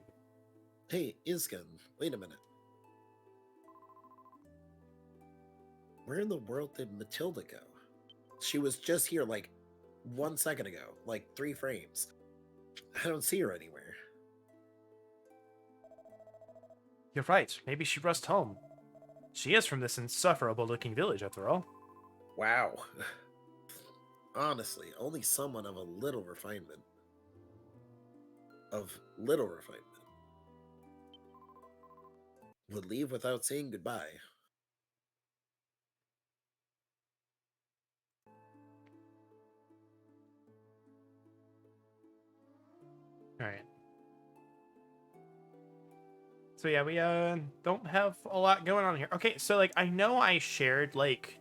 Hey, Isgun, wait a minute. Where in the world did Matilda go? She was just here like 1 second ago, like 3 frames. I don't see her anywhere. You're right. Maybe she rushed home. She is from this insufferable-looking village, after all. Wow. Honestly, only someone of little refinement would leave without saying goodbye. All right. So yeah, we don't have a lot going on here. Okay, so like I know I shared like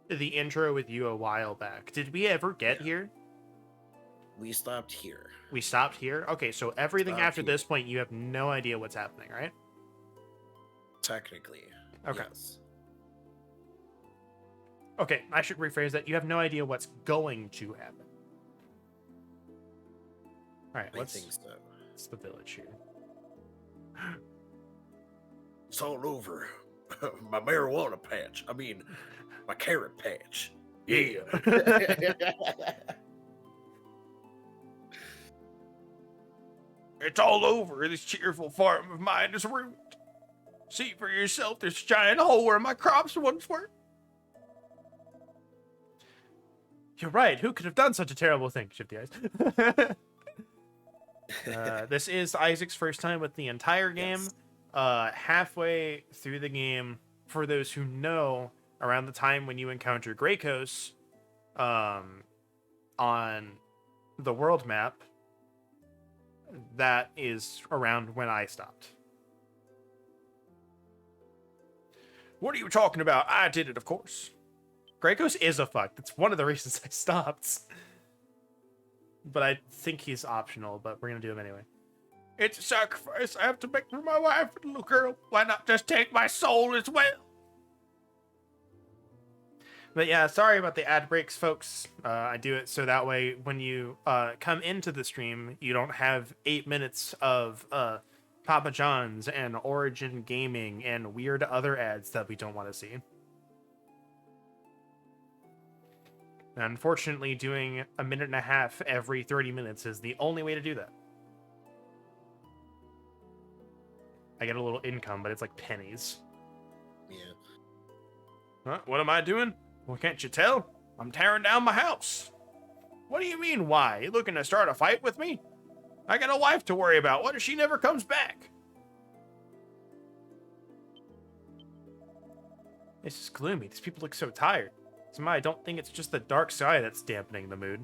the intro with you a while back. Did we ever get here? We stopped here. We stopped here? Okay, so everything Stopped after here. this point you have no idea what's happening, right? Technically. Okay. Yes. Okay, I should rephrase that. You have no idea what's going to happen. All right, I think so. what's the village here? It's all over. My marijuana patch. I mean, my carrot patch. Yeah. It's all over. This cheerful farm of mine is ruined. See for yourself this giant hole where my crops once were. You're right. Who could have done such a terrible thing? Shift the eyes. This is Isaac's first time with the entire game. Yes. Halfway through the game, for those who know, around the time when you encounter Greykos, on the world map, that is around when I stopped. What are you talking about? I did it, of course. Greykos is a fuck. That's one of the reasons I stopped. But I think he's optional, but we're gonna do him anyway. It's a sacrifice I have to make for my wife and little girl. Why not just take my soul as well? But yeah, sorry about the ad breaks, folks. I do it so that way when you come into the stream, you don't have 8 minutes of Papa John's and Origin Gaming and weird other ads that we don't want to see. And unfortunately, doing a minute and a half every 30 minutes is the only way to do that. I get a little income, but it's like pennies. Yeah. Huh? What am I doing? Well, can't you tell? I'm tearing down my house. What do you mean, why? You looking to start a fight with me? I got a wife to worry about. What if she never comes back? It's just gloomy. These people look so tired. Somehow I don't think it's just the dark side that's dampening the mood.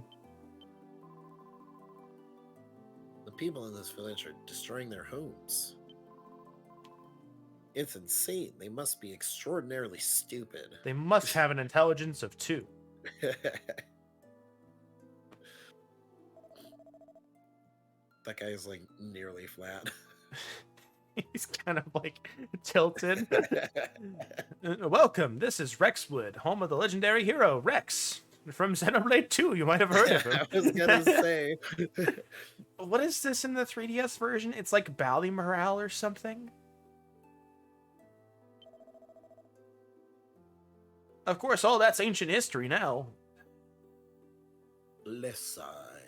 The people in this village are destroying their homes. It's insane. They must be extraordinarily stupid. They must have an intelligence of 2. That guy's like nearly flat. He's kind of like tilted. Welcome, this is Rexwood, home of the legendary hero Rex from Xenoblade 2. You might have heard of him. I was gonna say. What is this in the 3DS version? It's like Ballymoral or something. Of course, all that's ancient history now. Lesai.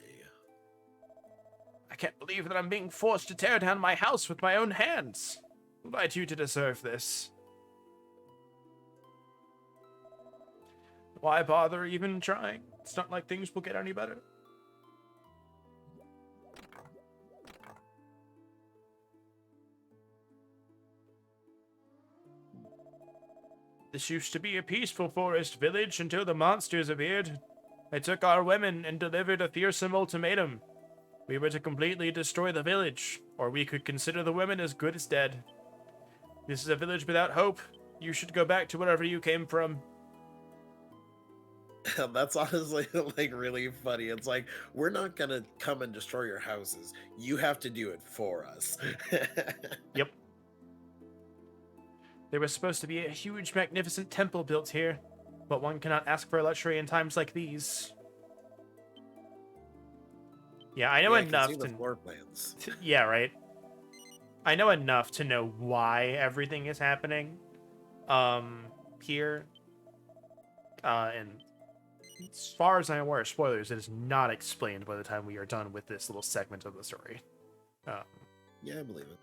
I can't believe that I'm being forced to tear down my house with my own hands. Why do you to deserve this? Why bother even trying? It's not like things will get any better. This used to be a peaceful forest village until the monsters appeared. They took our women and delivered a fearsome ultimatum. We were to completely destroy the village, or we could consider the women as good as dead. This is a village without hope. You should go back to wherever you came from. That's honestly like really funny. It's like, we're not gonna come and destroy your houses. You have to do it for us. Yep. There was supposed to be a huge, magnificent temple built here, but one cannot ask for luxury in times like these. Yeah, I know Yeah, I can enough see the to... floor plans. Yeah, right. I know enough to know why everything is happening here. And as far as I'm aware, spoilers, it is not explained by the time we are done with this little segment of the story. Yeah, I believe it.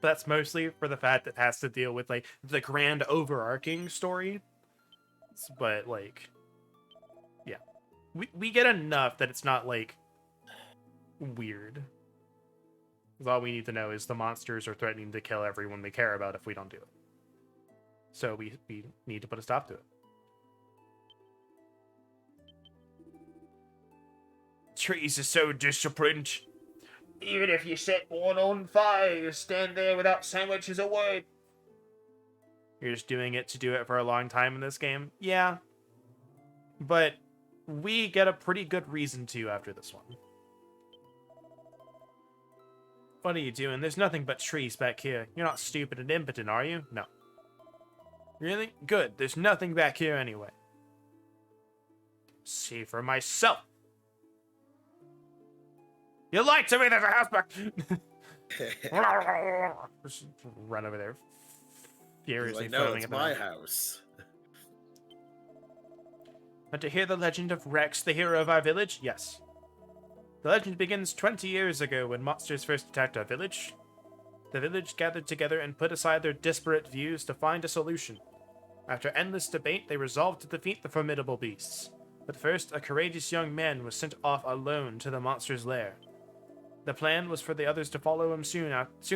But that's mostly for the fact that it has to deal with, like, the grand overarching story. But, like, yeah. We get enough that it's not, like, weird. Because all we need to know is the monsters are threatening to kill everyone we care about if we don't do it. So we need to put a stop to it. Trees are so disciplined. Even if you set one on fire, you stand there without so much as a word. You're just doing it to do it for a long time in this game? Yeah. But we get a pretty good reason to after this one. What are you doing? There's nothing but trees back here. You're not stupid and impotent, are you? No. Really? Good. There's nothing back here anyway. See for myself. You lied to me, there's a house back. Just run over there. Furiously Like, no, foaming it's at the my mouth. house. And to hear the legend of Rex, the hero of our village? Yes. The legend begins 20 years ago when monsters first attacked our village. The village gathered together and put aside their disparate views to find a solution. After endless debate, they resolved to defeat the formidable beasts. But first, a courageous young man was sent off alone to the monster's lair. The plan was for the others to follow him soon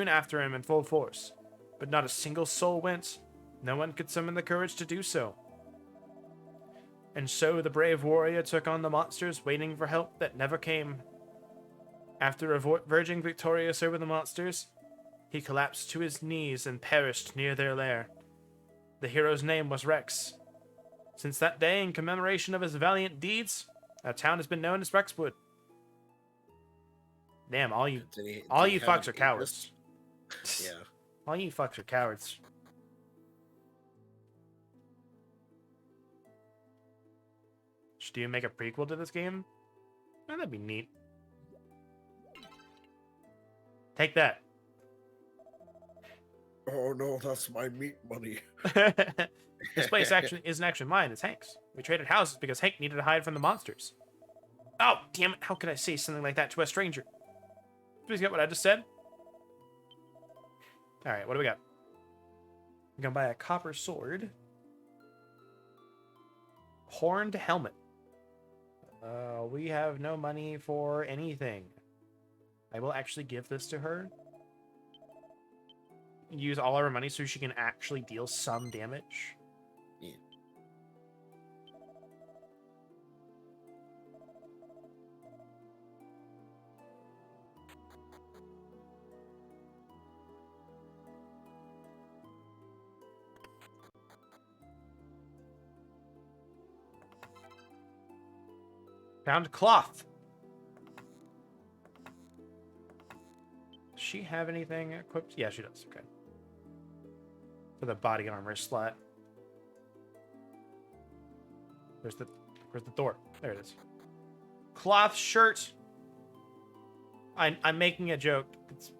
after him in full force. But not a single soul went. No one could summon the courage to do so. And so the brave warrior took on the monsters, waiting for help that never came. After emerging victorious over the monsters, he collapsed to his knees and perished near their lair. The hero's name was Rex. Since that day, in commemoration of his valiant deeds, our town has been known as Rexwood. Damn, all you fucks are cowards. Yeah. All you fucks are cowards. Should you make a prequel to this game? Oh, that'd be neat. Take that. Oh no, that's my meat money. This place isn't actually mine, it's Hank's. We traded houses because Hank needed to hide from the monsters. Oh, damn it, how could I say something like that to a stranger? Please get what I just said? Alright, what do we got? I'm gonna buy a copper sword. Horned helmet. We have no money for anything. I will actually give this to her. Use all our money so she can actually deal some damage. Yeah. Found cloth. Does she have anything equipped? Yeah, she does. Okay. For the body armor slot. Where's the door? There it is. Cloth shirt. I'm making a joke. It's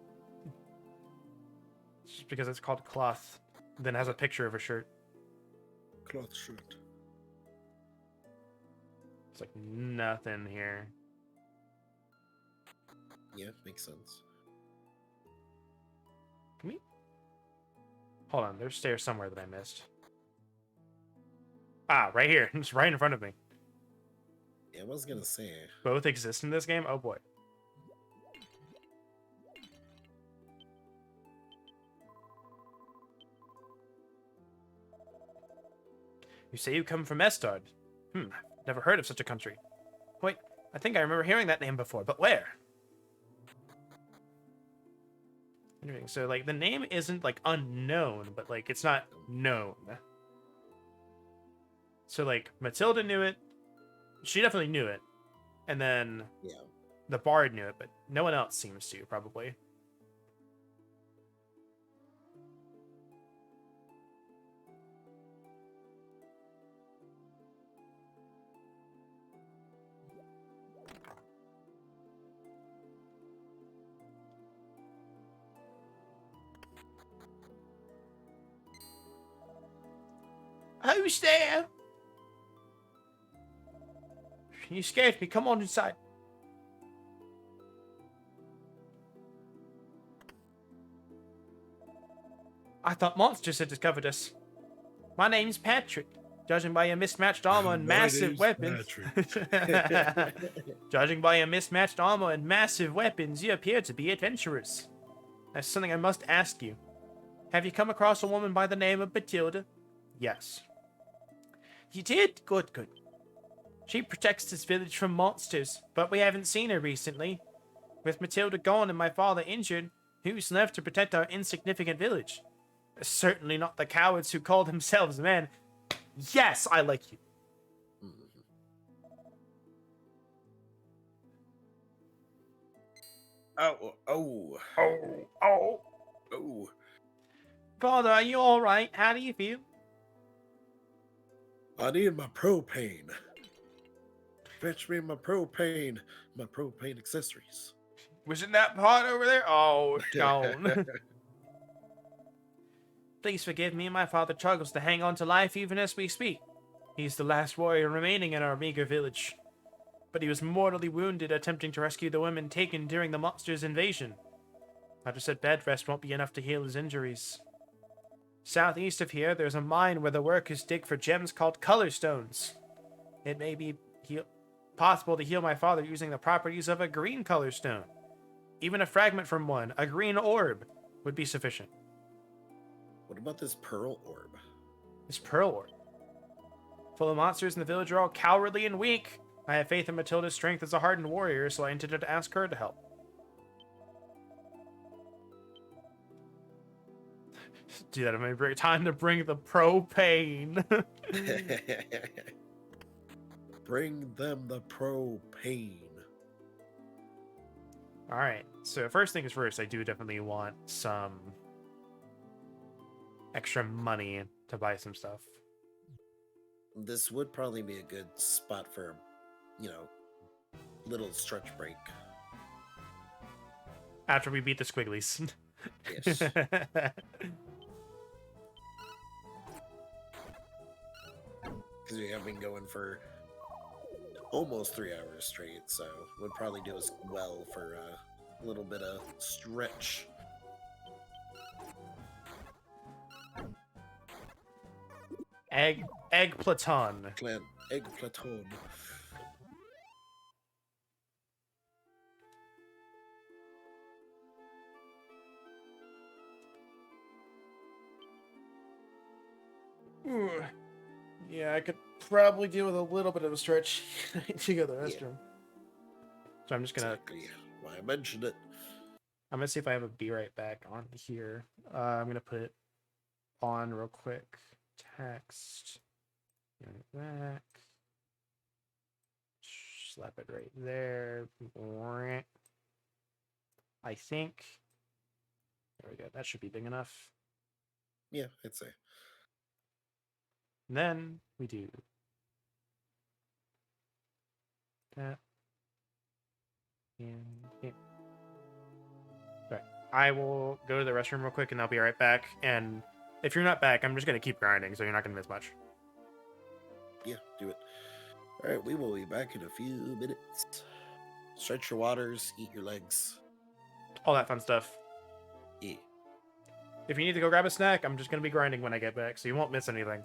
just because it's called cloth. Then has a picture of a shirt. Cloth shirt. It's like nothing here. Yeah, makes sense. Can we? Hold on. There's stairs somewhere that I missed. Ah, right here. It's right in front of me. Yeah, I was gonna say. Both exist in this game? Oh boy. You say you come from Estard. Never heard of such a country. Wait, I think I remember hearing that name before, but where? Interesting. So, like, the name isn't, like, unknown, but, like, it's not known. So, like, Matilda knew it. She definitely knew it. And then Yeah. the bard knew it, but no one else seems to, probably. Who's there? You scared me. Come on inside. I thought monsters had discovered us. My name's Patrick. Judging by your mismatched armor and massive weapons. Judging by your mismatched armor and massive weapons, you appear to be adventurers. There's something I must ask you. Have you come across a woman by the name of Matilda? Yes. You did? Good, good. She protects this village from monsters, but we haven't seen her recently. With Matilda gone and my father injured, who's left to protect our insignificant village? Certainly not the cowards who call themselves men. Yes, I like you. Oh. Father, are you alright? How do you feel? I need my propane. Fetch me my propane accessories. Was it that pot over there? Oh, gone. Please forgive me. My father struggles to hang on to life even as we speak. He's the last warrior remaining in our meager village. But he was mortally wounded attempting to rescue the women taken during the monster's invasion. Doctor said bed rest won't be enough to heal his injuries. Southeast of here, there's a mine where the workers dig for gems called color stones. It may be possible to heal my father using the properties of a green color stone. Even a fragment from one, a green orb, would be sufficient. What about this pearl orb? This pearl orb. Full of monsters in the village are all cowardly and weak. I have faith in Matilda's strength as a hardened warrior, so I intended to ask her to help. Do that at my break. Time to bring the propane. Bring them the propane. Alright, so first things first, I do definitely want some extra money to buy some stuff. This would probably be a good spot for, little stretch break. After we beat the squigglies. Yes. Because we have been going for almost 3 hours straight, so would probably do us well for a little bit of stretch. Egg Platon. Egg Platon. Yeah, I could probably deal with a little bit of a stretch to go to the restroom. Yeah. So I'm just gonna. Exactly why I mentioned it. I'm gonna see if I have a be right back on here. I'm gonna put it on real quick. Text. Back. slap it right there. I think. There we go. That should be big enough. Yeah, I'd say. And then we do that. And here. Right. I will go to the restroom real quick and I'll be right back. And if you're not back, I'm just going to keep grinding, so you're not going to miss much. Yeah, do it. All right, we will be back in a few minutes. Stretch your waters, eat your legs. All that fun stuff. Yeah. If you need to go grab a snack, I'm just going to be grinding when I get back, so you won't miss anything.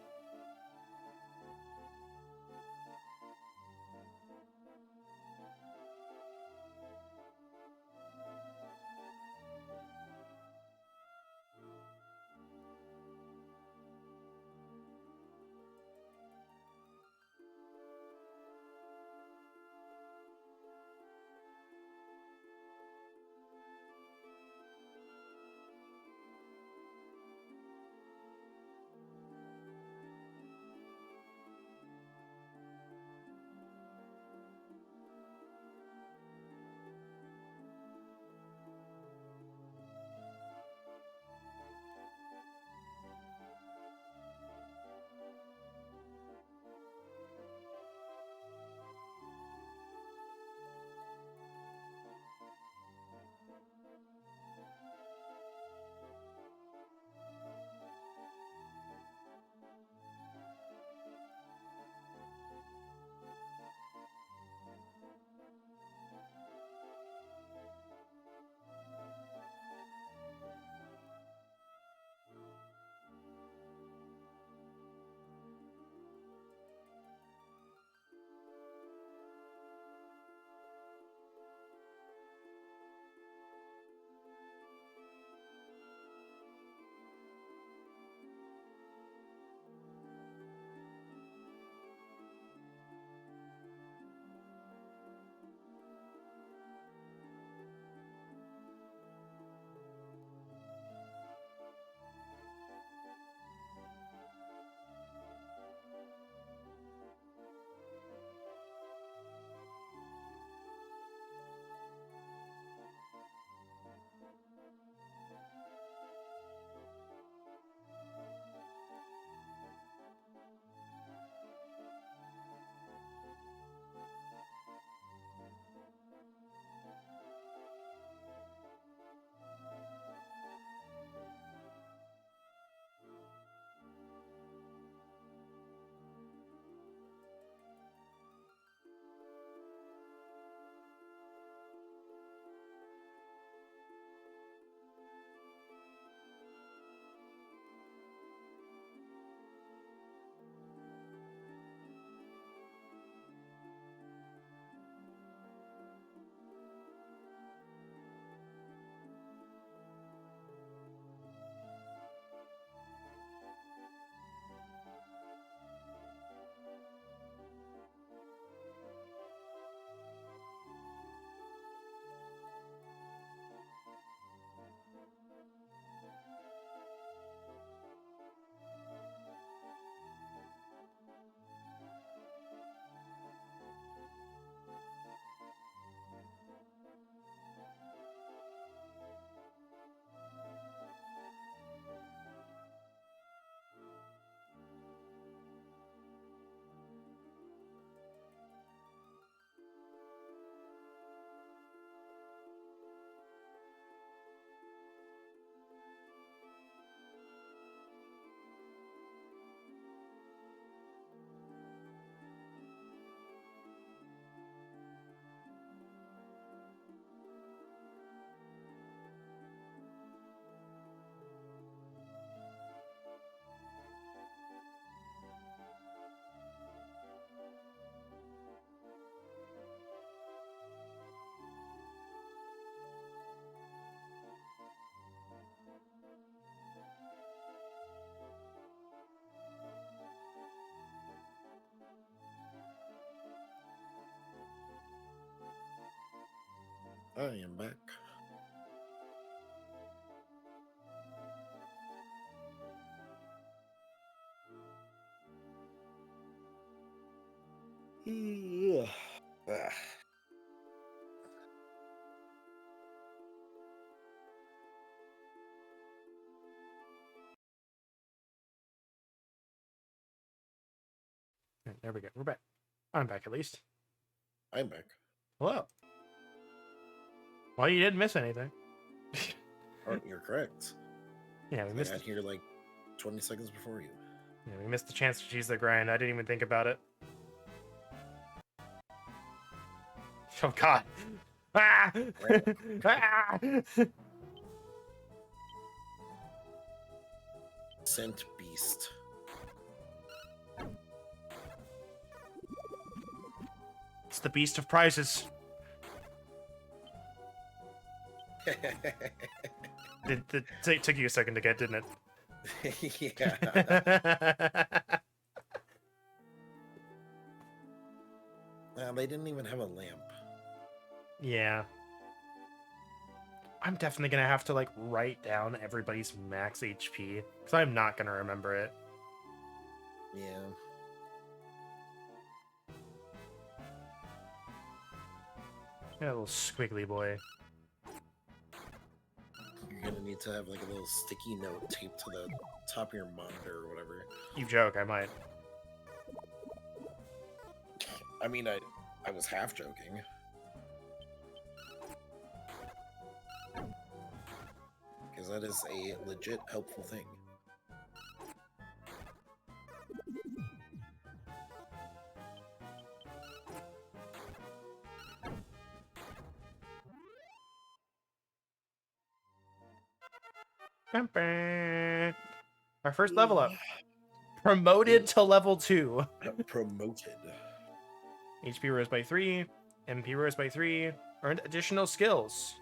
I am back. Ugh. Ah. There we go. We're back. I'm back at least. I'm back. Hello. Well, you didn't miss anything. Oh, you're correct. Yeah, we I missed got it. here like 20 seconds before you. Yeah, we missed the chance to choose the grind. I didn't even think about it. Oh God. Ah! Ah! Scent Beast. It's the beast of prizes. It took you a second to get, didn't Yeah. it? They didn't even have a lamp. Yeah. I'm definitely gonna have to like write down everybody's max HP because I'm not gonna remember it. Yeah. Yeah, little squiggly boy. You're gonna need to have like a little sticky note taped to the top of your monitor or whatever. You joke, I might. I mean, I was half joking. Because that is a legit helpful thing. Our first level up. Promoted to level 2. Promoted. HP rose by 3. MP rose by 3. Earned additional skills.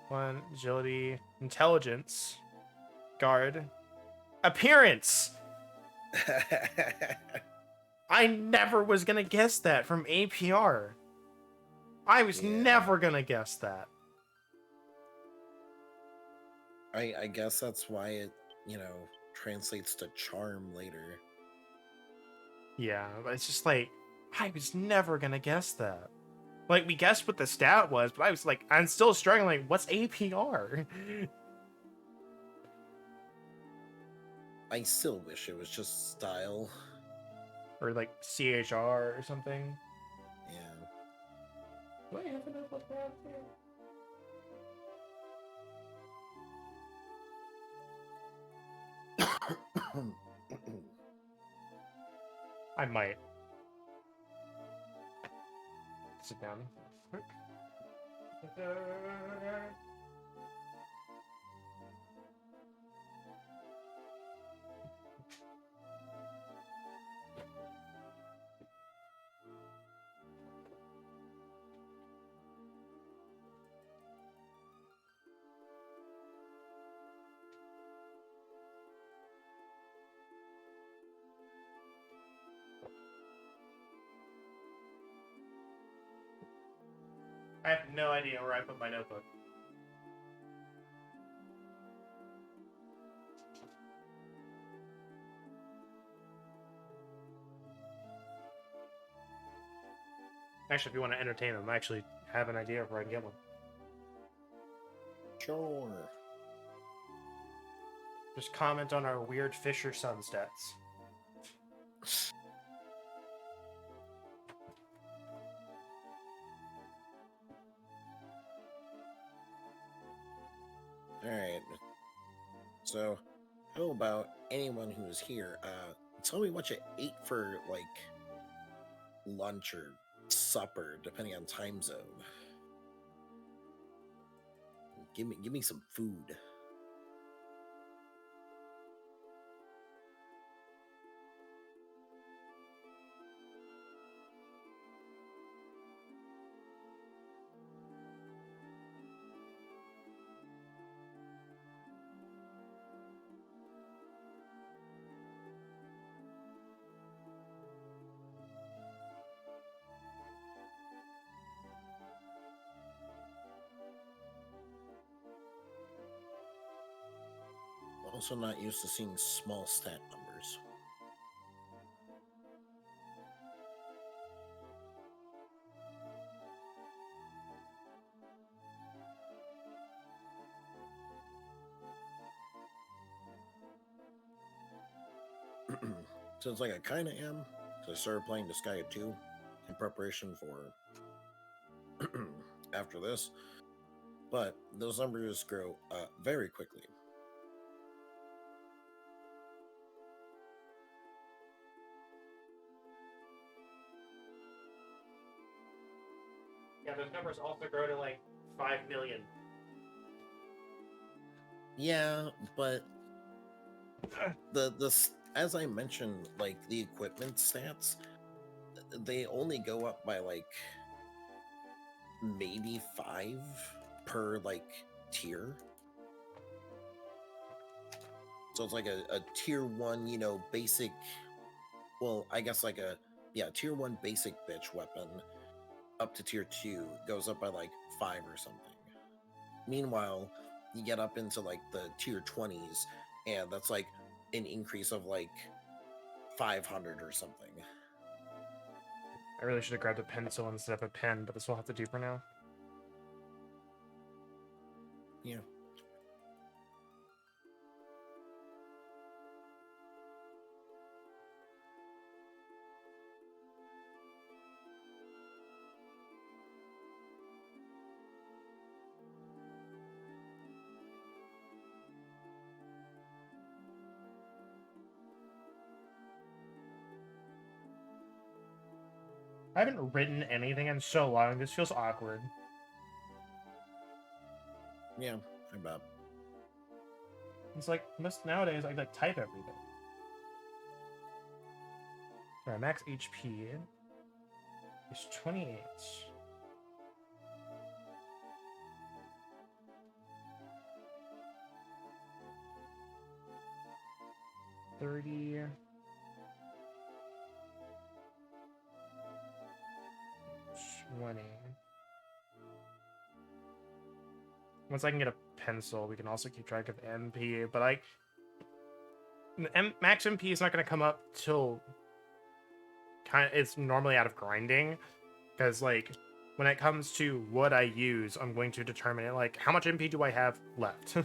1. Agility. Intelligence. Guard. Appearance! I never was gonna guess that from APR. I was never gonna guess that. I guess that's why it, translates to charm later. Yeah, but it's just like, I was never gonna guess that. Like, we guessed what the stat was, but I was like, I'm still struggling. What's APR? I still wish it was just style. Or like CHR or something. Yeah. Do I have enough of that here? I might. Sit down. I have no idea where I put my notebook. Actually, if you want to entertain them, I actually have an idea of where I can get one. Sure. Just comment on our weird Fisher Sun stats. Alright. So, how about anyone who's here, tell me what you ate for, like, lunch or supper, depending on time zone. Give me some food. Also not used to seeing small stat numbers. Sounds like I kind of am. So I started playing Disgaea 2 in preparation for after this. But those numbers grow very quickly. Yeah, those numbers also grow to like 5 million. Yeah, but the as I mentioned, like the equipment stats, they only go up by like maybe 5 per like tier. So it's like a tier 1, you know, basic, well, I guess like a tier 1 basic bitch weapon up to tier 2 goes up by like 5 or something. Meanwhile, you get up into like the tier 20s and that's like an increase of like 500 or something. I really should have grabbed a pencil instead of a pen, but this will have to do for now. Yeah. I haven't written anything in so long. This feels awkward. Yeah, I bet. It's like most nowadays I like type everything. Alright, max HP is 28. 30. 20. Once I can get a pencil, we can also keep track of MP, but max MP is not going to come up till it's normally out of grinding, because like when it comes to what I use, I'm going to determine it like how much MP do I have left,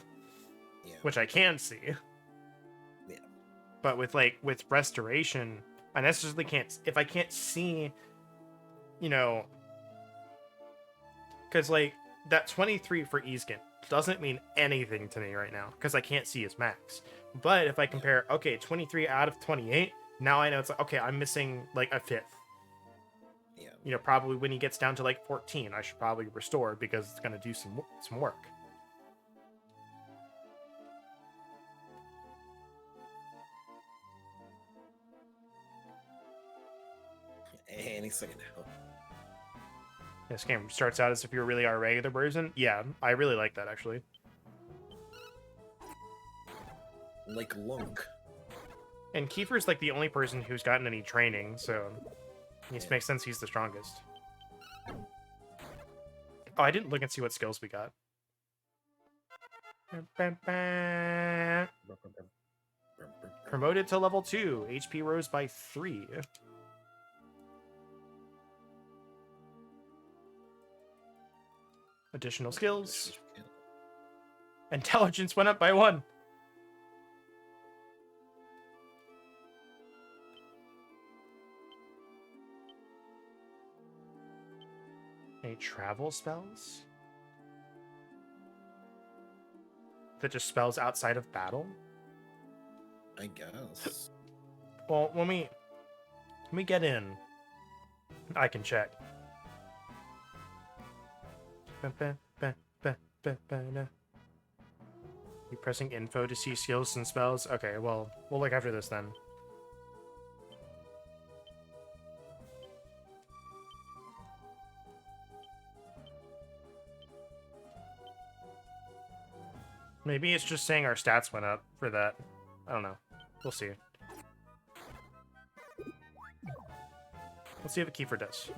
Yeah. which I can see. Yeah. But with restoration, I necessarily can't, if I can't see, you know, because like that 23 for Easkin doesn't mean anything to me right now because I can't see his max. But if I compare, okay, 23 out of 28, now I know it's like, okay, I'm missing like a fifth. Yeah. You know, probably when he gets down to like 14, I should probably restore because it's gonna do some work. Any second now. This game starts out as if you're really our regular version. Yeah, I really like that actually. Like Lunk. And Kiefer's like the only person who's gotten any training, so it makes sense he's the strongest. Oh, I didn't look and see what skills we got. Promoted to level 2. HP rose by 3. Additional skills. Intelligence went up by 1. Any travel spells? That just spells outside of battle? I guess. Well, when we get in, I can check. You pressing info to see skills and spells? Okay, well, we'll look after this then. Maybe it's just saying our stats went up for that. I don't know. We'll see. Let's see what Kiefer does.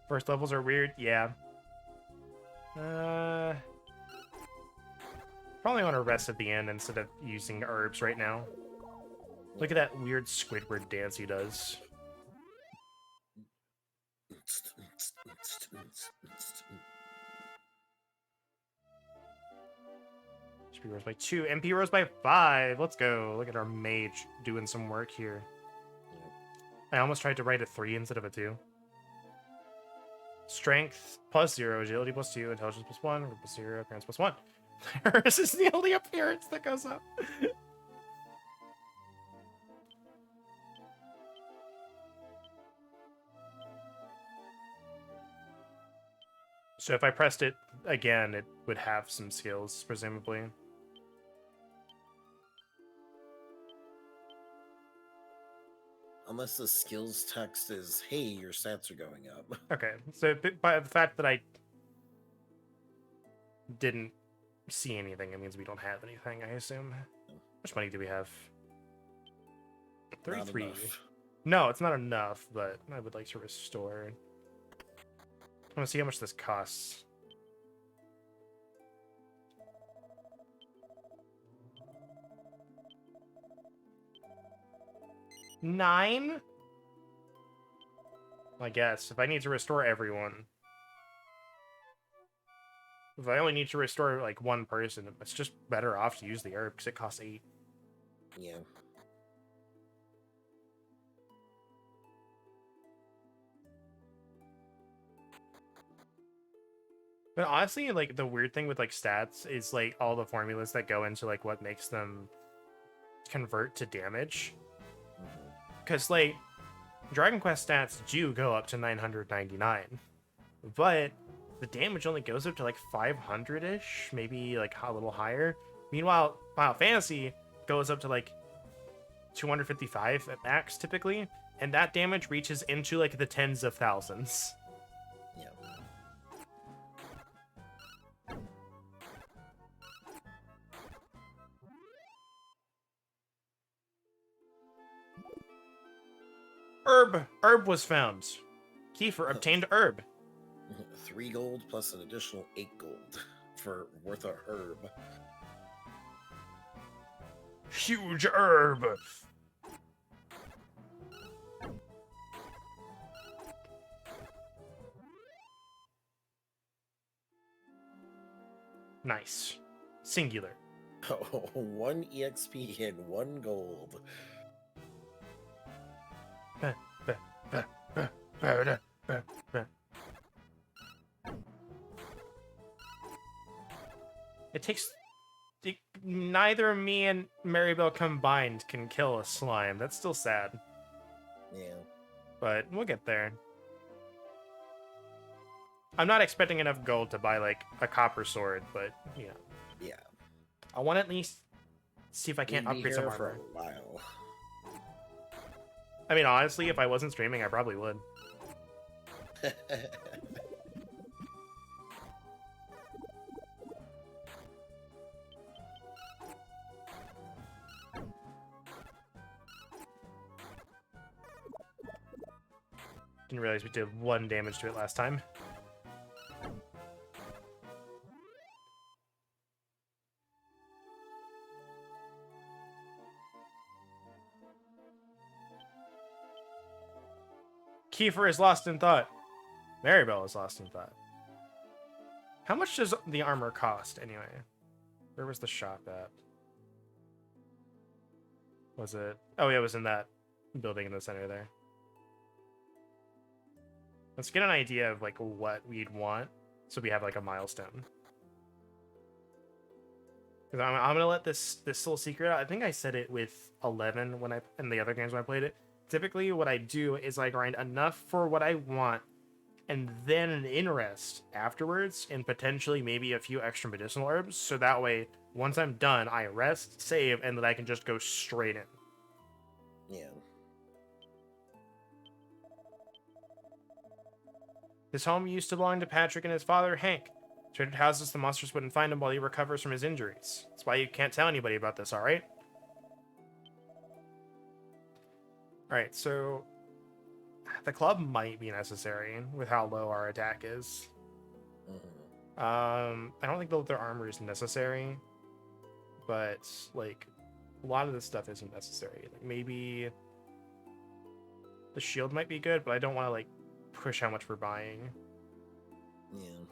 First levels are weird? Yeah. Probably want to rest at the end instead of using herbs right now. Look at that weird Squidward dance he does. HP rose by 2. MP rose by 5. Let's go. Look at our mage doing some work here. I almost tried to write a 3 instead of a 2. Strength plus 0, agility plus 2, intelligence plus 1, plus 0, appearance plus 1. This is the only appearance that goes up. So if I pressed it again, it would have some skills, presumably. Unless the skills text is, hey, your stats are going up. Okay, so by the fact that I didn't see anything, it means we don't have anything, I assume. How much money do we have? 33. Not enough. No, it's not enough, but I would like to restore. I want to see how much this costs. $9? I guess. If I need to restore everyone. If I only need to restore, like, one person, it's just better off to use the herb, because it costs 8. Yeah. But honestly, like, the weird thing with, like, stats is, like, all the formulas that go into, like, what makes them convert to damage. Because, like, Dragon Quest stats do go up to 999. But the damage only goes up to, like, 500-ish, maybe, like, a little higher. Meanwhile, Final Fantasy goes up to, like, 255 at max, typically. And that damage reaches into, like, the tens of thousands. Yeah. Herb was found. Kiefer obtained herb. 3 gold plus an additional 8 gold for worth a herb. Huge herb. Nice. Singular. Oh, 1 EXP and 1 gold. It takes... neither me and Maribel combined can kill a slime. That's still sad. Yeah. But we'll get there. I'm not expecting enough gold to buy, like, a copper sword, but, you know. Yeah. I want to at least see if I can't We'd be upgrade some here for armor. a while. I mean, honestly, if I wasn't streaming, I probably would. Didn't realize we did 1 damage to it last time. Kiefer is lost in thought. Maribel is lost in thought. How much does the armor cost, anyway? Where was the shop at? Was it... oh, yeah, it was in that building in the center there. Let's get an idea of, like, what we'd want, so we have, like, a milestone. Because I'm gonna let this little secret out. I think I said it with 11 when in the other games when I played it. Typically, what I do is I grind enough for what I want, and then an interest afterwards, and potentially maybe a few extra medicinal herbs, so that way, once I'm done, I rest, save, and then I can just go straight in. Yeah. His home used to belong to Patrick and his father, Hank. Traded houses, the monsters wouldn't find him while he recovers from his injuries. That's why you can't tell anybody about this, alright? Alright, so... the club might be necessary with how low our attack is. I don't think their armor is necessary, but, like, a lot of this stuff isn't necessary. Like, maybe the shield might be good, but I don't want to, like, push how much we're buying. Yeah.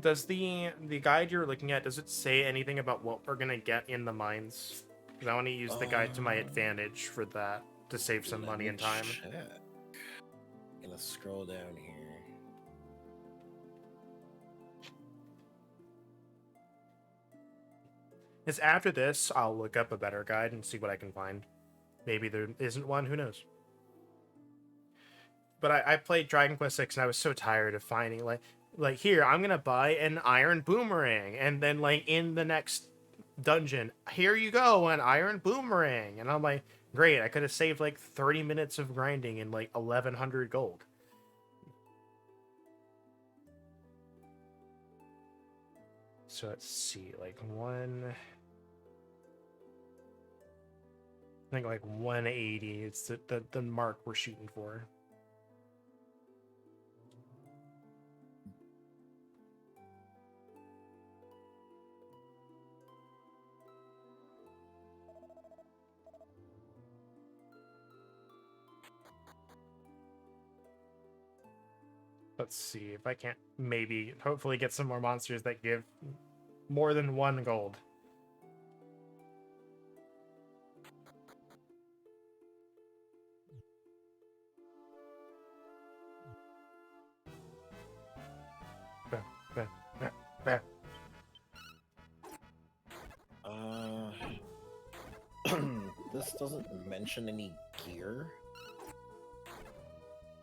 Does the guide you're looking at, does it say anything about what we're gonna get in the mines? Because I want to use the guide to my advantage for that to save some money and time. Check. Gonna scroll down here. Is after this, I'll look up a better guide and see what I can find. Maybe there isn't one, who knows? But I played Dragon Quest 6 and I was so tired of finding like here, I'm gonna buy an iron boomerang, and then like in the next dungeon, here you go, an iron boomerang. And I'm like, great, I could have saved like 30 minutes of grinding and like 1100 gold. So let's see, like I think like 180. It's the mark we're shooting for. Let's see if I can't maybe hopefully get some more monsters that give more than 1 gold. This doesn't mention any gear.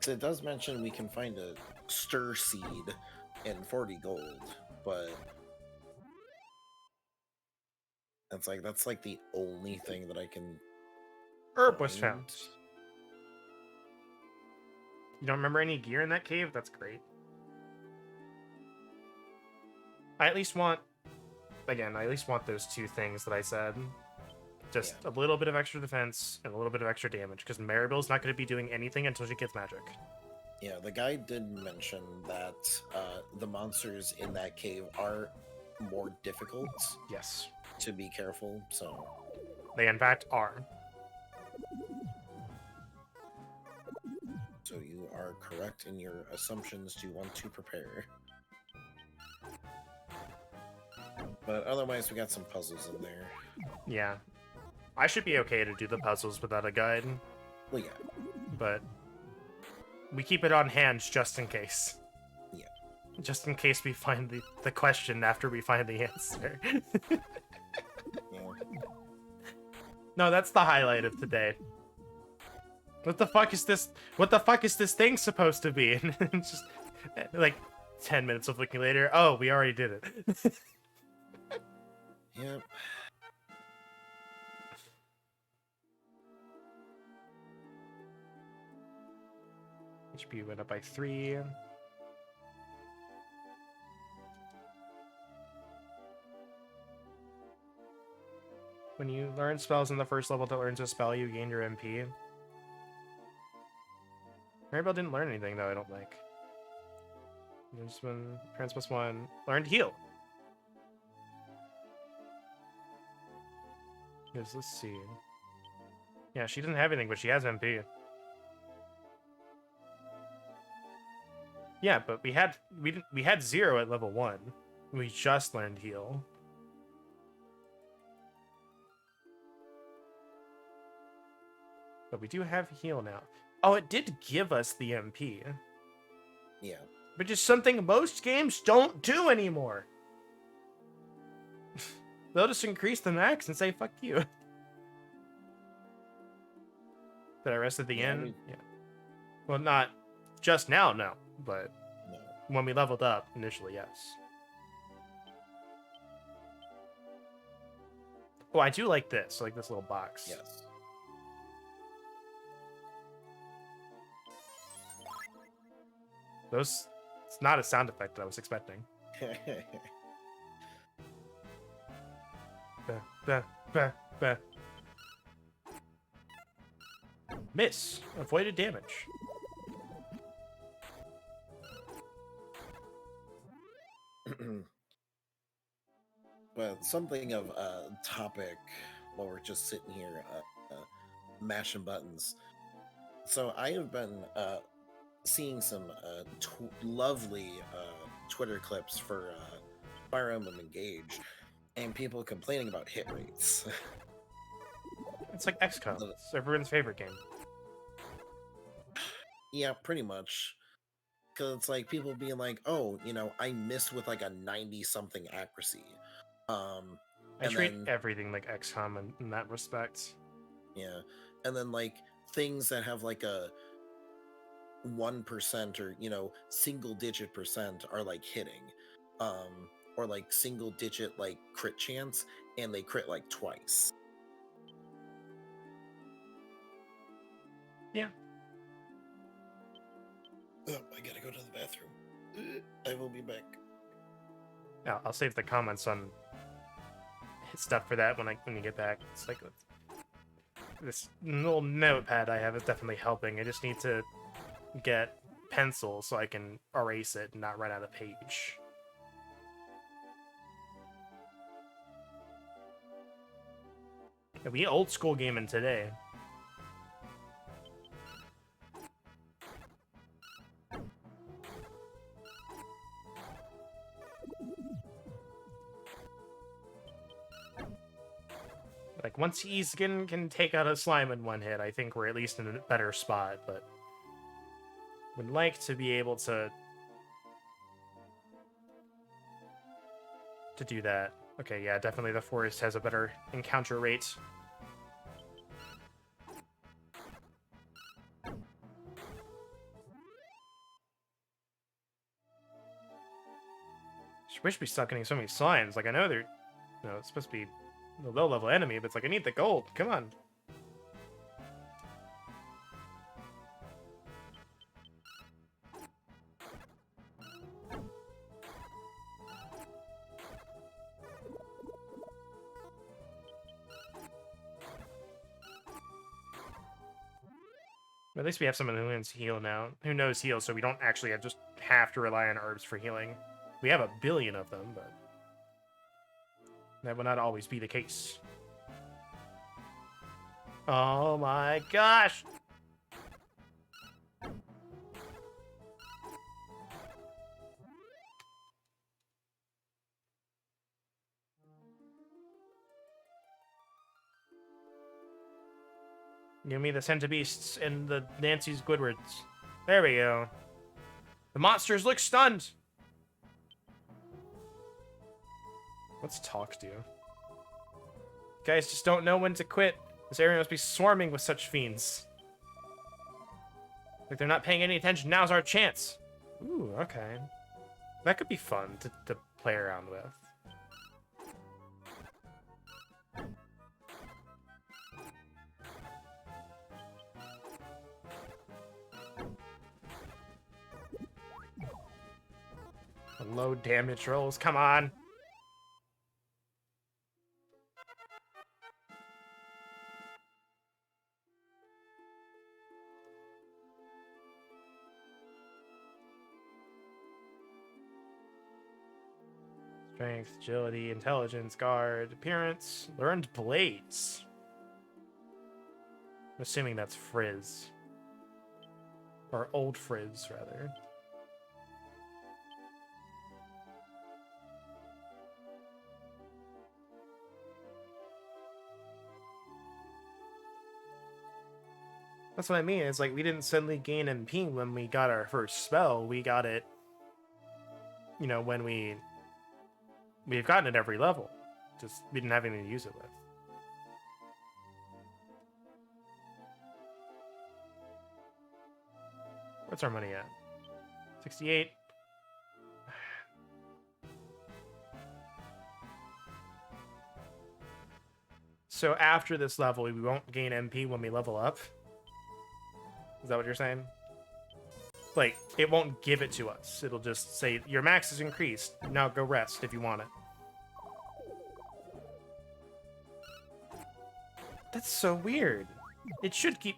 It does mention we can find a stir seed and 40 gold, but that's like the only thing that I can. Herb was found. You don't remember any gear in that cave? That's great. I at least want those 2 things that I said. Just a little bit of extra defense and a little bit of extra damage, because Maribel's not going to be doing anything until she gets magic. Yeah, the guy did mention that the monsters in that cave are more difficult. Yes. To be careful, so. They in fact are. So you are correct in your assumptions to want to prepare. But otherwise, we got some puzzles in there. Yeah. I should be okay to do the puzzles without a guide. Well, yeah. But we keep it on hand just in case. Yeah. Just in case we find the question after we find the answer. Yeah. No, that's the highlight of today. What the fuck is this? What the fuck is this thing supposed to be? And it's just like 10 minutes of looking later. Oh, we already did it. Yep. HP went up by 3. When you learn spells in the first level that learns a spell, you gain your MP. Maribel didn't learn anything, though, I don't think. There's one, Parents plus 1. Learned heal. Yes, let's see. Yeah, she doesn't have anything, but she has MP. Yeah, but we had 0 at level 1. We just learned heal. But we do have heal now. Oh, it did give us the MP. Yeah. Which is something most games don't do anymore. They'll just increase the max and say, fuck you. Did I rest at the end? Yeah. Well, not just now, no. But No. when we leveled up, initially, yes. Oh, I do like this. I like this little box. Yes. It's not a sound effect that I was expecting. Bah. Miss. Avoided damage. But something of a topic while we're just sitting here mashing buttons. So I have been seeing some lovely Twitter clips for Fire Emblem Engage, and people complaining about hit rates. It's like XCOM. It's everyone's favorite game. Yeah, pretty much. Because it's like people being like, oh, I missed with like a 90-something accuracy. I treat everything like XCOM in that respect. Yeah. And then like things that have like a 1% or, single digit percent are like hitting. Or like single digit like crit chance, and they crit like twice. Yeah. Oh, I gotta go to the bathroom. I will be back. Yeah, I'll save the comments on stuff for that when you get back. It's like this little notepad I have is definitely helping. I just need to get pencil so I can erase it and not write out a page. Yeah, we old school gaming today. Like, once Easkin can take out a slime in one hit, I think we're at least in a better spot, but would like to be able to do that. Okay, yeah, definitely the forest has a better encounter rate. Just wish we stopped getting so many slimes. Like, I know they're, it's supposed to be a low-level enemy, but it's like, I need the gold. Come on. At least we have someone who knows heal now. Who knows heal, so we don't actually just have to rely on herbs for healing. We have 1 billion of them, but that would not always be the case. Oh my gosh! Give me the centibeasts and the Nancy Squidwards. There we go. The monsters look stunned! Let's talk to you. Guys just don't know when to quit. This area must be swarming with such fiends. Like they're not paying any attention. Now's our chance. Ooh, okay. That could be fun to play around with. Low damage rolls, come on. Strength, agility, intelligence, guard, appearance, learned blades. I'm assuming that's Frizz. Or old Frizz, rather. That's what I mean. It's like we didn't suddenly gain MP when we got our first spell. We got it, when we've gotten it every level. Just we didn't have anything to use it with. What's our money at? 68. So after this level, we won't gain MP when we level up? Is that what you're saying? Like, it won't give it to us. It'll just say, your max is increased. Now go rest if you want it. That's so weird. It should keep...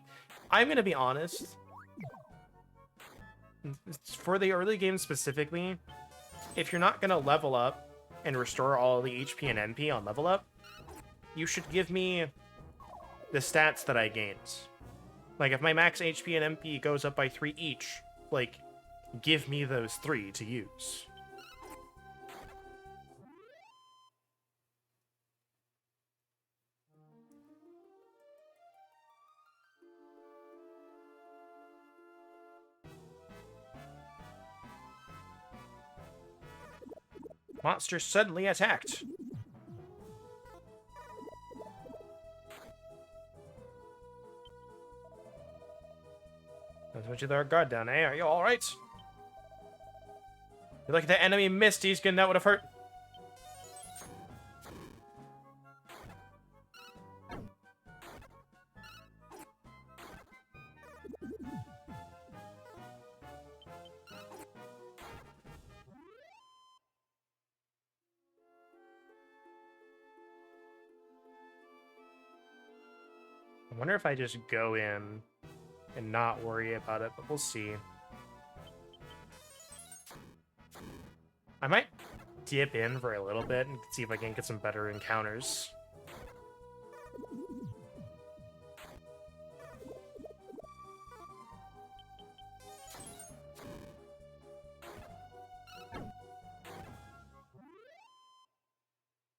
I'm gonna be honest. For the early game specifically, if you're not gonna level up and restore all the HP and MP on level up, you should give me the stats that I gained. Like, if my max HP and MP goes up by 3 each, like, give me those 3 to use. Monster suddenly attacked. Let's put you their guard down, eh? Are you alright? You look at the enemy missed, Easkin, that would have hurt. I wonder if I just go in and not worry about it, but we'll see. I might dip in for a little bit and see if I can get some better encounters.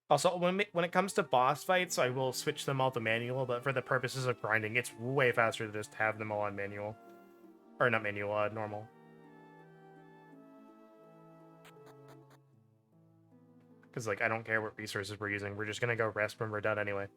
Also, when it comes to boss fights, I will switch them all to manual, but for the purposes of grinding, it's way faster to just have them all on manual. Or not manual, normal. Because, like, I don't care what resources we're using. We're just gonna go rest when we're done anyway.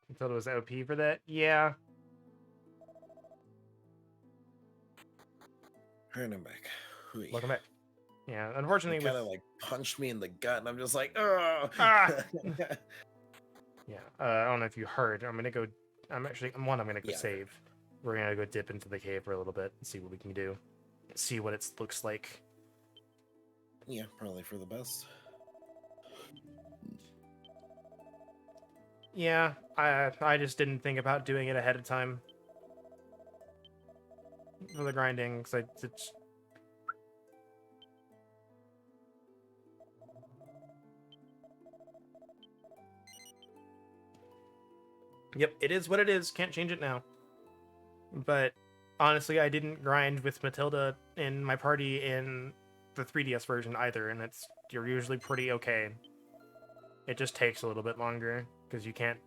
You thought it was OP for that? Yeah. Turn back. Welcome back. Yeah, unfortunately, kind of like punched me in the gut, and I'm just like, ah! Yeah, I don't know if you heard. I'm gonna go go save. We're gonna go dip into the cave for a little bit and see what we can do. See what it looks like. Yeah, probably for the best. Yeah, I just didn't think about doing it ahead of time for the grinding, because it's... Yep, it is what it is. Can't change it now. But honestly, I didn't grind with Matilda in my party in the 3DS version either, and you're usually pretty okay. It just takes a little bit longer because you can't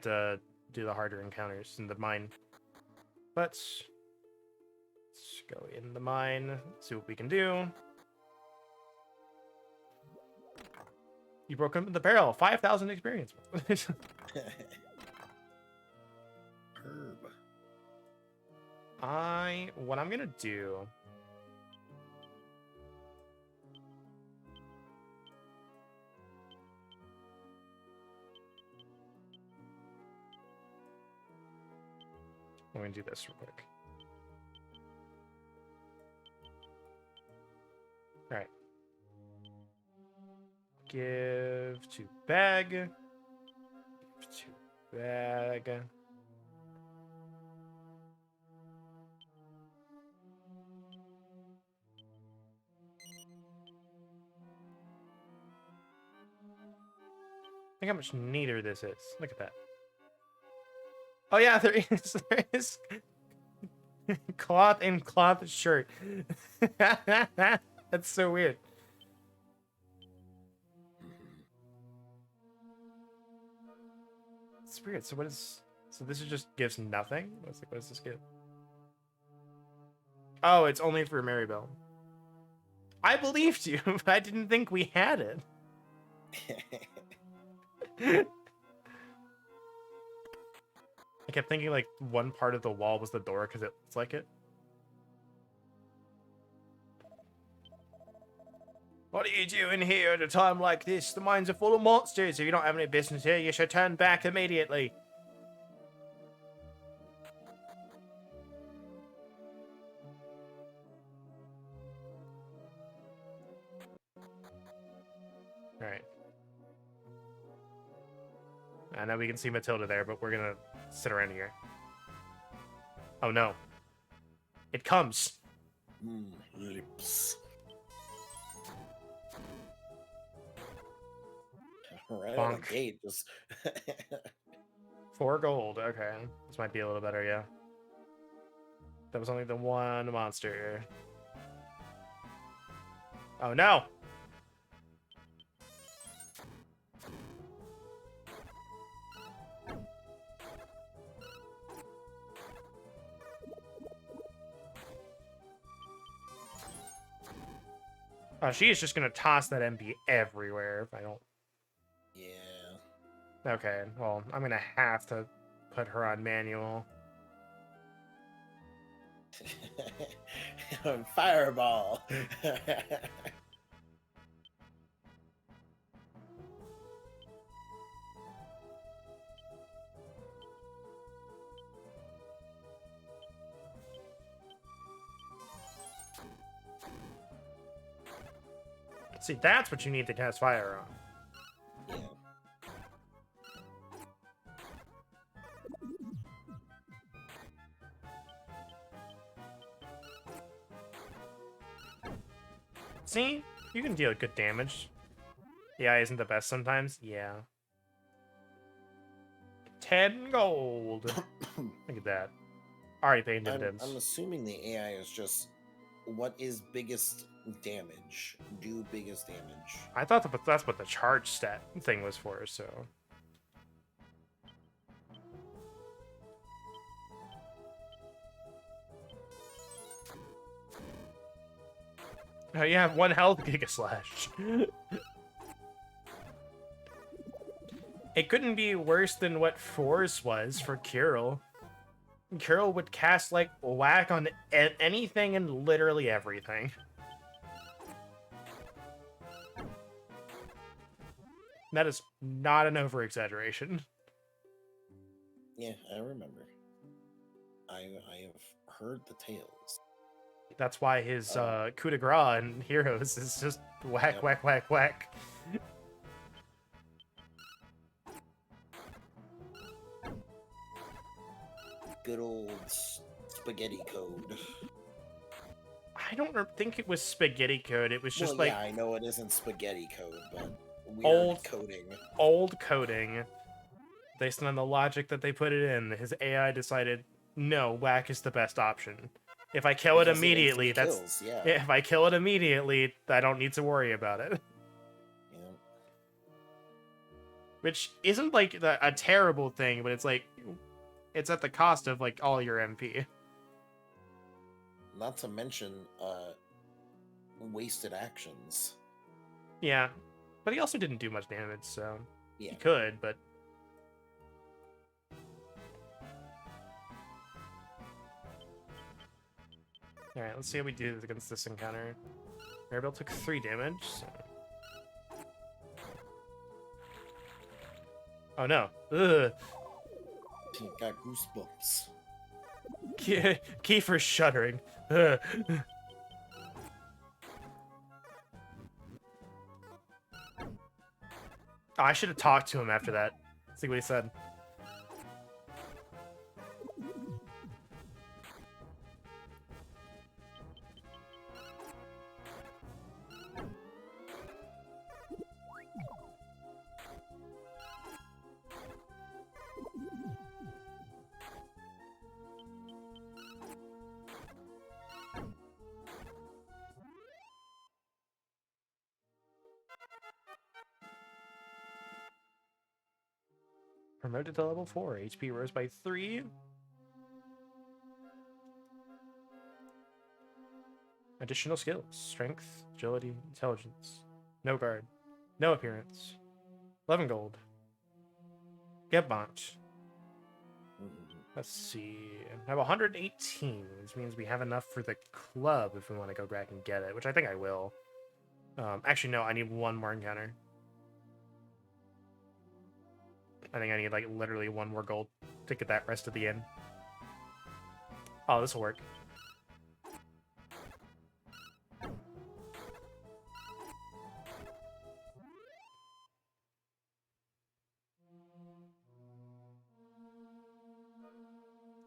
do the harder encounters in the mine. But let's go in the mine, see what we can do. You broke open the barrel. 5,000 experience. Herb. What I'm gonna do. I'm gonna do this real quick. All right. Give to bag. Give to bag. Think how much neater this is. Look at that. Oh yeah, there is cloth and cloth shirt. That's so weird. It's weird. So this just gives nothing? What does this give? Oh, it's only for Maribel. I believed you, but I didn't think we had it. I kept thinking like one part of the wall was the door because it looks like it. What are you doing here at a time like this? The mines are full of monsters. If you don't have any business here, you should turn back immediately. Alright. I know we can see Matilda there, but we're gonna sit around here. Oh no. It comes. Lips. Right Bonk. on the gate, just 4 gold. Okay. This might be a little better, yeah. That was only the one monster. Oh no! Oh, she is just gonna toss that MP everywhere if I don't... Yeah. Okay, well, I'm gonna have to put her on manual. Fireball. See, that's what you need to cast fire on. Yeah. See? You can deal good damage. The AI isn't the best sometimes? Yeah. 10 gold! Look at that. Already paying dividends. I'm assuming the AI is just what is biggest damage. Do biggest damage. I thought that's what the charge stat thing was for, so... Oh, you have 1 health, Giga Slash. It couldn't be worse than what Force was for Kirill. Kirill would cast, like, whack on anything and literally everything. That is not an over-exaggeration. Yeah, I remember. I have heard the tales. That's why his coup de grace in Heroes is just whack, Yep. whack, whack, whack. Good old spaghetti code. I don't think it was spaghetti code. It was just Well, like yeah, I know it isn't spaghetti code, but weird Old- coding. old coding. Based on the logic that they put it in, his AI decided, no, whack is the best option. If I kill it Because immediately, instantly that's... kills, yeah. If I kill it immediately, I don't need to worry about it. Yeah. Which isn't, like, a terrible thing, but it's, like... It's at the cost of, like, all your MP. Not to mention wasted actions. Yeah. But he also didn't do much damage, so... Yeah. He could, but... Alright, let's see how we do against this encounter. Maribel took 3 damage, so... Oh no. Ugh. Got goosebumps. Kiefer's shuddering. Ugh. Oh, I should have talked to him after that. See what he said. Promoted to level 4. HP rose by 3. Additional skills. Strength, agility, intelligence. No guard. No appearance. 11 gold. Get bunch. Let's see. I have 118, which means we have enough for the club if we want to go back and get it, which I think I will. Actually, no, I need 1 more encounter. I think I need, like, literally 1 more gold to get that rest of the inn. Oh, this will work.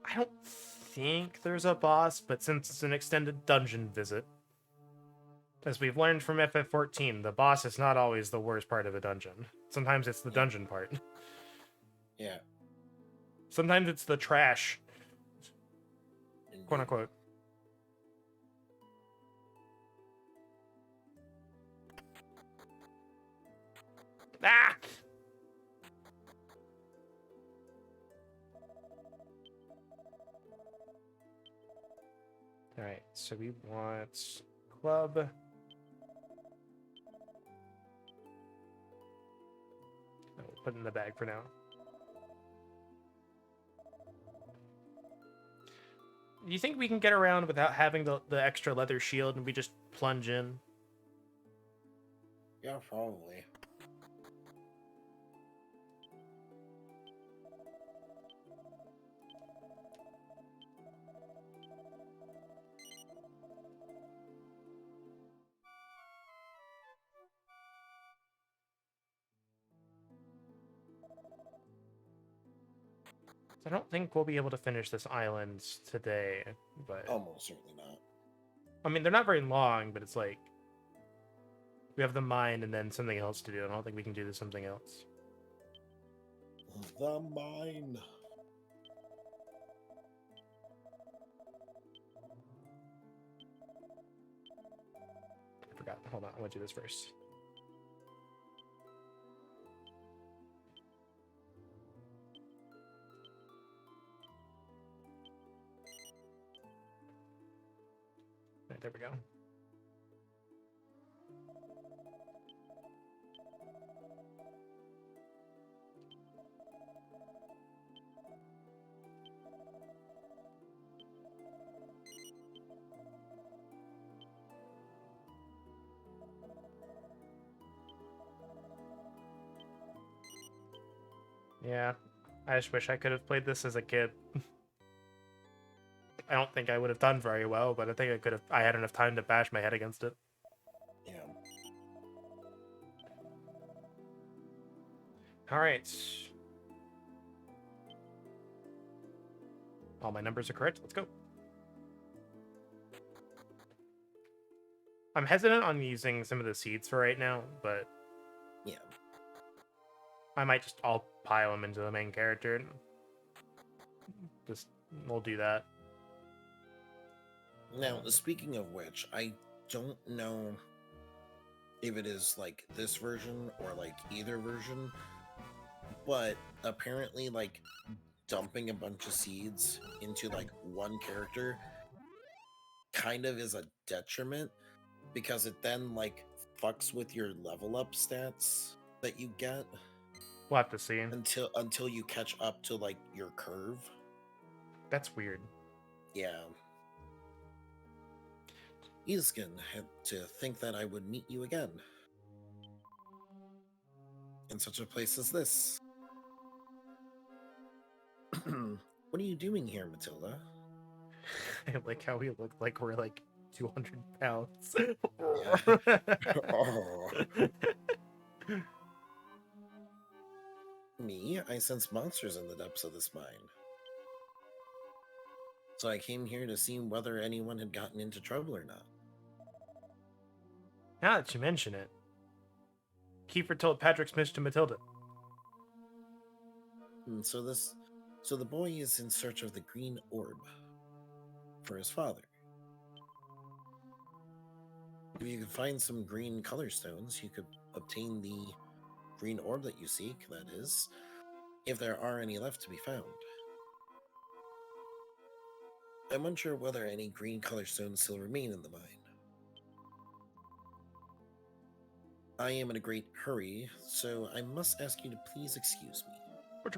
I don't think there's a boss, but since it's an extended dungeon visit, as we've learned from FF14, the boss is not always the worst part of a dungeon. Sometimes it's the dungeon part. Yeah. Sometimes it's the trash. quote unquote. Ah! All right, so we want club. No, we'll put it in the bag for now. Do you think we can get around without having the extra leather shield and we just plunge in? Yeah, probably. I don't think we'll be able to finish this island today, but Almost certainly not. I mean, they're not very long, but it's like we have the mine and then something else to do. I don't think we can do something else. The mine. I forgot. Hold on, I want to do this first. Right, there we go. Yeah, I just wish I could have played this as a kid. I don't think I would have done very well, but I think I could have. I had enough time to bash my head against it. Yeah. All right. All my numbers are correct. Let's go. I'm hesitant on using some of the seeds for right now, but Yeah. I might just all pile them into the main character. Just we'll do that. Now, speaking of which, I don't know if it is like this version or like either version, but apparently like dumping a bunch of seeds into like one character kind of is a detriment because it then like fucks with your level up stats that you get We'll have to see. until you catch up to like your curve. That's weird. Yeah. Iskin had to think that I would meet you again. In such a place as this. What are you doing here, Matilda? I like how we look like we're like 200 pounds. Oh. Me? I sense monsters in the depths of this mine. So I came here to see whether anyone had gotten into trouble or not. Now that you mention it, Kiefer told Patrick's mission to Matilda. So the boy is in search of the green orb for his father. If you could find some green color stones, you could obtain the green orb that you seek, that is, if there are any left to be found. I'm unsure whether any green color stones still remain in the mine. I am in a great hurry, so I must ask you to please excuse me.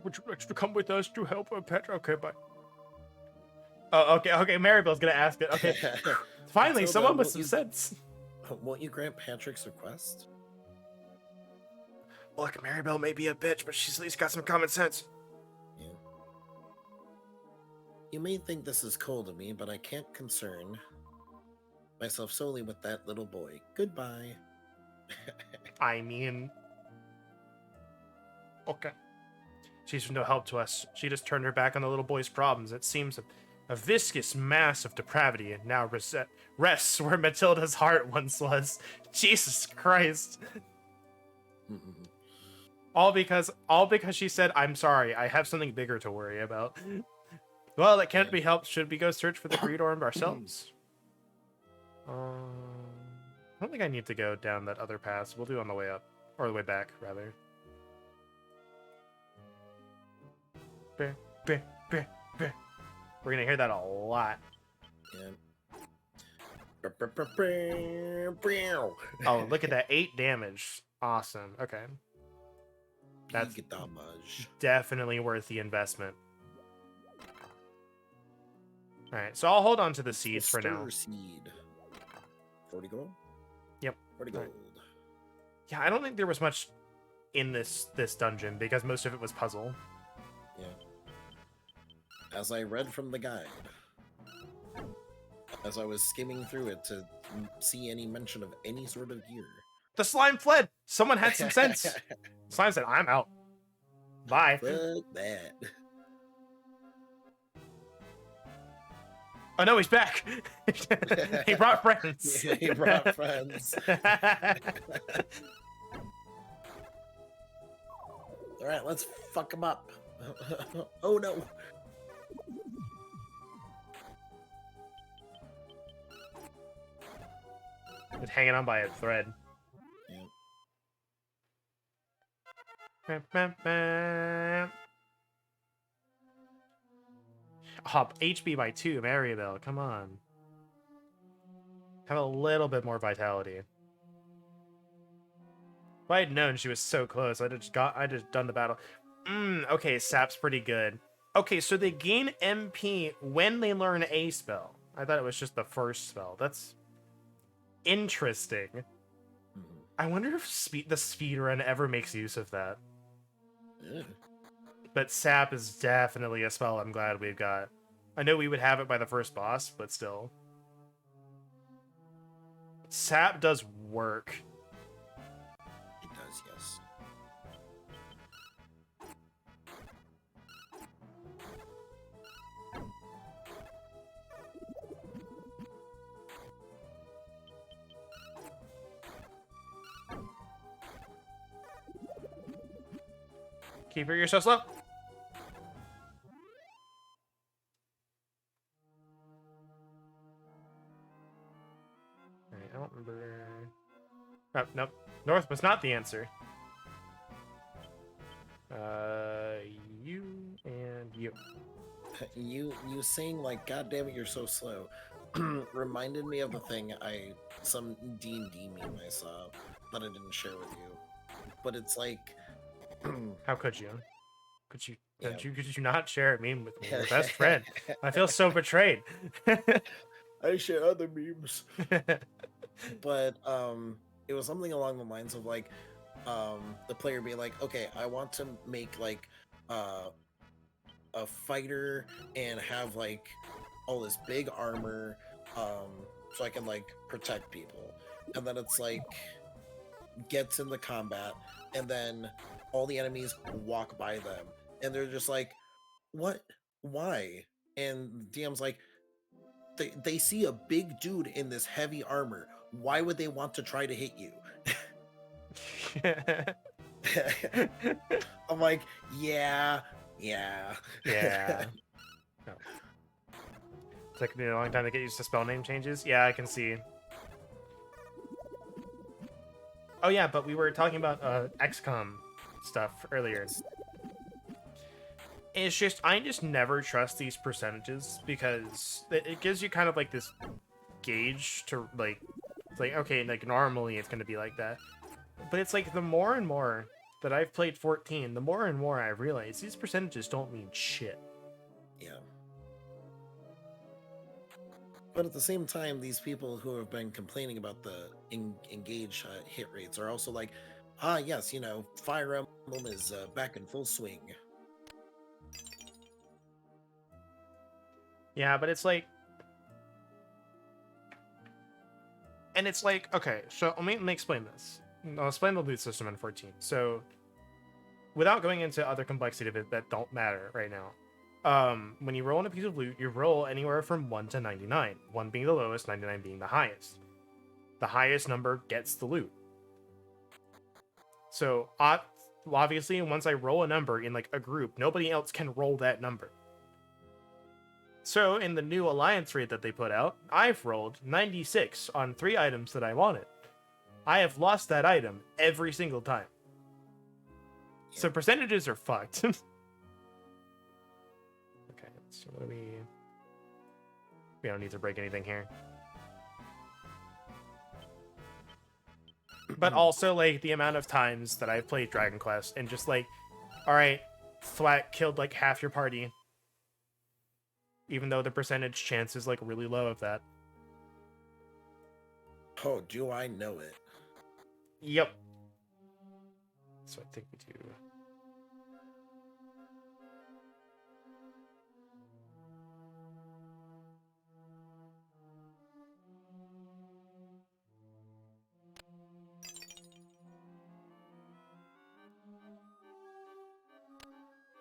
Would you like to come with us to help Patrick? Okay, bye. Oh, okay. Maribel's gonna ask it. Okay. Finally, Matilda, someone with won't some you- sense. Won't you grant Patrick's request? Look, Maribel may be a bitch, but she's at least got some common sense. Yeah. You may think this is cold of me, but I can't concern myself solely with that little boy. Goodbye. I mean... Okay. She's no help to us. She just turned her back on the little boy's problems. It seems a viscous mass of depravity and now rests where Matilda's heart once was. Jesus Christ. All because she said, I'm sorry, I have something bigger to worry about. Well, that can't be helped. Should we go search for the greed orb ourselves? I don't think I need to go down that other path. We'll do it on the way up. Or the way back, rather. Bear, bear, bear, bear. We're gonna hear that a lot. Yeah. Oh, look at that. 8 damage. Awesome. Okay. That's Big damage. definitely worth the investment. Alright, so I'll hold on to the seeds for now. Seed. 40 gold? Yep. 40 gold. Yeah, I don't think there was much in this dungeon because most of it was puzzle. Yeah. As I read from the guide, as I was skimming through it to see any mention of any sort of gear. The slime fled! Someone had some sense. Slime said, I'm out. Bye. Fuck that. Oh no, he's back. He brought friends. Yeah, he brought friends. Alright, let's fuck him up. Oh no. Just hanging on by a thread. Yeah. Hop HP by 2, Maribel. Come on. Have a little bit more vitality. If I had known she was so close, I just done the battle. Okay, Sap's pretty good. Okay, so they gain MP when they learn a spell. I thought it was just the first spell. That's interesting. I wonder if the speedrun ever makes use of that. Yeah. But Sap is definitely a spell I'm glad we've got. I know we would have it by the first boss, but still. Sap does work. It does, yes. Keep it yourself slow. I don't remember. Oh, nope. North was not the answer. You and you. You saying like, "God damn it, you're so slow," reminded me of the thing some D&D meme I saw that I didn't share with you. But it's like, How could you? Could you? Yeah. Could you not share a meme with me, your best friend? I feel so betrayed. I share other memes. But it was something along the lines of like the player being like, okay, I want to make like a fighter and have like all this big armor so I can like protect people. And then it's like gets in the combat and then all the enemies walk by them and they're just like, what? Why? And DM's like, they see a big dude in this heavy armor. Why would they want to try to hit you? I'm like, yeah. Yeah. No. It's taking me a long time to get used to spell name changes. Yeah, I can see. Oh yeah, but we were talking about XCOM stuff earlier. It's just, I just never trust these percentages because it gives you kind of like this gauge to like, it's like, okay, like normally it's going to be like that. But it's like the more and more that I've played 14, the more and more I realize these percentages don't mean shit. Yeah. But at the same time, these people who have been complaining about the engage hit rates are also like, yes, you know, Fire Emblem is back in full swing. Yeah, but it's like... And it's like, okay, so let me explain this. I'll explain the loot system in 14. So, without going into other complexity of it that don't matter right now, when you roll on a piece of loot, you roll anywhere from 1 to 99. 1 being the lowest, 99 being the highest. The highest number gets the loot. So, obviously, once I roll a number in like a group, nobody else can roll that number. So in the new alliance raid that they put out, I've rolled 96 on 3 items that I wanted. I have lost that item every single time. So percentages are fucked. Okay, so what do we don't need to break anything here. But also, like, the amount of times that I've played Dragon Quest and just like, alright, thwack killed like half your party. Even though the percentage chance is like really low of that. Oh, do I know it? Yep. So I think we do.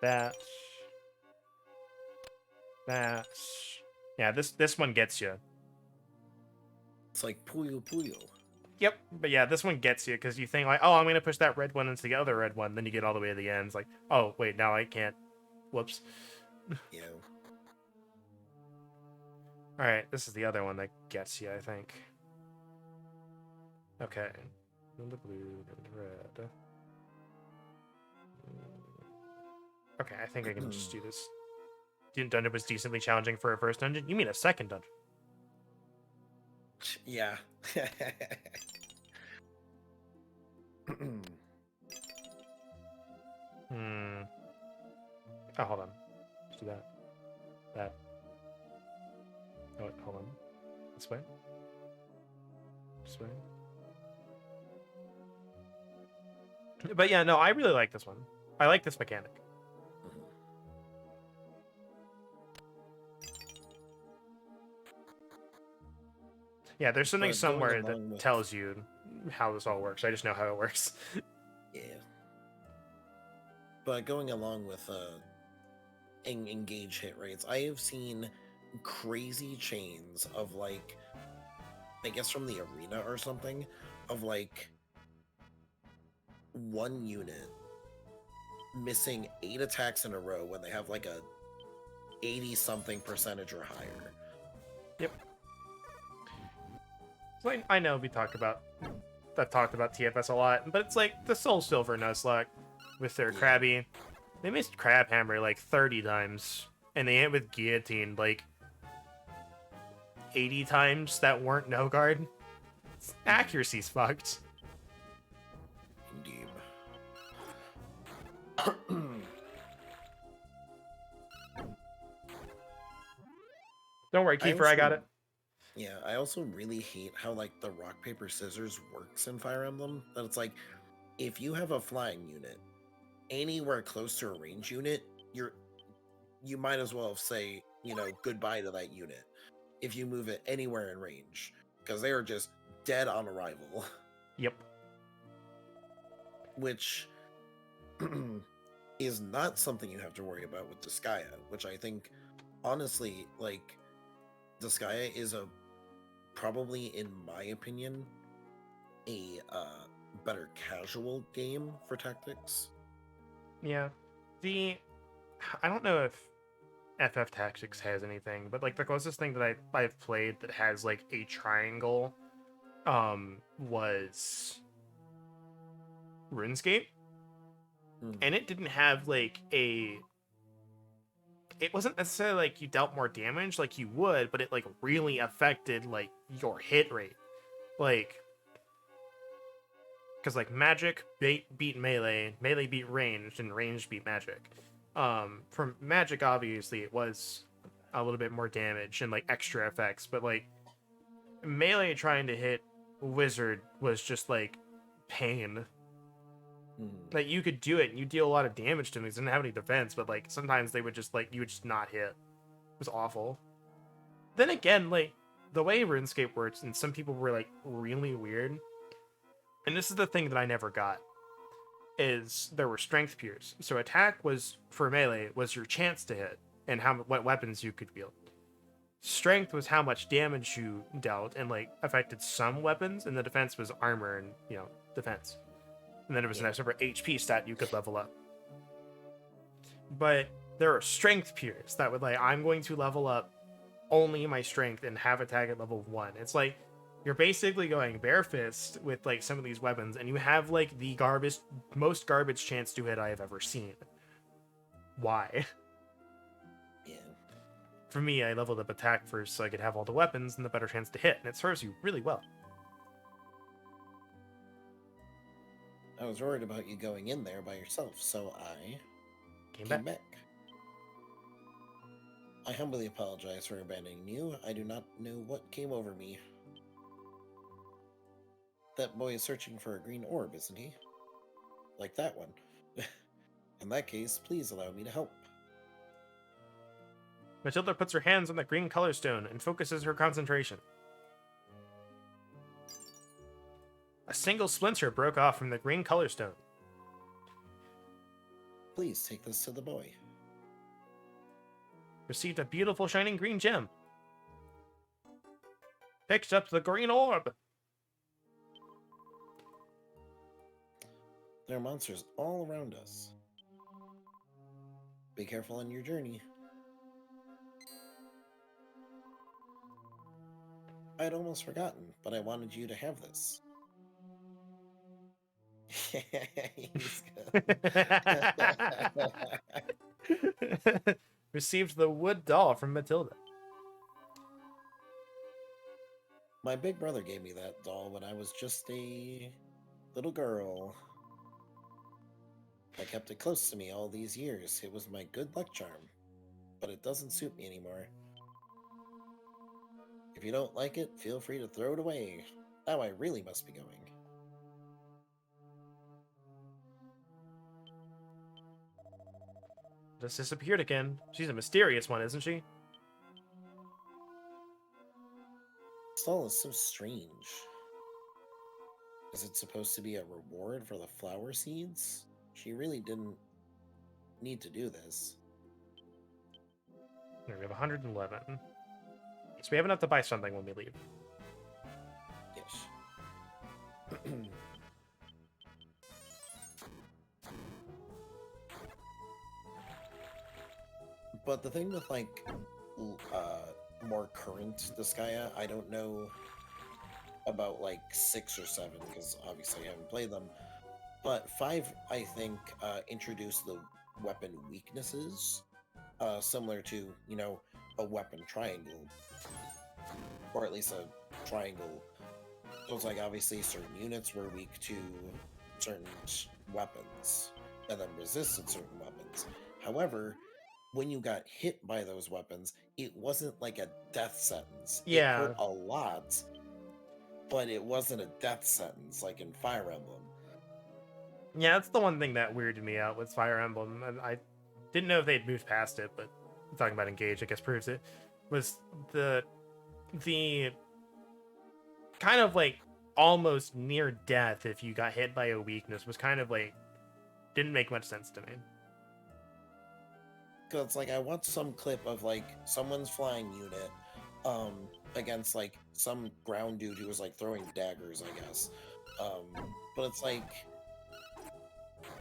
That. Yeah, this one gets you. It's like Puyo Puyo. Yep, but yeah, this one gets you because you think like, oh, I'm gonna push that red one into the other red one. Then you get all the way to the end. It's like, oh wait, now I can't. Whoops. Yeah. All right, this is the other one that gets you, I think. Okay. Then the blue, then the red. Okay, I think I can just do this. Dungeon was decently challenging for a first dungeon. You mean a second dungeon? Yeah. Oh, hold on. Let's do that. That. Oh, wait, hold on. This way. This way. But yeah, no, I really like this one. I like this mechanic. Yeah, there's something But somewhere going along that with- tells you how this all works. I just know how it works. Yeah. But going along with engage hit rates, I have seen crazy chains of like, I guess from the arena or something, of like one unit missing 8 attacks in a row when they have like a 80-something percentage or higher. Yep. So I know I've talked about TFS a lot, but it's like the Soul Silver Nuzlocke with their Krabby. They missed Crab Hammer like 30 times, and they hit with Guillotine like 80 times that weren't no guard. Accuracy's fucked. Indeed. Don't worry, Kiefer, I got it. Yeah, I also really hate how like the rock paper scissors works in Fire Emblem. That it's like if you have a flying unit anywhere close to a range unit, you might as well say, goodbye to that unit if you move it anywhere in range, because they are just dead on arrival. Yep. Which is not something you have to worry about with Disgaea, which I think honestly, like, Disgaea is probably, in my opinion, a better casual game for tactics. Yeah. I don't know if FF Tactics has anything, but like the closest thing that I've played that has like a triangle was RuneScape. And it didn't have like it wasn't necessarily like you dealt more damage like you would, but it like really affected like your hit rate. Like, because like magic beat melee beat ranged, and ranged beat magic. From magic, obviously it was a little bit more damage and like extra effects, but like melee trying to hit wizard was just like pain. Like you could do it and you deal a lot of damage to them. They didn't have any defense, but like sometimes they would just like you would just not hit. It was awful. Then again, like the way RuneScape works, and some people were like really weird. And this is the thing that I never got. Is there were strength peers. So attack was for melee was your chance to hit and what weapons you could wield. Strength was how much damage you dealt and like affected some weapons, and the defense was armor and defense. And then there was an separate HP stat you could level up. But there are strength peers that would like, I'm going to level up only my strength and have attack at level 1. It's like you're basically going bare fist with like some of these weapons, and you have like the most garbage chance to hit I have ever seen. Why? Yeah. For me, I leveled up attack first so I could have all the weapons and the better chance to hit, and it serves you really well. I was worried about you going in there by yourself, so I Came came back. back. I humbly apologize for abandoning you. I do not know what came over me. That boy is searching for a green orb, isn't he? Like that one. In that case, please allow me to help. Matilda puts her hands on the green color stone and focuses her concentration. A single splinter broke off from the green color stone. Please take this to the boy. Received a beautiful shining green gem. Picked up the green orb. There are monsters all around us. Be careful on your journey. I'd almost forgotten, but I wanted you to have this. He's good. Received the wood doll from Matilda. My big brother gave me that doll when I was just a little girl. I kept it close to me all these years. It was my good luck charm, but it doesn't suit me anymore. If you don't like it, feel free to throw it away. Now I really must be going. Just disappeared again. She's a mysterious one, isn't she? This doll is so strange. Is it supposed to be a reward for the flower seeds? She really didn't need to do this. Here, we have 111. So we have enough to buy something when we leave. Yes. But the thing with like more current Disgaea, I don't know about like 6 or 7 because obviously I haven't played them. But 5, I think, introduced the weapon weaknesses, similar to, you know, a weapon triangle, or at least a triangle. So it's like obviously certain units were weak to certain weapons, and then resisted certain weapons. However, when you got hit by those weapons, it wasn't like a death sentence. Yeah. It hurt a lot, but it wasn't a death sentence like in Fire Emblem. Yeah, that's the one thing that weirded me out with Fire Emblem, and I didn't know if they'd moved past it, but talking about Engage, I guess, proves it, was the kind of like almost near death if you got hit by a weakness was kind of like didn't make much sense to me. Because it's like I watched some clip of like someone's flying unit against like some ground dude who was like throwing daggers, I guess. But it's like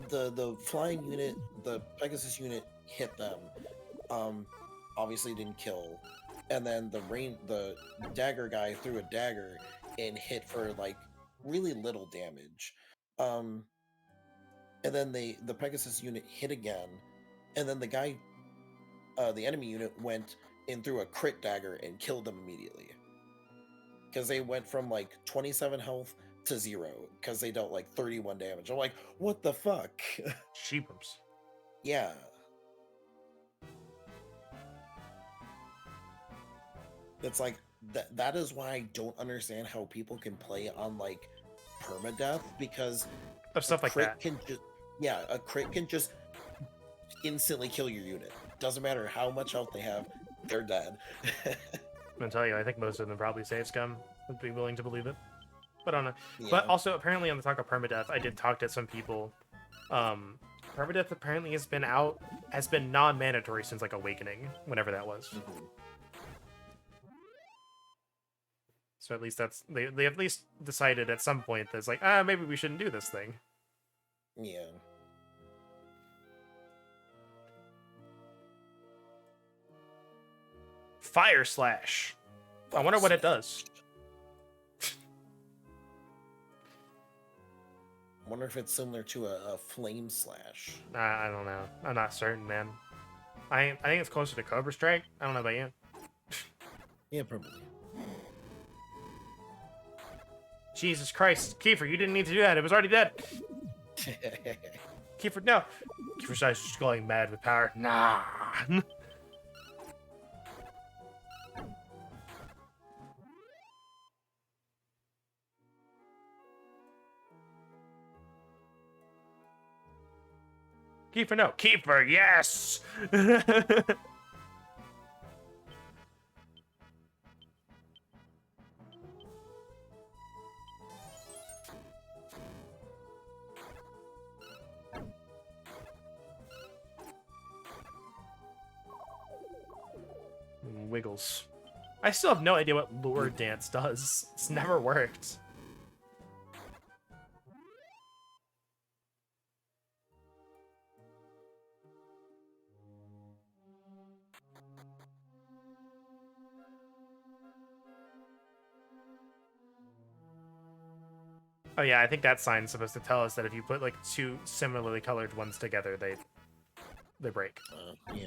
the flying unit, the Pegasus unit hit them. Obviously didn't kill. And then the dagger guy threw a dagger and hit for like really little damage. And then the Pegasus unit hit again, and then the guy, the enemy unit went and threw a crit dagger and killed them immediately. Because they went from like 27 health to 0 because they dealt like 31 damage. I'm like, what the fuck? Sheepers. Yeah. It's like that is why I don't understand how people can play on like permadeath, because Of stuff like that. A crit can just instantly kill your unit. Doesn't matter how much health they have, they're dead. I'm gonna tell you, I think most of them probably save scum. Would be willing to believe it. But I don't know. Yeah. But also, apparently, on the talk of permadeath, I did talk to some people. Permadeath apparently has been non-mandatory since like Awakening, whenever that was. Mhm. So at least they at least decided at some point that's like, maybe we shouldn't do this thing. Yeah. Fire Slash. I wonder what it does. I wonder if it's similar to a flame slash. I don't know. I'm not certain, man. I think it's closer to Cobra Strike. I don't know about you. Yeah, probably. Jesus Christ, Kiefer, you didn't need to do that. It was already dead. Kiefer, no. Kiefer's just going mad with power. Nah. Kiefer, no. Kiefer, yes. Wiggles. I still have no idea what lure dance does. It's never worked. Oh yeah, I think that sign's supposed to tell us that if you put like two similarly colored ones together, they break. Yeah.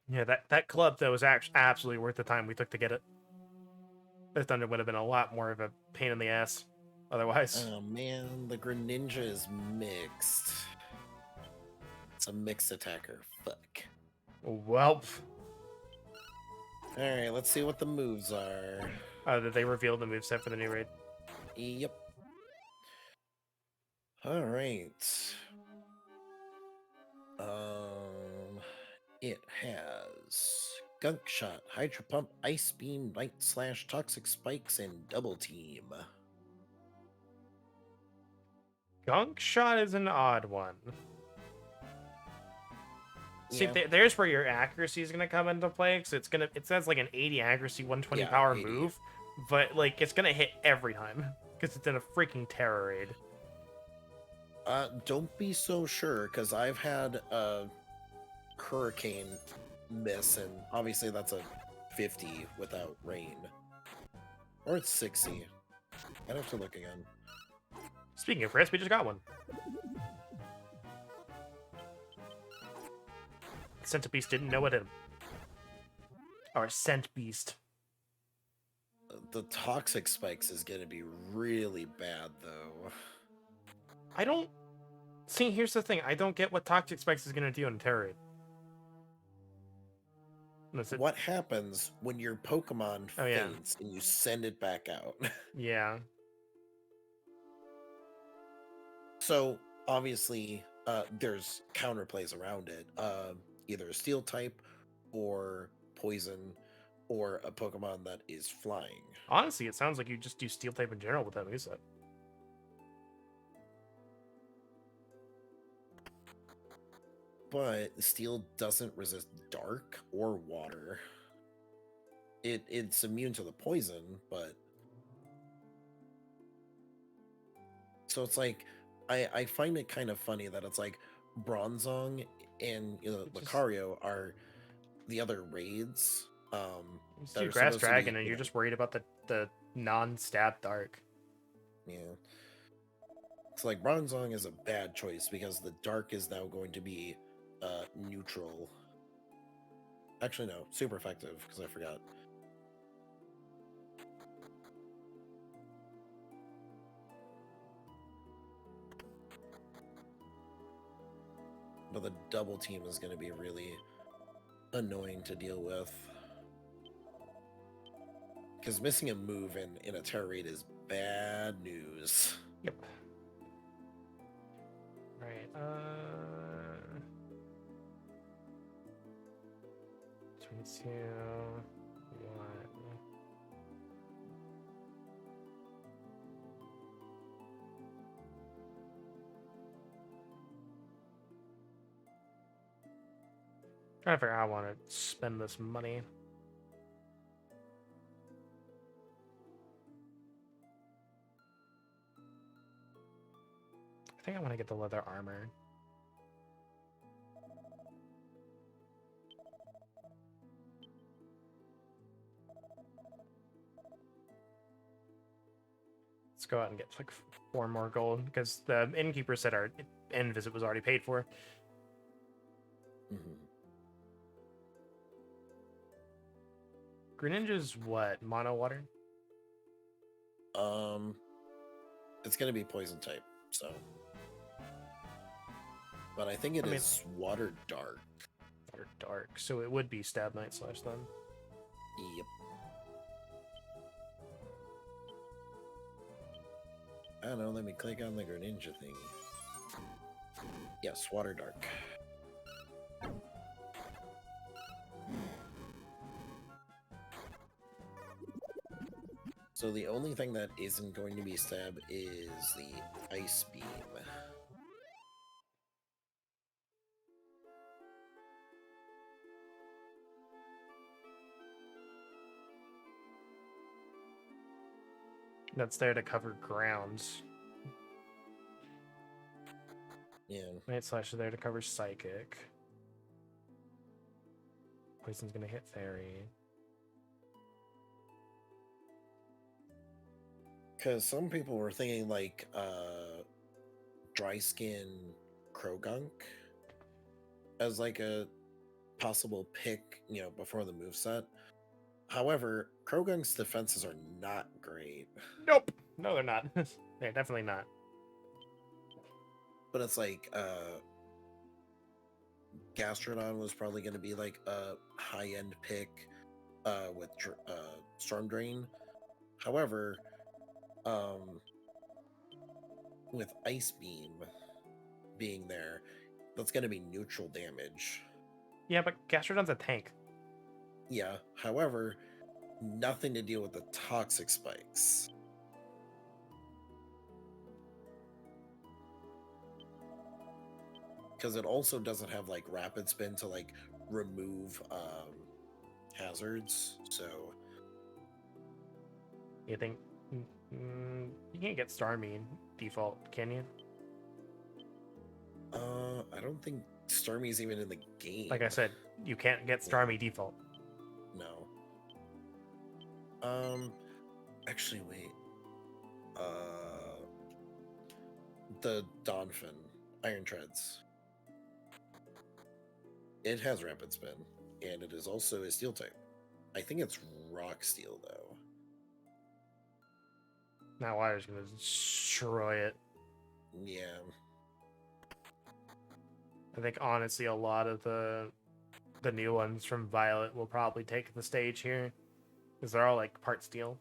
Yeah, that club though was absolutely worth the time we took to get it. This thunder would have been a lot more of a pain in the ass otherwise. Oh man, the Greninja is mixed. It's a mixed attacker. Fuck. Welp. Alright, let's see what the moves are. Did they reveal the moveset for the new raid? Yep. Alright. It has Gunk Shot, Hydro Pump, Ice Beam, Night Slash, Toxic Spikes, and Double Team. Gunk Shot is an odd one. See, Yeah. there's where your accuracy is gonna come into play, because it says like an 80 accuracy, 120 Yeah, power 80. move, but like it's gonna hit every time because it's in a freaking terror raid. Don't be so sure, because I've had a Hurricane miss, and obviously that's a 50 without rain. Or it's 60. I'd have to look again. Speaking of risk, we just got one. Centipede didn't know what hit him. Or Scent Beast. The Toxic Spikes is going to be really bad, though. I don't... See, here's the thing. I don't get what Toxic Spikes is going to do in Terror Raid. What happens when your Pokemon Oh, yeah. faints and you send it back out? Yeah. So, obviously, there's counterplays around it. Either a Steel type, or Poison, or a Pokemon that is flying. Honestly, it sounds like you just do Steel type in general with that moveset. But Steel doesn't resist Dark or Water. It's immune to the poison, but... So it's like, I find it kind of funny that it's like Bronzong and Lucario are the other raids. You That do are Grass supposed to be, Dragon, and you're just worried about the non-stab Dark. Yeah. It's like Bronzong is a bad choice because the Dark is now going to be neutral. Actually, no, super effective, because I forgot. But the Double Team is going to be really annoying to deal with. Because missing a move in a Terror Raid is bad news. Yep. Right, 22, 1. Trying to figure out how I want to spend this money. I think I want to get the leather armor. Let's go out and get like 4 more gold because the innkeeper said our end visit was already paid for. Mhm. Greninja's what? Mono water? It's gonna be poison type, so. But I think it is water dark. Water dark. So it would be stab night slash then. Yep. I don't know, let me click on the Greninja thing. Yes, water dark. So the only thing that isn't going to be stab is the ice beam. That's there to cover grounds. Yeah. Night slash is there to cover psychic. Poison's gonna hit fairy. Because some people were thinking like dry skin Krogunk as like a possible pick, before the moveset. However, Krogunk's defenses are not great. Nope. No, they're not. They're definitely not. But it's like Gastrodon was probably going to be like a high-end pick with Storm Drain. However, with Ice Beam being there, that's going to be neutral damage. Yeah, but Gastrodon's a tank. Yeah, however, nothing to deal with the toxic spikes. Because it also doesn't have like rapid spin to like remove hazards. So You think you can't get Starmie default, can you? I don't think Starmie's even in the game. Like I said, you can't get Starmie default. No. Actually, wait. The Donphin, Iron Treads. It has rapid spin, and it is also a steel type. I think it's rock steel though. Now Wire's gonna destroy it. Yeah. I think honestly a lot of the new ones from Violet will probably take the stage here. Because they're all like part steel.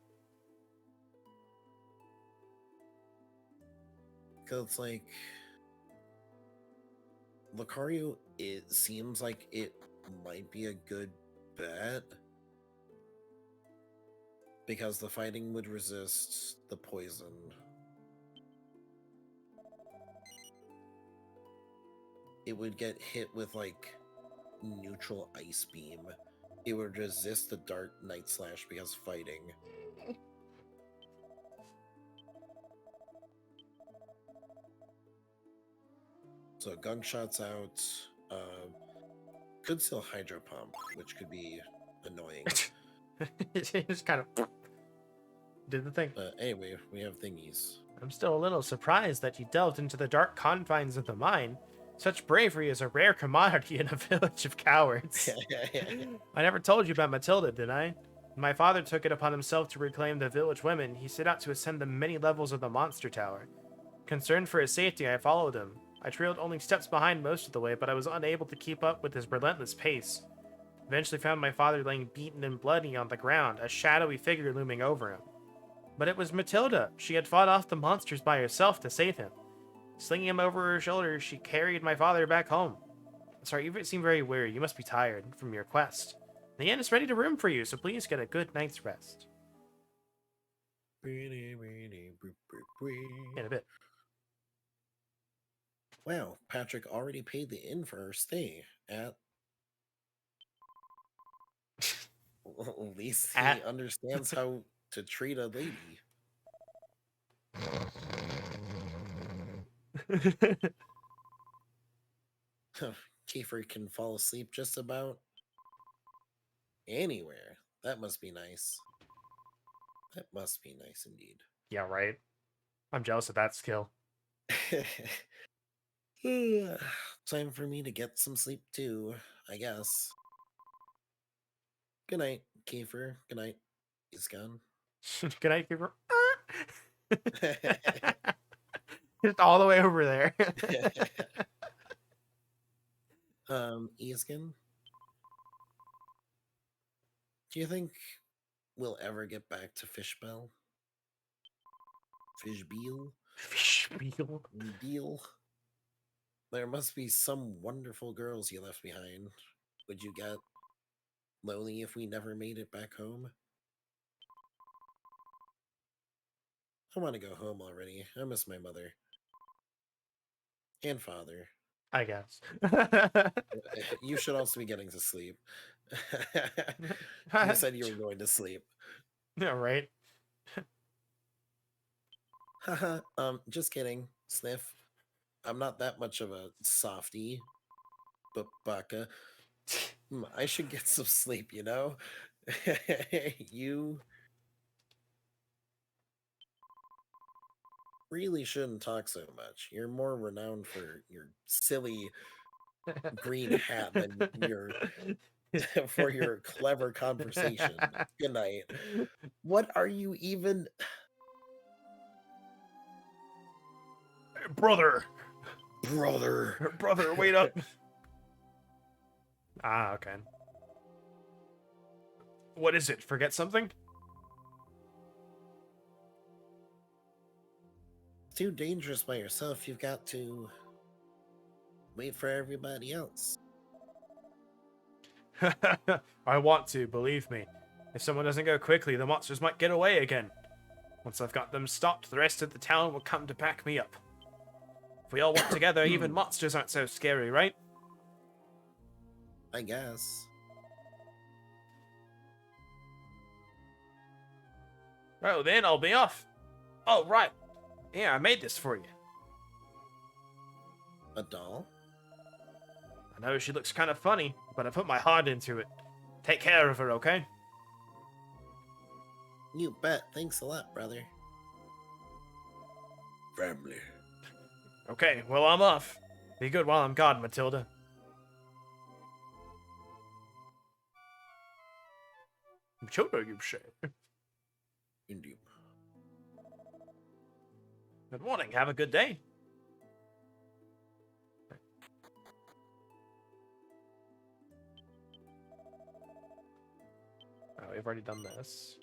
Because it's like Lucario, it seems like it might be a good bet. Because the fighting would resist the poison. It would get hit with like neutral ice beam. It would resist the dark night slash because fighting. So gunshots out. Could still hydro pump, which could be annoying. It just kind of did the thing. But anyway, we have thingies. I'm still a little surprised that you delved into the dark confines of the mine. Such bravery is a rare commodity in a village of cowards. I never told you about Matilda, did I? When my father took it upon himself to reclaim the village women, he set out to ascend the many levels of the monster tower. Concerned for his safety, I followed him. I trailed only steps behind most of the way, but I was unable to keep up with his relentless pace. Eventually found my father laying beaten and bloody on the ground, a shadowy figure looming over him. But it was Matilda. She had fought off the monsters by herself to save him. Slinging him over her shoulders, she carried my father back home. Sorry, you seem very weary. You must be tired from your quest. The inn is ready to room for you, so please get a good night's rest. In a bit. Wow, Patrick already paid the inn for her stay at. At least he understands how to treat a lady. Kiefer can fall asleep just about anywhere. That must be nice. That must be nice indeed. Yeah, right. I'm jealous of that skill. Time for me to get some sleep too, I guess. Good night, Kiefer. Good night. He's gone. Good night, Cooper. Just all the way over there. Easkin, do you think we'll ever get back to Fishbell? Fishbeel? Spiel. Deal? There must be some wonderful girls you left behind. Would you get lonely if we never made it back home? I want to go home already. I miss my mother. And father. I guess. You should also be getting to sleep. You said you were going to sleep. Yeah, right. Haha, just kidding. Sniff. I'm not that much of a softie. But baka. I should get some sleep, you know? You really shouldn't talk so much. You're more renowned for your silly green hat than your for your clever conversation. Good night. What are you even? Brother, Brother. wait up. Ah, okay. What is it? Forget something? It's too dangerous by yourself. You've got to wait for everybody else. I want to, believe me. If someone doesn't go quickly, the monsters might get away again. Once I've got them stopped, the rest of the town will come to back me up. If we all work together, even monsters aren't so scary, right? I guess. Oh, then I'll be off. Oh, right. Yeah, I made this for you. A doll? I know she looks kind of funny, but I put my heart into it. Take care of her, okay? You bet. Thanks a lot, brother. Family. Okay, well, I'm off. Be good while I'm gone, Matilda. Matilda, you say? Indeed. Good morning. Have a good day. Oh, we've already done this.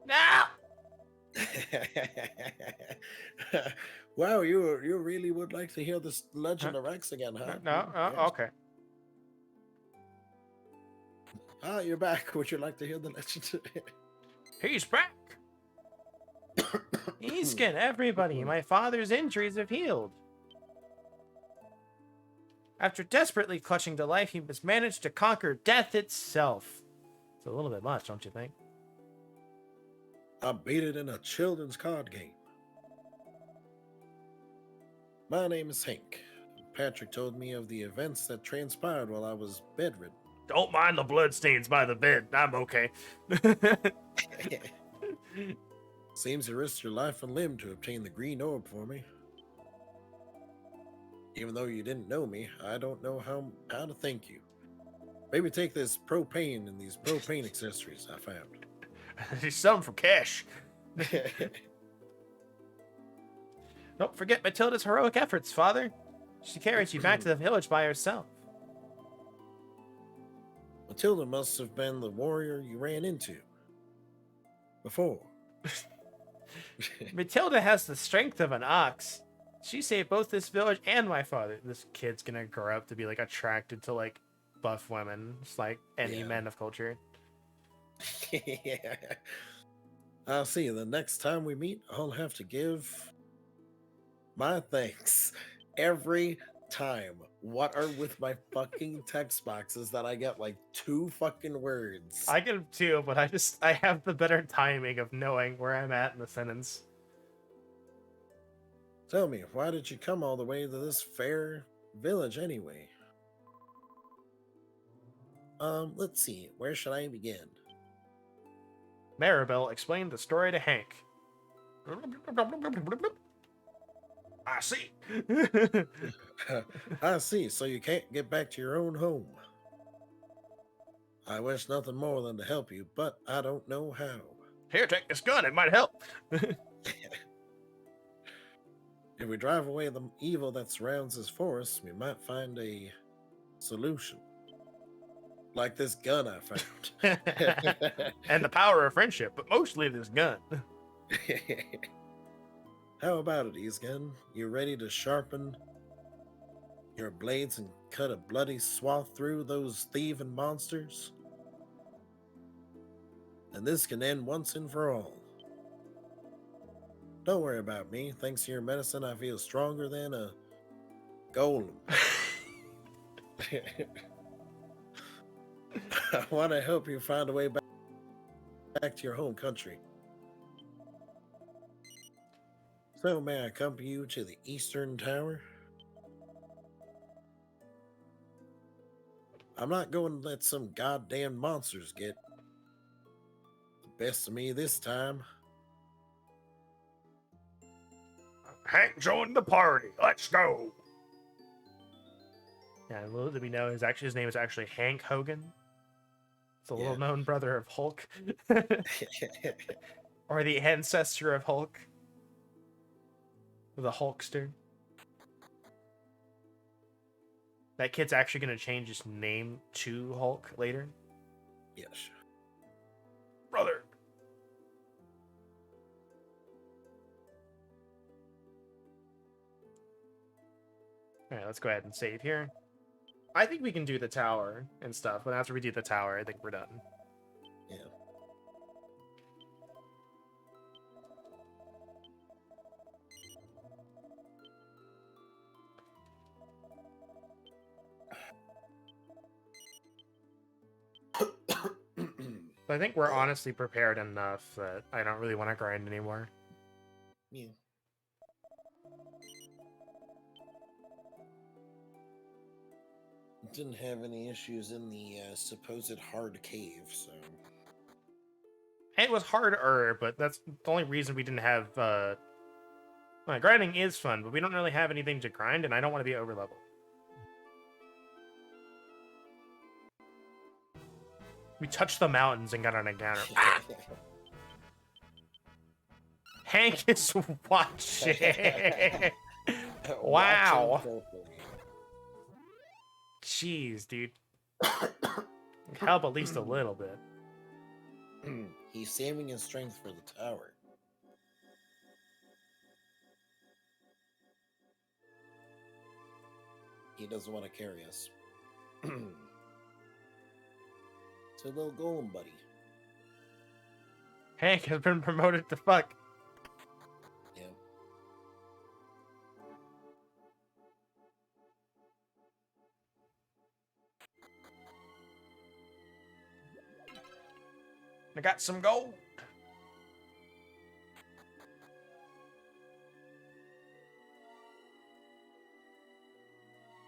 Now! Wow, you really would like to hear this Legend of Rex again, huh? No, Yes. okay. Ah, you're back. Would you like to hear the Legend? He's back. Easkin, everybody, my father's injuries have healed. After desperately clutching to life, he has managed to conquer death itself. It's a little bit much, don't you think? I beat it in a children's card game. My name is Hank. Patrick told me of the events that transpired while I was bedridden. Don't mind the bloodstains by the bed. I'm okay. Seems you risked your life and limb to obtain the green orb for me. Even though you didn't know me, I don't know how to thank you. Maybe take this propane and these propane accessories I found. He's selling for cash. Don't forget Matilda's heroic efforts, father. She carried you back to the village by herself. Matilda must have been the warrior you ran into before. Matilda has the strength of an ox. She saved both this village and my father. This kid's gonna grow up to be like attracted to like buff women, just like any Yeah. men of culture. Yeah. I'll see you the next time we meet. I'll have to give my thanks every time. What are with my fucking text boxes that I get like 2 fucking words? I get them too, but I have the better timing of knowing where I'm at in the sentence. Tell me, why did you come all the way to this fair village anyway? Let's see. Where should I begin? Maribel explained the story to Hank. I see. I see. So you can't get back to your own home. I wish nothing more than to help you, but I don't know how. Here, take this gun. It might help. If we drive away the evil that surrounds this forest, we might find a solution. Like this gun I found. And the power of friendship, but mostly this gun. How about it, Eastgun? You ready to sharpen your blades and cut a bloody swath through those thieving monsters? And this can end once and for all. Don't worry about me. Thanks to your medicine, I feel stronger than a golem. I want to help you find a way back to your home country. So may I accompany you to the Eastern Tower? I'm not going to let some goddamn monsters get the best of me this time. Hank joined the party. Let's go. Yeah, little did we know his name is actually Hank Hogan. It's a little known brother of Hulk. Or the ancestor of Hulk. The Hulkster. That kid's actually going to change his name to Hulk later. Yes. Brother. Alright, let's go ahead and save here. I think we can do the tower and stuff, but after we do the tower, I think we're done. Yeah. But I think we're honestly prepared enough that I don't really want to grind anymore. Yeah. Didn't have any issues in the supposed hard cave, so. It was harder, but that's the only reason we didn't have. Grinding is fun, but we don't really have anything to grind, and I don't want to be over level. We touched the mountains and got an encounter. Hank is watching. Wow. Jeez, dude. Help at least a little bit. He's saving his strength for the tower. He doesn't want to carry us. It's a little golem buddy. Hank has been promoted to fuck. Yeah. I got some gold.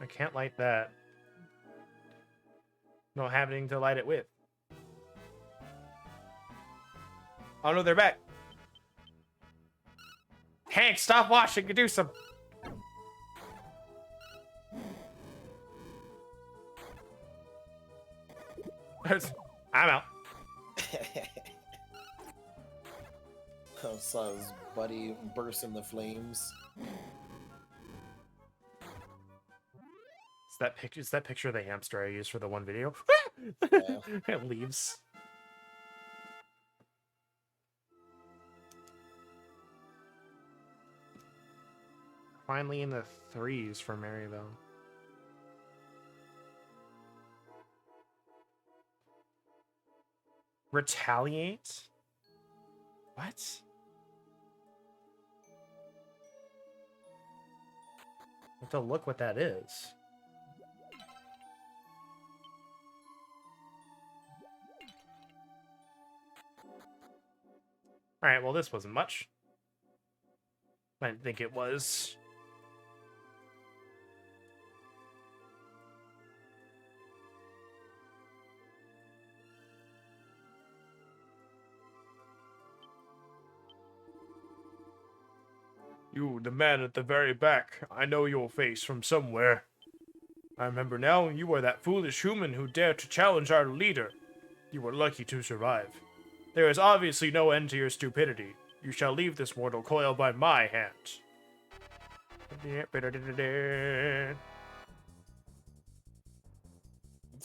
I can't light that. Don't have anything to light it with. Oh no, they're back. Hank, stop watching and do some. I'm out. I saw his buddy burst in the flames. It's that picture of the hamster I used for the one video. Yeah. It leaves. Finally in the 3s for Maryville. Retaliate? What? I have to look what that is. Alright, well this wasn't much. I didn't think it was. You, the man at the very back. I know your face from somewhere. I remember now, you were that foolish human who dared to challenge our leader. You were lucky to survive. There is obviously no end to your stupidity. You shall leave this mortal coil by my hand. It's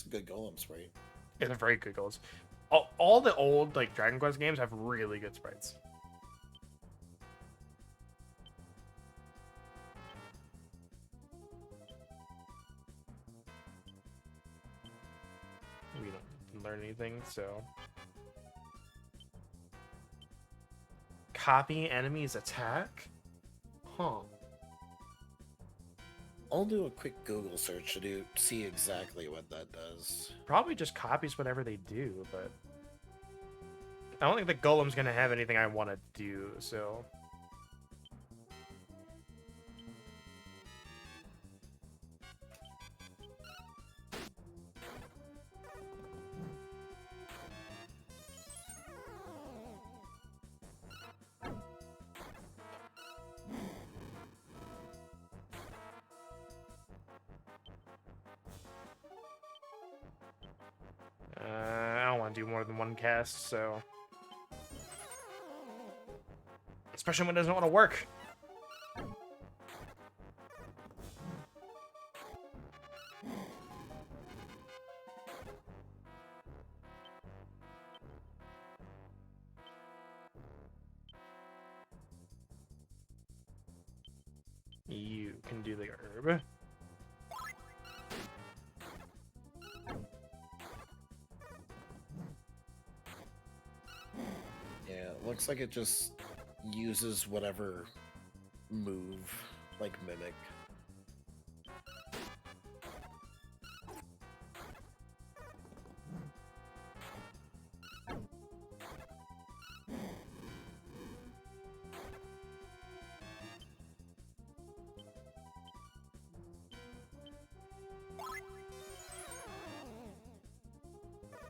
a good golem sprite. It's a very good goals. All the old like Dragon Quest games have really good sprites. We don't learn anything, so. Copy enemy's attack? Huh. I'll do a quick Google search to see exactly what that does. Probably just copies whatever they do, but I don't think the golem's gonna have anything I want to do, so. I don't want to do more than one cast, so. Especially when it doesn't want to work. You can do the herb. Yeah, it looks like it just uses whatever move, like Mimic.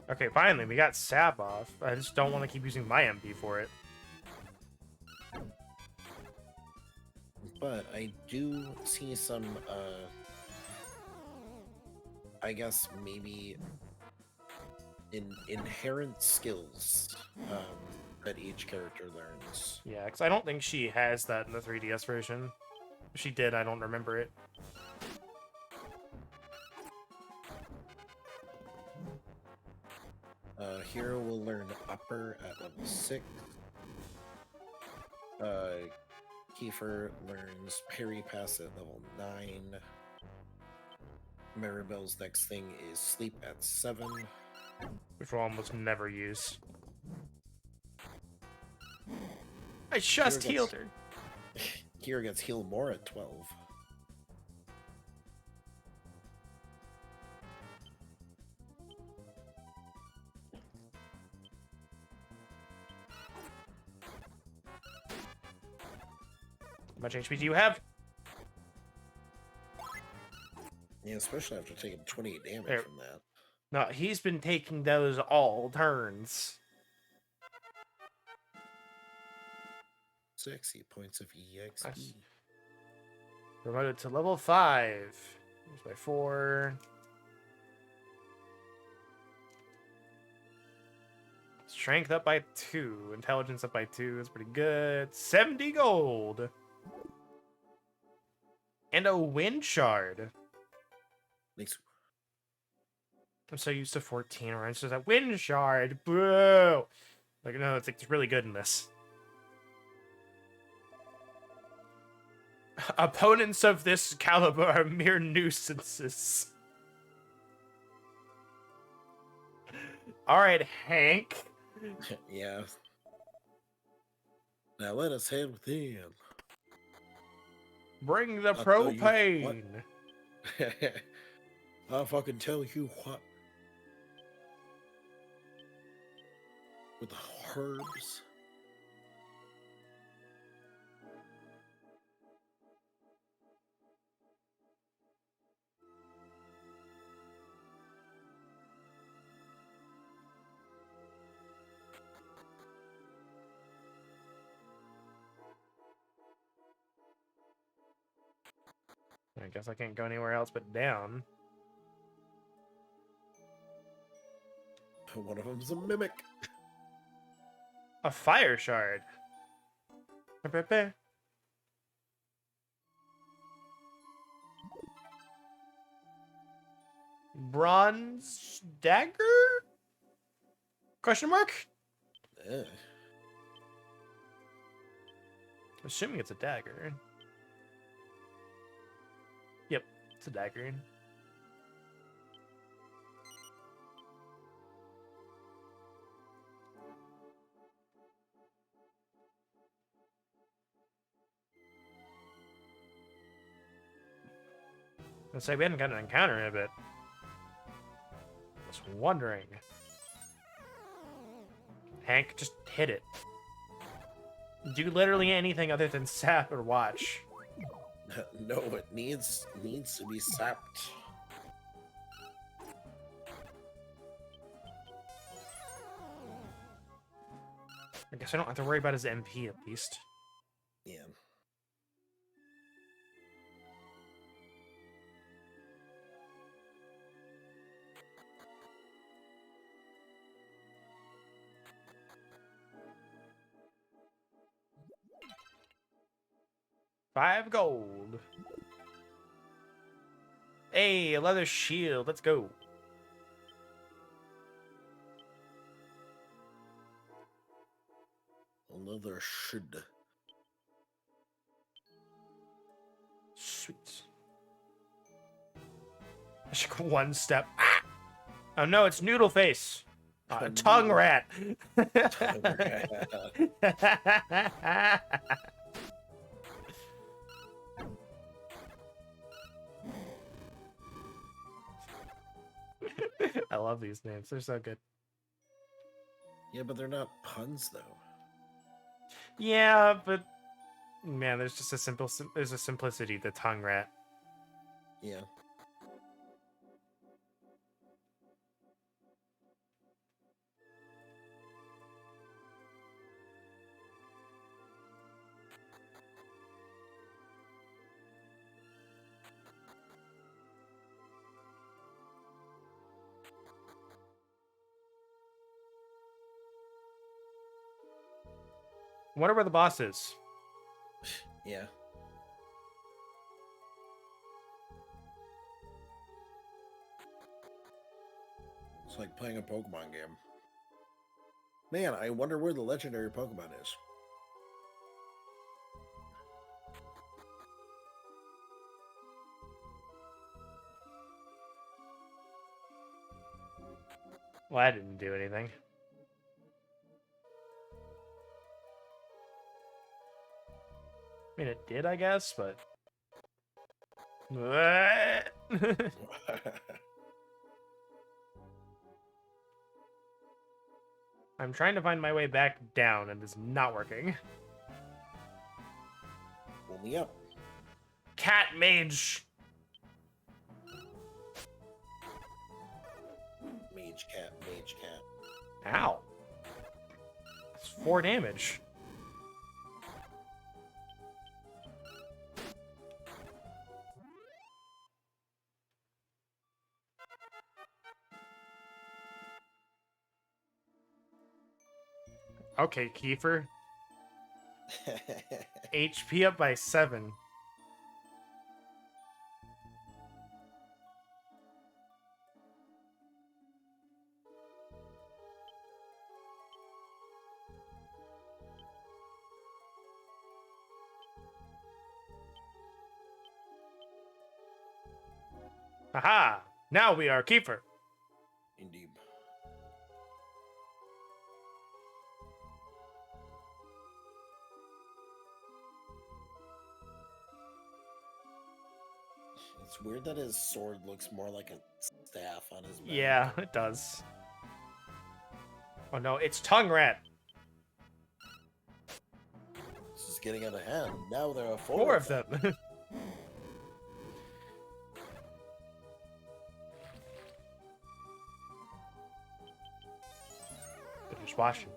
Okay, finally, we got Sap off. I just don't want to keep using my MP for it. But I do see some, I guess maybe inherent skills that each character learns. Yeah, because I don't think she has that in the 3DS version. If she did, I don't remember it. Hero will learn Upper at level 6. Kiefer learns Parry Pass at level 9. Maribel's next thing is Sleep at 7. Which we'll almost never use. I just healed her. Kira gets healed more at 12. How much HP do you have? Yeah, especially after taking 28 damage There. from that. No, he's been taking those all turns. 60 points of EXP. Nice. Promoted to level 5. Here's by 4. Strength up by 2. Intelligence up by 2. That's pretty good. 70 gold. And a wind shard. Nice. I'm so used to 14 or it's just a wind shard. Boo! Like, no, it's really good in this. Opponents of this caliber are mere nuisances. Alright, Hank. Yeah. Now let us head within. Bring the I'll tell you propane. I'll fucking tell you what. With the herbs. guess I can't go anywhere else but down. One of them's a mimic. A fire shard. Bronze dagger? Question mark? Ugh. Assuming it's a dagger. Yep, it's a dagger. Let's say we hadn't got an encounter in a bit. I was wondering. Hank, just hit it. Do literally anything other than sap or watch. No, it needs to be sapped. I guess I don't have to worry about his MP at least. Yeah. $5 gold. Hey, a leather shield. Let's go. Another should. Sweet. I should go one step. Ah! Oh no, it's Noodle Face. Tongue rat. I love these names. They're so good. Yeah, but they're not puns though. Yeah, but man, there's just there's a simplicity to tongue rat. Yeah. Wonder where the boss is. Yeah. It's like playing a Pokemon game. Man, I wonder where the legendary Pokemon is. Well, I didn't do anything. I mean, it did, I guess, but... I'm trying to find my way back down, and it's not working. Pull me up. Cat mage! Mage cat, mage cat. Ow. That's 4 damage. Okay, Kiefer. HP up by 7. Aha! Now we are Kiefer. Indeed. It's weird that his sword looks more like a staff on his back. Yeah, it does. Oh no, it's Tongue Rat. This is getting out of hand. Now there are 4 of them. Just watching.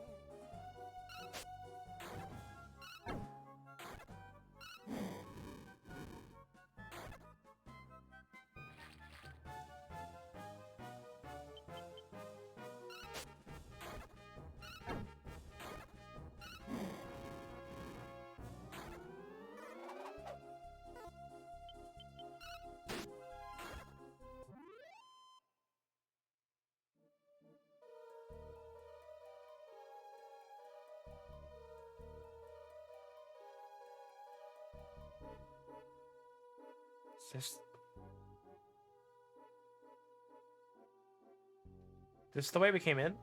This the way we came in?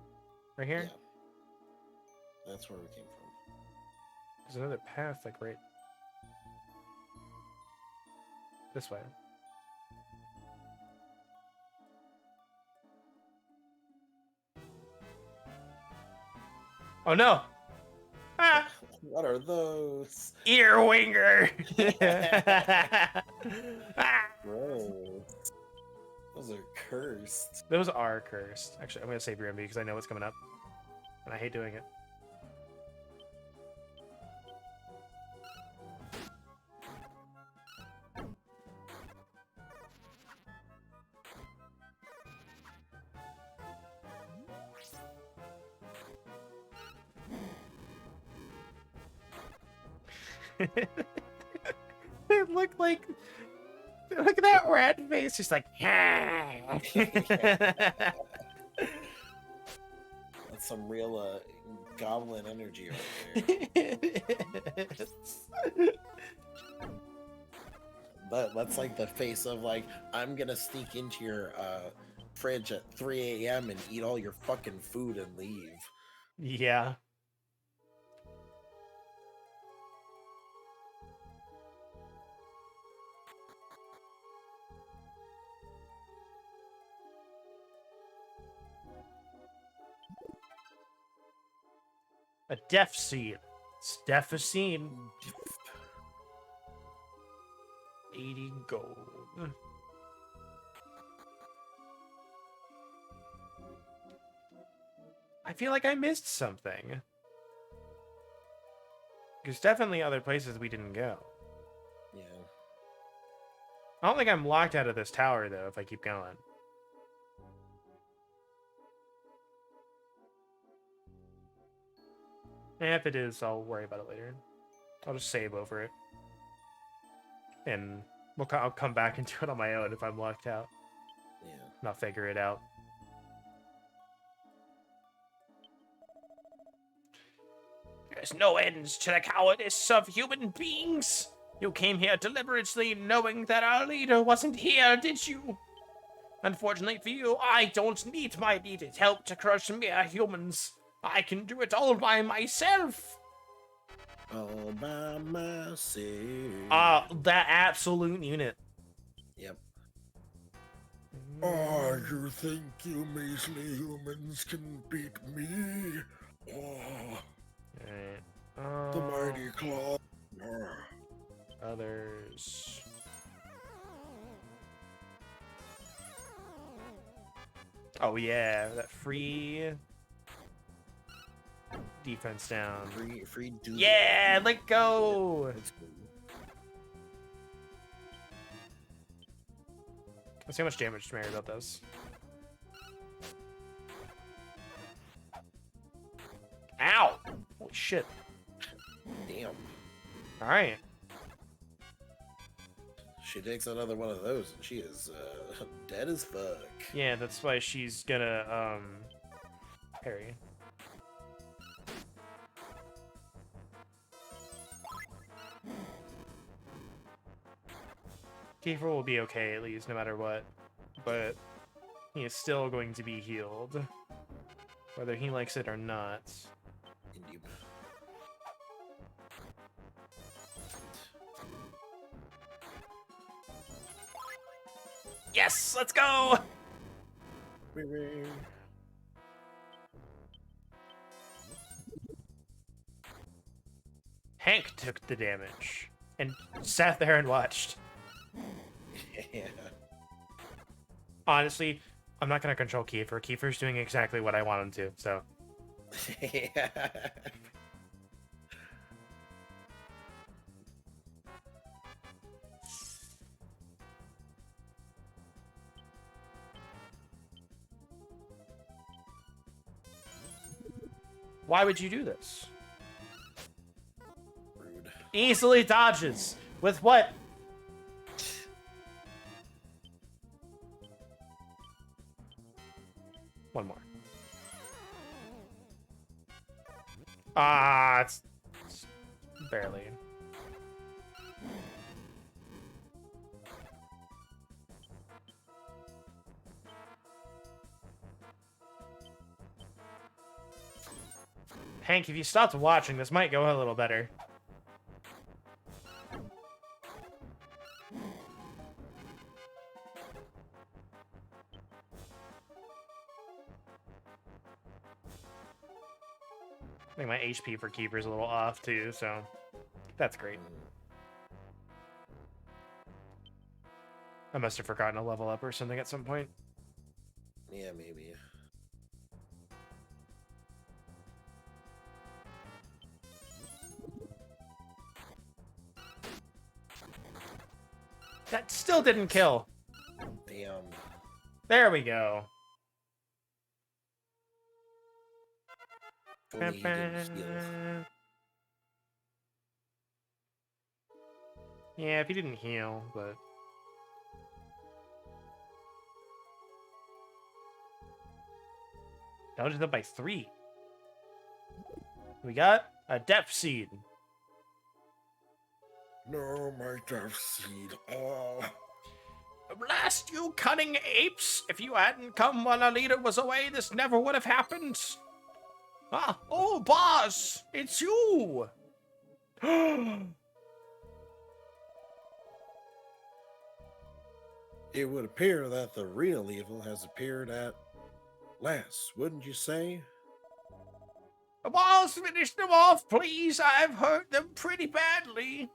Right here? Yeah. That's where we came from. There's another path, like, right... this way. Oh, no! Ah! What are those? Earwinger! Ah! Bro. Those are cursed. Those are cursed. Actually, I'm gonna save your MB because I know what's coming up. And I hate doing it. It looked like... look at that rat face. Just like... That's some real goblin energy right there. But that's like the face of like, I'm gonna sneak into your fridge at 3 a.m. and eat all your fucking food and leave. Yeah. A deaf scene. It's deaf scene. 80 gold. I feel like I missed something. There's definitely other places we didn't go. Yeah. I don't think I'm locked out of this tower, though, if I keep going. And if it is, I'll worry about it later. I'll just save over it. And I'll come back and do it on my own if I'm locked out. Yeah. And I'll figure it out. There's no ends to the cowardice of human beings. You came here deliberately knowing that our leader wasn't here, did you? Unfortunately for you, I don't need my leader's help to crush mere humans. I can do it all by myself. All by myself. That absolute unit. Yep. Oh, you think you measly humans can beat me? Oh, Alright. the mighty claw. Others. Oh yeah, that free defense down. Free dude. Yeah, let go. That's cool. Let's see how much damage to Mary about this. Ow! Holy shit. Damn. Alright. She takes another one of those and she is dead as fuck. Yeah, that's why she's gonna, parry. Kiefer will be okay at least, no matter what. But he is still going to be healed. Whether he likes it or not. Indeed. Yes! Let's go! Hank took the damage. And sat there and watched. Yeah. Honestly, I'm not going to control Kiefer. Kiefer's doing exactly what I want him to, so... Yeah. Why would you do this? Rude. Easily dodges. With what? One more. Ah, it's barely. Hank, if you stopped watching, this might go a little better. I think my HP for Keeper's a little off, too, so that's great. I must have forgotten a level up or something at some point. Yeah, maybe. That still didn't kill. Damn. There we go. If only he didn't heal. Yeah, if he didn't heal, but... Dodged up by 3. We got a depth seed. No, my death seed. Oh. Blast you cunning apes! If you hadn't come while our leader was away, this never would have happened. Ah, oh, boss! It's you! It would appear that the real evil has appeared at last, wouldn't you say? Boss, finish them off, please. I've hurt them pretty badly.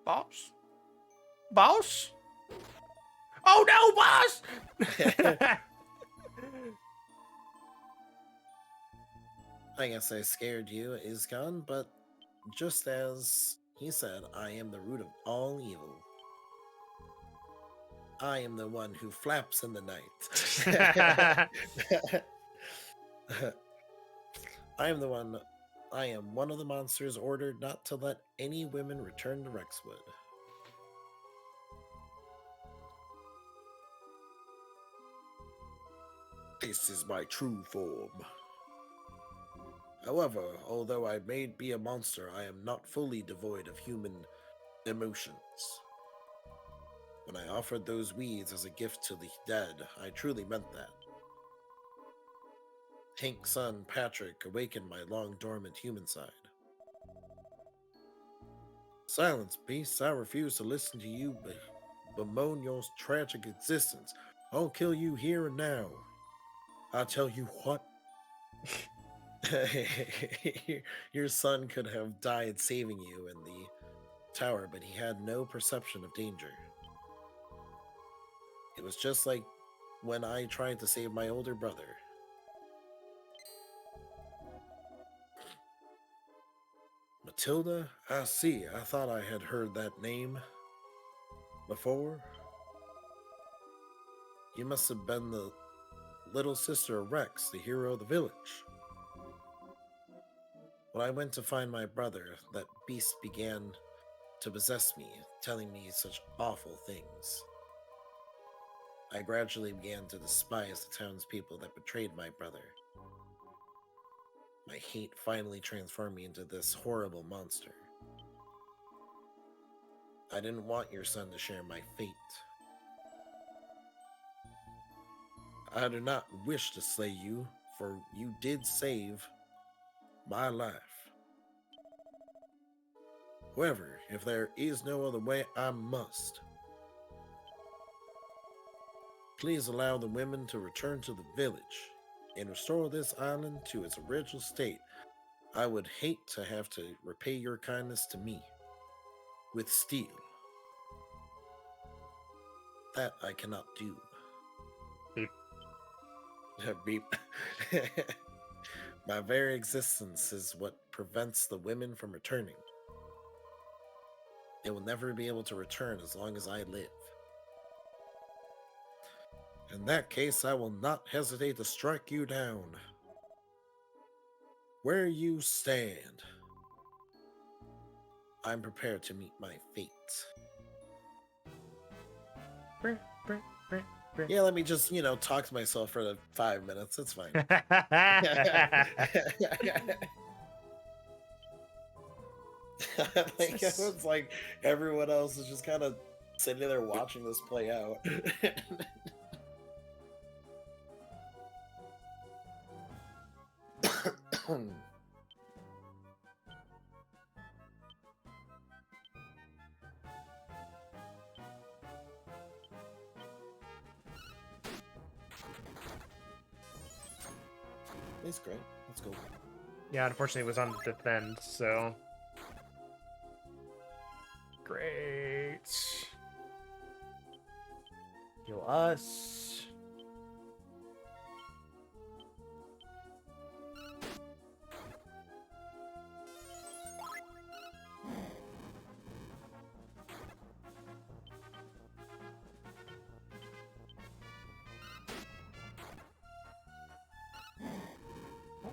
Boss? Boss? Oh no, boss! I guess I scared you, Iskan, but just as he said, I am the root of all evil. I am the one who flaps in the night. I am one of the monsters ordered not to let any women return to Rexwood. This is my true form. However, although I may be a monster, I am not fully devoid of human emotions. When I offered those weeds as a gift to the dead, I truly meant that. Hank's son, Patrick, awakened my long dormant human side. Silence, beast. I refuse to listen to you bemoan your tragic existence. I'll kill you here and now. I'll tell you what. Your son could have died saving you in the tower, but he had no perception of danger. It was just like when I tried to save my older brother. Matilda? I see. I thought I had heard that name before. You must have been the little sister of Rex, the hero of the village. When I went to find my brother, that beast began to possess me, telling me such awful things. I gradually began to despise the townspeople that betrayed my brother. My hate finally transformed me into this horrible monster. I didn't want your son to share my fate. I do not wish to slay you, for you did save my life. However, if there is no other way, I must. Please allow the women to return to the village and restore this island to its original state. I would hate to have to repay your kindness to me with steel. That I cannot do. Beep. Beep. My very existence is what prevents the women from returning. They will never be able to return as long as I live. In that case, I will not hesitate to strike you down. Where you stand, I'm prepared to meet my fate. Yeah, let me just, talk to myself for 5 minutes. It's fine. It's like everyone else is just kind of sitting there watching this play out. It's great. Let's go. Yeah, unfortunately, it was on defend, so. Great. Heal us.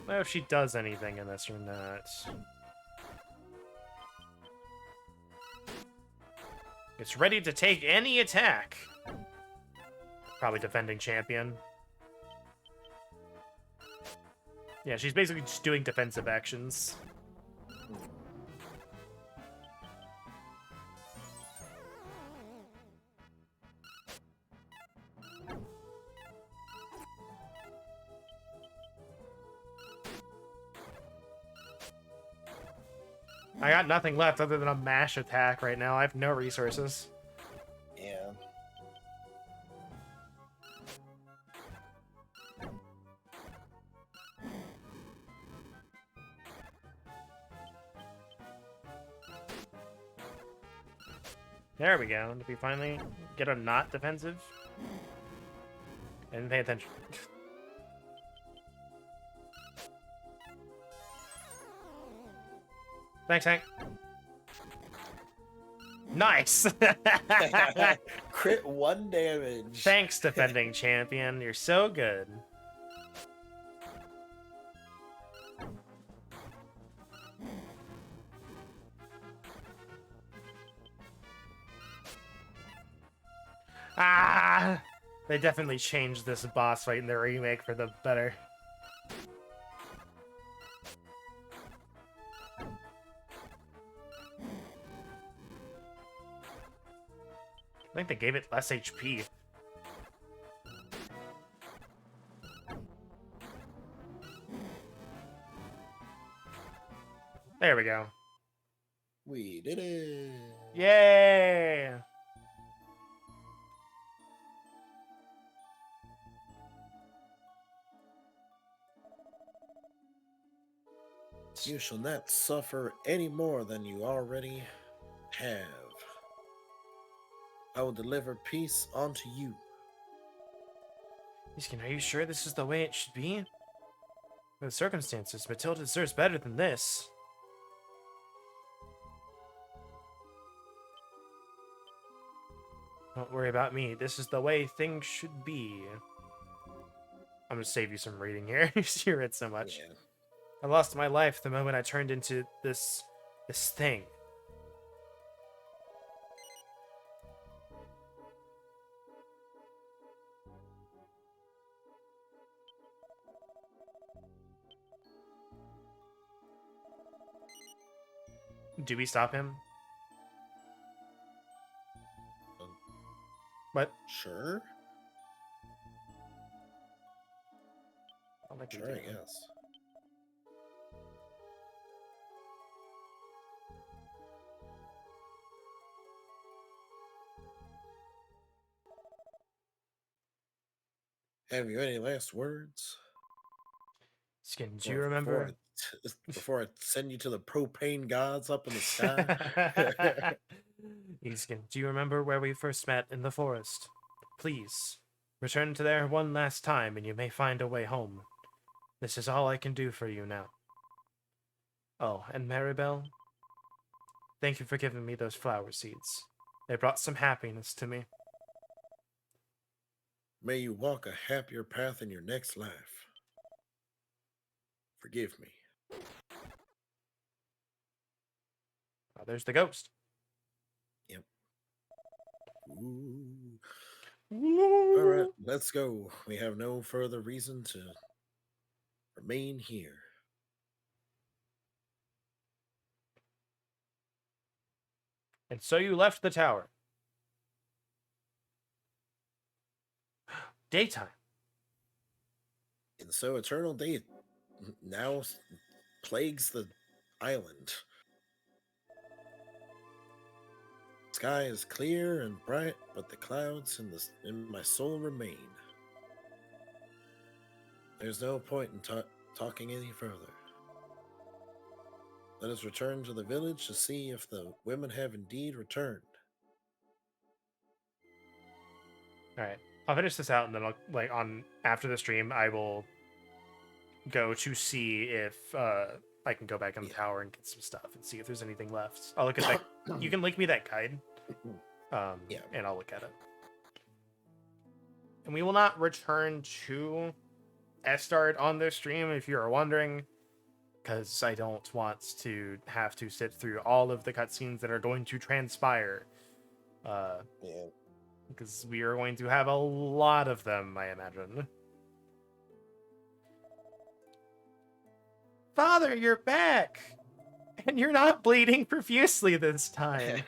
I don't know if she does anything in this or not. It's ready to take any attack. Probably defending champion. Yeah, she's basically just doing defensive actions. I got nothing left other than a mash attack right now. I have no resources. Yeah. There we go. Did we finally get a not defensive? I didn't pay attention. Thanks, Hank. Nice! Crit 1 damage. Thanks, defending champion. You're so good. Ah! They definitely changed this boss fight in the remake for the better. I think they gave it less HP. There we go. We did it. Yay! You shall not suffer any more than you already have. I will deliver peace unto you. Miskin, are you sure this is the way it should be? For the circumstances, Matilda deserves better than this. Don't worry about me. This is the way things should be. I'm gonna save you some reading here. You read so much. Yeah. I lost my life the moment I turned into this thing. Do we stop him? What? Sure. I don't think we Sure, I do. guess. Have you any last words? Skin, do you remember? Before I send you to the propane gods up in the sky? Skin, do you remember where we first met in the forest? Please, return to there one last time and you may find a way home. This is all I can do for you now. Oh, and Maribel? Thank you for giving me those flower seeds. They brought some happiness to me. May you walk a happier path in your next life. Forgive me. Oh, there's the ghost. Yep. Ooh. All right, let's go. We have no further reason to remain here. And so you left the tower. Daytime. And so eternal day now plagues the island. Sky is clear and bright, but the clouds in my soul remain. There's no point in talking any further. Let us return to the village to see if the women have indeed returned. All right, I'll finish this out, and then I'll after the stream, I will go to see if I can go back in the tower and get some stuff and see if there's anything left. I'll look at that. You can link me that guide, Yeah. and I'll look at it. And we will not return to Estard on this stream, if you are wondering, because I don't want to have to sit through all of the cutscenes that are going to transpire. Yeah. Because we are going to have a lot of them, I imagine. Father, you're back! And you're not bleeding profusely this time.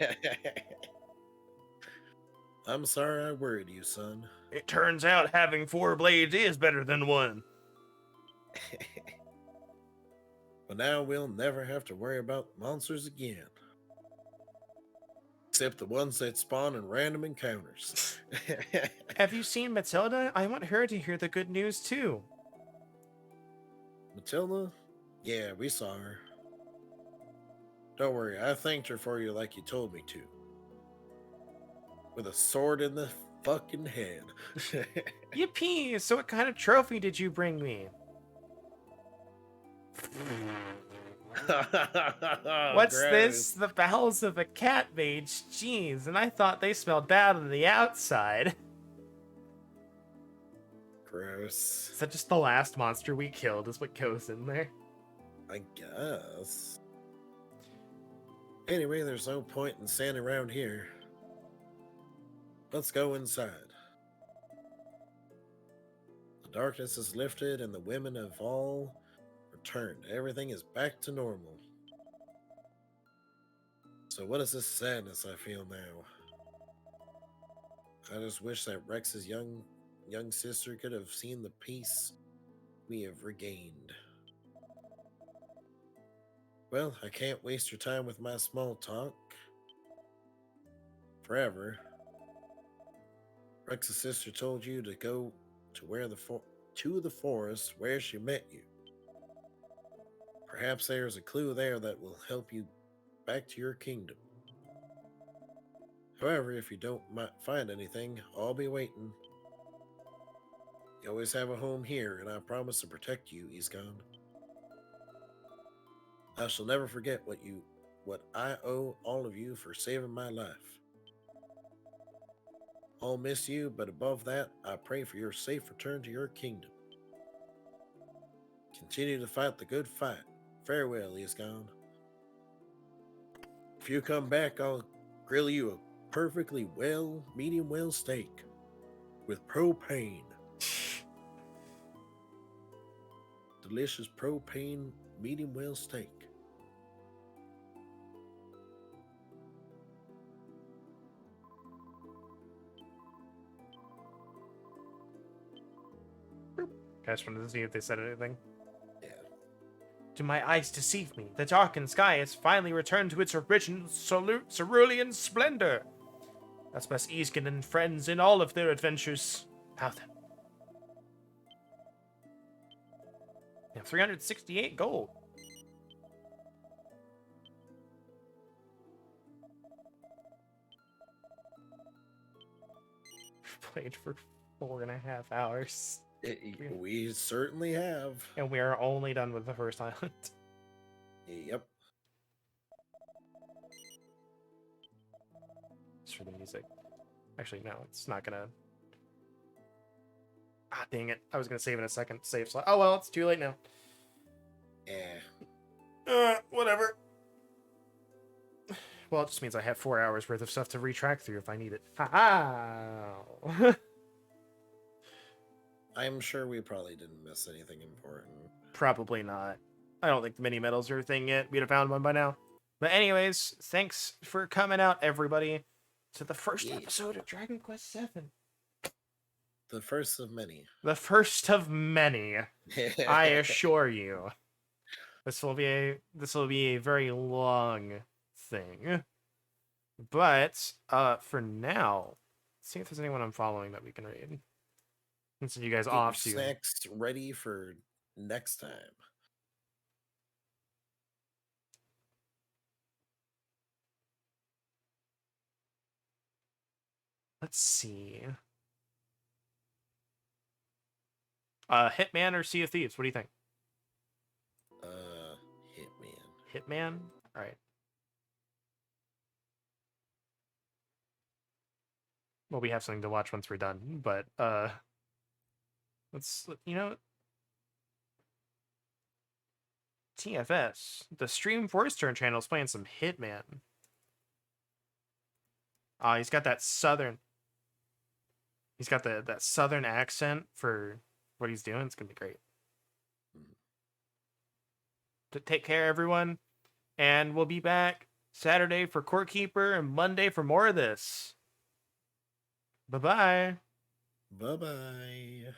I'm sorry I worried you, son. It turns out having 4 blades is better than 1. But now we'll never have to worry about monsters again. Except the ones that spawn in random encounters. Have you seen Matilda? I want her to hear the good news too. Matilda? Yeah, we saw her. Don't worry, I thanked her for you like you told me to. With a sword in the fucking head. Yippee! So what kind of trophy did you bring me? What's Gross. this? The bowels of a cat mage? Jeez, and I thought they smelled bad on the outside. Gross. Is that just the last monster we killed is what goes in there? I guess. Anyway, there's no point in standing around here. Let's go inside. The darkness is lifted and the women have all returned. Everything is back to normal. So what is this sadness I feel now? I just wish that Rex's young sister could have seen the peace we have regained. Well, I can't waste your time with my small talk forever. Rex's sister told you to go to the forest where she met you. Perhaps there's a clue there that will help you back to your kingdom. However, if you don't find anything, I'll be waiting. You always have a home here, and I promise to protect you, Iskan. I shall never forget what I owe all of you for saving my life. I'll miss you, but above that, I pray for your safe return to your kingdom. Continue to fight the good fight. Farewell, Iskan. If you come back, I'll grill you a perfectly medium well steak with propane. Delicious propane medium well steak. I just wanted to see if they said anything. Yeah. Do my eyes deceive me? The darkened sky has finally returned to its original cerulean splendor. That's best Easkin and friends in all of their adventures. How then? Yeah, 368 gold. Played for 4.5 hours. We certainly have. And we are only done with the first island. Yep. Just for the music. Actually, no, it's not gonna... Ah, dang it. I was gonna save in a second. Save slot. Oh, well, it's too late now. Yeah. Whatever. Well, it just means I have 4 hours worth of stuff to retrack through if I need it. Ha-ha! I'm sure we probably didn't miss anything important. Probably not. I don't think the mini medals are a thing yet. We'd have found one by now. But anyways, thanks for coming out, everybody, to the first episode of Dragon Quest VII. The first of many. The first of many. I assure you. This will be a very long thing. But for now, let's see if there's anyone I'm following that we can read. And send you guys Get off your to snacks ready for next time. Let's see. Hitman or Sea of Thieves? What do you think? Hitman. Hitman? All right. Well, we have something to watch once we're done, but let's, TFS. The Stream Voice Turn channel is playing some Hitman. He's got that southern. He's got that southern accent for what he's doing. It's gonna be great. Take care, everyone, and we'll be back Saturday for Court Keeper and Monday for more of this. Bye-bye. Bye-bye.